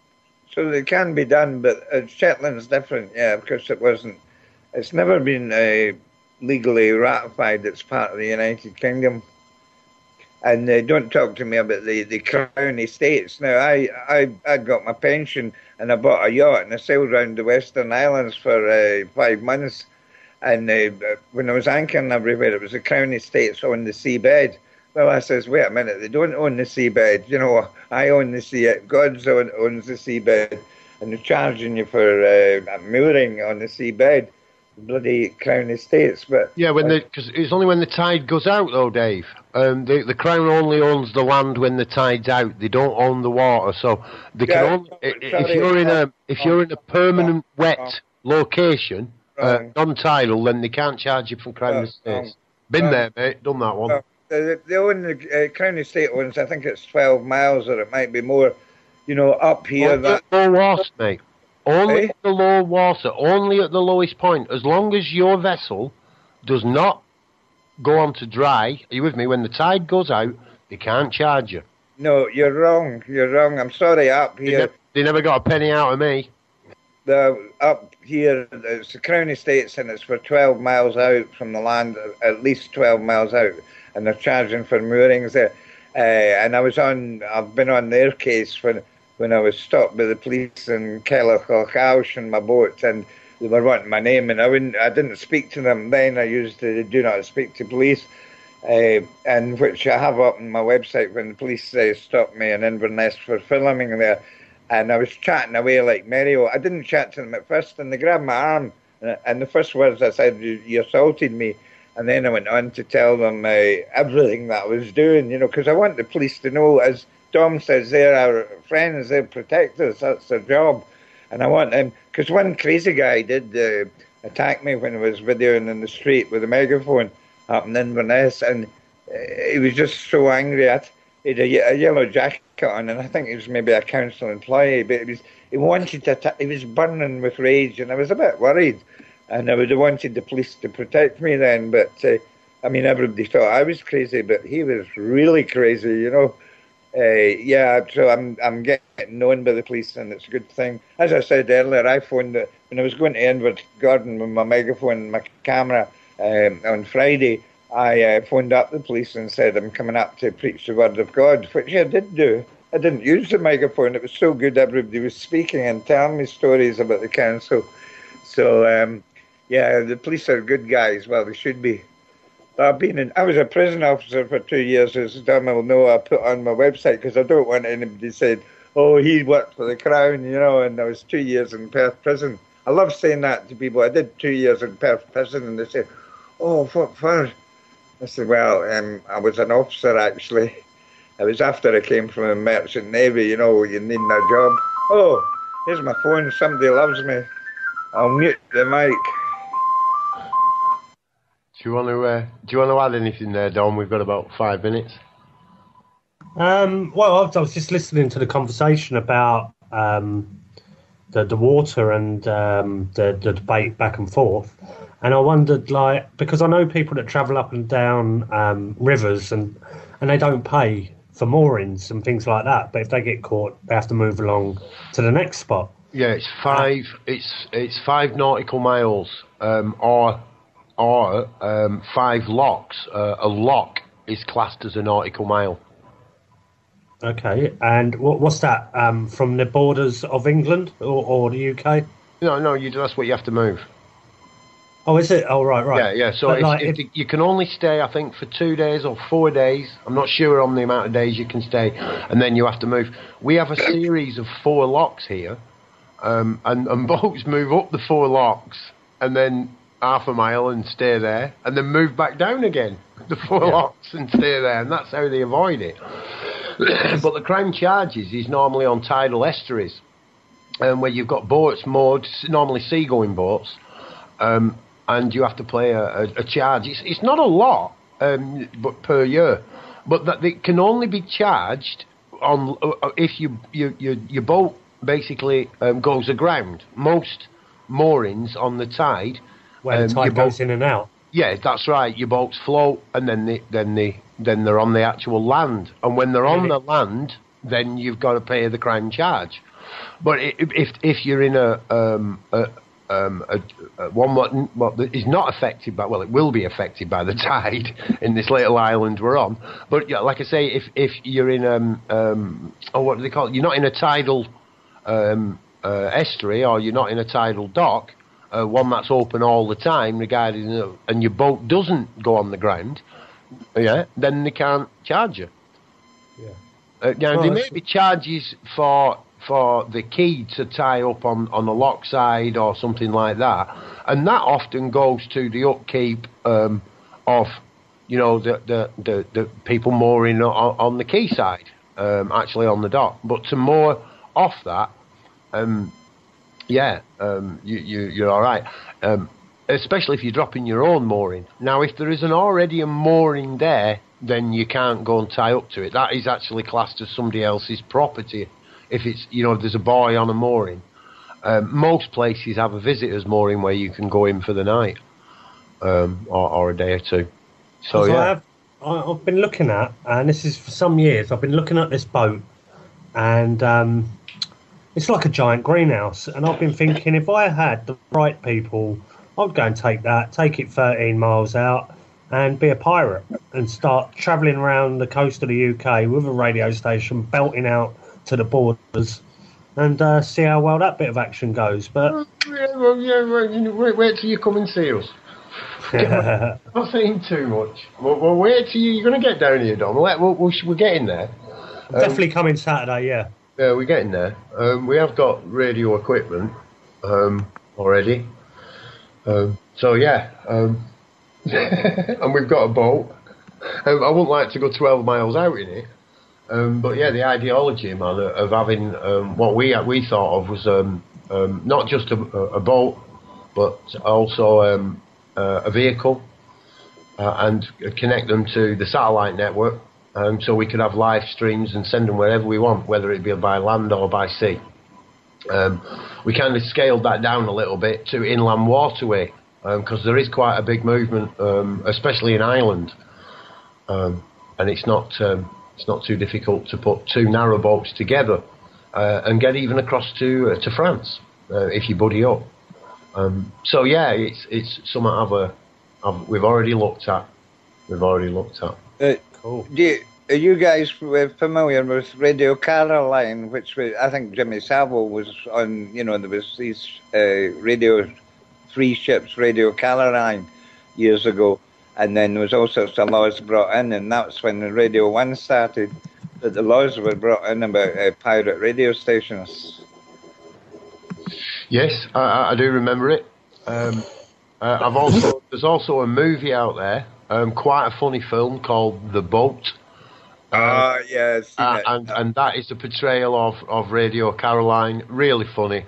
it can be done, but Shetland's different, because it wasn't... It's never been legally ratified. It's part of the United Kingdom. And don't talk to me about the Crown Estates. Now, I got my pension and I bought a yacht and I sailed around the Western Islands for 5 months. And when I was anchoring everywhere, it was the Crown Estates on the seabed. Well, I says, wait a minute, they don't own the seabed. You know, I own the sea. God's owns the seabed. And they're charging you for a mooring on the seabed. Bloody Crown Estates, but yeah, because it's only when the tide goes out, though, Dave. The Crown only owns the land when the tide's out. They don't own the water, so they can only if you're in a permanent wet location, non-tidal, then they can't charge you from Crown Estates. Been there, mate. Done that one. They own the Crown Estate owns. I think it's 12 miles, or it might be more. You know, up here. Low water, mate. Only at the low water, only at the lowest point. As long as your vessel does not go on to dry, are you with me? When the tide goes out, they can't charge you. No, you're wrong. You're wrong. I'm sorry, up here. They never got a penny out of me. Up here, it's the Crown Estates, and it's for 12 miles out from the land, at least 12 miles out, and they're charging for moorings there. And I've been on their case when I was stopped by the police in Kellogg in my boat, and they were wanting my name, and I didn't speak to them then. I used to do not speak to police, and which I have up on my website when the police stopped me in Inverness for filming there, and I was chatting away like Mario. I didn't chat to them at first, and they grabbed my arm, and the first words I said, you assaulted me, and then I went on to tell them everything that I was doing, you know, because I want the police to know, as Dom says, they're our friends, they're protectors, that's their job. And I want him, because one crazy guy did attack me when I was videoing in the street with a megaphone up in Inverness, and he was just so angry he had a yellow jacket on, and I think he was maybe a council employee, but he wanted to he was burning with rage, and I was a bit worried, and I would have wanted the police to protect me then, but I mean, everybody thought I was crazy, but he was really crazy, you know. So I'm getting known by the police, and it's a good thing. As I said earlier, I phoned when I was going to Edward Gordon with my megaphone and my camera on Friday. I phoned up the police and said I'm coming up to preach the word of God, which I did do. I didn't use the megaphone. It was so good. Everybody was speaking and telling me stories about the council. So the police are good guys. Well, they should be. I was a prison officer for 2 years, as Dom will know. I put on my website because I don't want anybody saying, "Oh, he worked for the Crown," you know. And I was 2 years in Perth prison. I love saying that to people. I did 2 years in Perth prison, and they say, "Oh, what for?" I said, "Well, I was an officer actually. It was after I came from the Merchant Navy. You know, you need a job." Oh, here's my phone. Somebody loves me. I'll mute the mic. Do you want to add anything there, Dom? We've got about 5 minutes. Well, I was just listening to the conversation about the water and the debate back and forth, and I wondered, because I know people that travel up and down rivers and they don't pay for moorings and things like that, but if they get caught, they have to move along to the next spot. Yeah, it's 5 nautical miles, or 5 locks. A lock is classed as a nautical mile. Okay, and what's that, from the borders of England or the UK? No, that's what you have to move. Oh, is it? Oh, right. Yeah. So you can only stay, I think, for 2 days or 4 days. I'm not sure on the amount of days you can stay, and then you have to move. We have a series of 4 locks here, and boats move up the 4 locks, and then half a mile and stay there, and then move back down again, the 4 locks, and stay there, and that's how they avoid it. But the Crown charges is normally on tidal estuaries, where you've got boats moored, normally seagoing boats, and you have to pay a charge. It's not a lot, but per year, but that they can only be charged on if your boat basically goes aground. Most moorings on the tide, where the tide goes in and out. Yeah, that's right. Your boats float, and then they're on the actual land. And when they're on the land, then you've got to pay the Crown charge. But if you're in a one what is not affected by, well, it will be affected by the tide in this little island we're on. But yeah, like I say, if you're in what do they call it? You're not in a tidal estuary, or you're not in a tidal dock. One that's open all the time, and your boat doesn't go on the ground, then they can't charge you. Yeah. Now, there may be charges for the key to tie up on the lock side or something like that, and that often goes to the upkeep of, the people mooring on the quay side, actually on the dock. But to moor off that, you're all right, especially if you're dropping your own mooring. Now, if there isn't already a mooring there, then you can't go and tie up to it. That is actually classed as somebody else's property. If it's, if there's a buoy on a mooring. Most places have a visitor's mooring where you can go in for the night, or a day or two. So yeah. I've been looking at, and this is for some years, I've been looking at this boat, and it's like a giant greenhouse, and I've been thinking, if I had the right people, I'd go and take it 13 miles out and be a pirate and start travelling around the coast of the UK with a radio station, belting out to the borders, and see how well that bit of action goes. But wait till you come and see us. Not saying too much. Well, wait till you're going to get down here, Dom. We're getting there. Definitely coming Saturday, yeah. Yeah, we're getting there. We have got radio equipment already. So yeah, and we've got a boat. I wouldn't like to go 12 miles out in it. But yeah, the ideology, man, of having what we thought of was not just a boat, but also a vehicle, and connect them to the satellite network, so we could have live streams and send them wherever we want, whether it be by land or by sea. We kind of scaled that down a little bit to inland waterway, because there is quite a big movement, especially in Ireland, and it's not too difficult to put two narrow boats together and get even across to France if you buddy up. So yeah, it's something we've already looked at. Cool. Are you guys familiar with Radio Caroline, which I think Jimmy Savile was on? You know, there was these three ships, Radio Caroline, years ago, and then there was also some laws brought in, and that's when the Radio 1 started, that the laws were brought in about pirate radio stations. Yes, I do remember it. There's also a movie out there, quite a funny film called The Boat. Yes. And that is a portrayal of Radio Caroline. Really funny.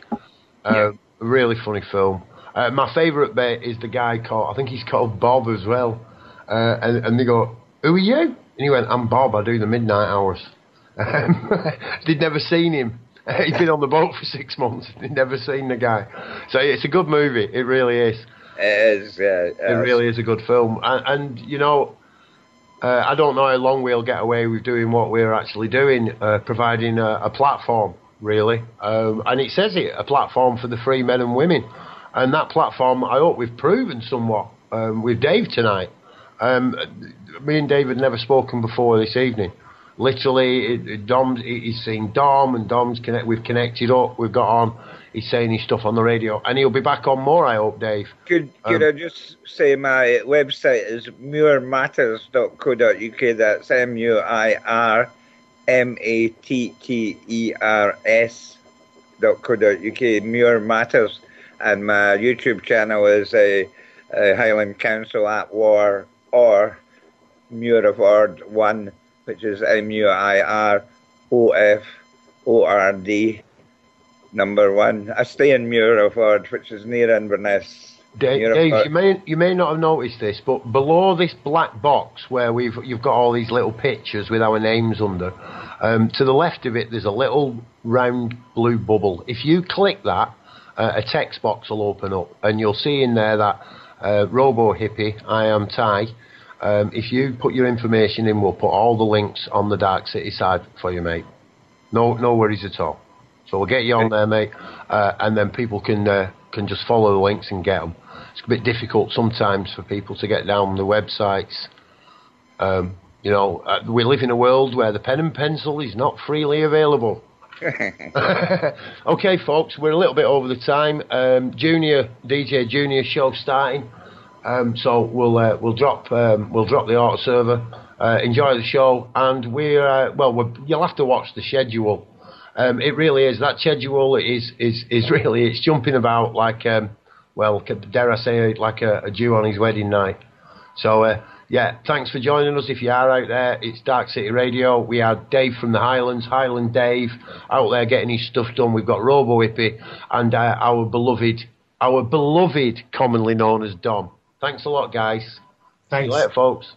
Really funny film. My favourite bit is the guy I think he's called Bob as well. And they go, "Who are you?" And he went, "I'm Bob, I do the midnight hours." They'd never seen him. He'd been on the boat for 6 months. They'd never seen the guy. So it's a good movie. It really is. It is, yeah. It really is a good film. And you know, I don't know how long we'll get away with doing what we're actually doing, providing a platform, really. And it says it, a platform for the free men and women. And that platform, I hope we've proven somewhat with Dave tonight. Me and Dave had never spoken before this evening. Literally, he's seen Dom, and we've connected up, we've got on, he's saying his stuff on the radio, and he'll be back on more, I hope, Dave. Could I just say my website is muirmatters.co.uk, that's muirmatters.co.uk, Muir Matters, and my YouTube channel is Highland Council at War, or Muir of Ord 1, which is MUIROFORD number 1. I stay in Muir of Ord, which is near Inverness. Dave, you may not have noticed this, but below this black box where you've got all these little pictures with our names under, to the left of it there's a little round blue bubble. If you click that, a text box will open up, and you'll see in there that robohippy, I am Ty. If you put your information in, we'll put all the links on the Darkcity side for you, mate. No worries at all. So we'll get you on there, mate, and then people can just follow the links and get them. It's a bit difficult sometimes for people to get down the websites. You know, we live in a world where the pen and pencil is not freely available. Okay, folks, we're a little bit over the time. DJ Junior show starting. So we'll drop the auto server. Enjoy the show, and you'll have to watch the schedule. It really is, that schedule is really, it's jumping about like dare I say, like a Jew on his wedding night. So yeah, thanks for joining us. If you are out there, it's Darkcity Radio. We had Dave from the Highlands, Highland Dave, out there getting his stuff done. We've got robohippy and our beloved, commonly known as Dom. Thanks a lot, guys. Thanks. See you later, folks.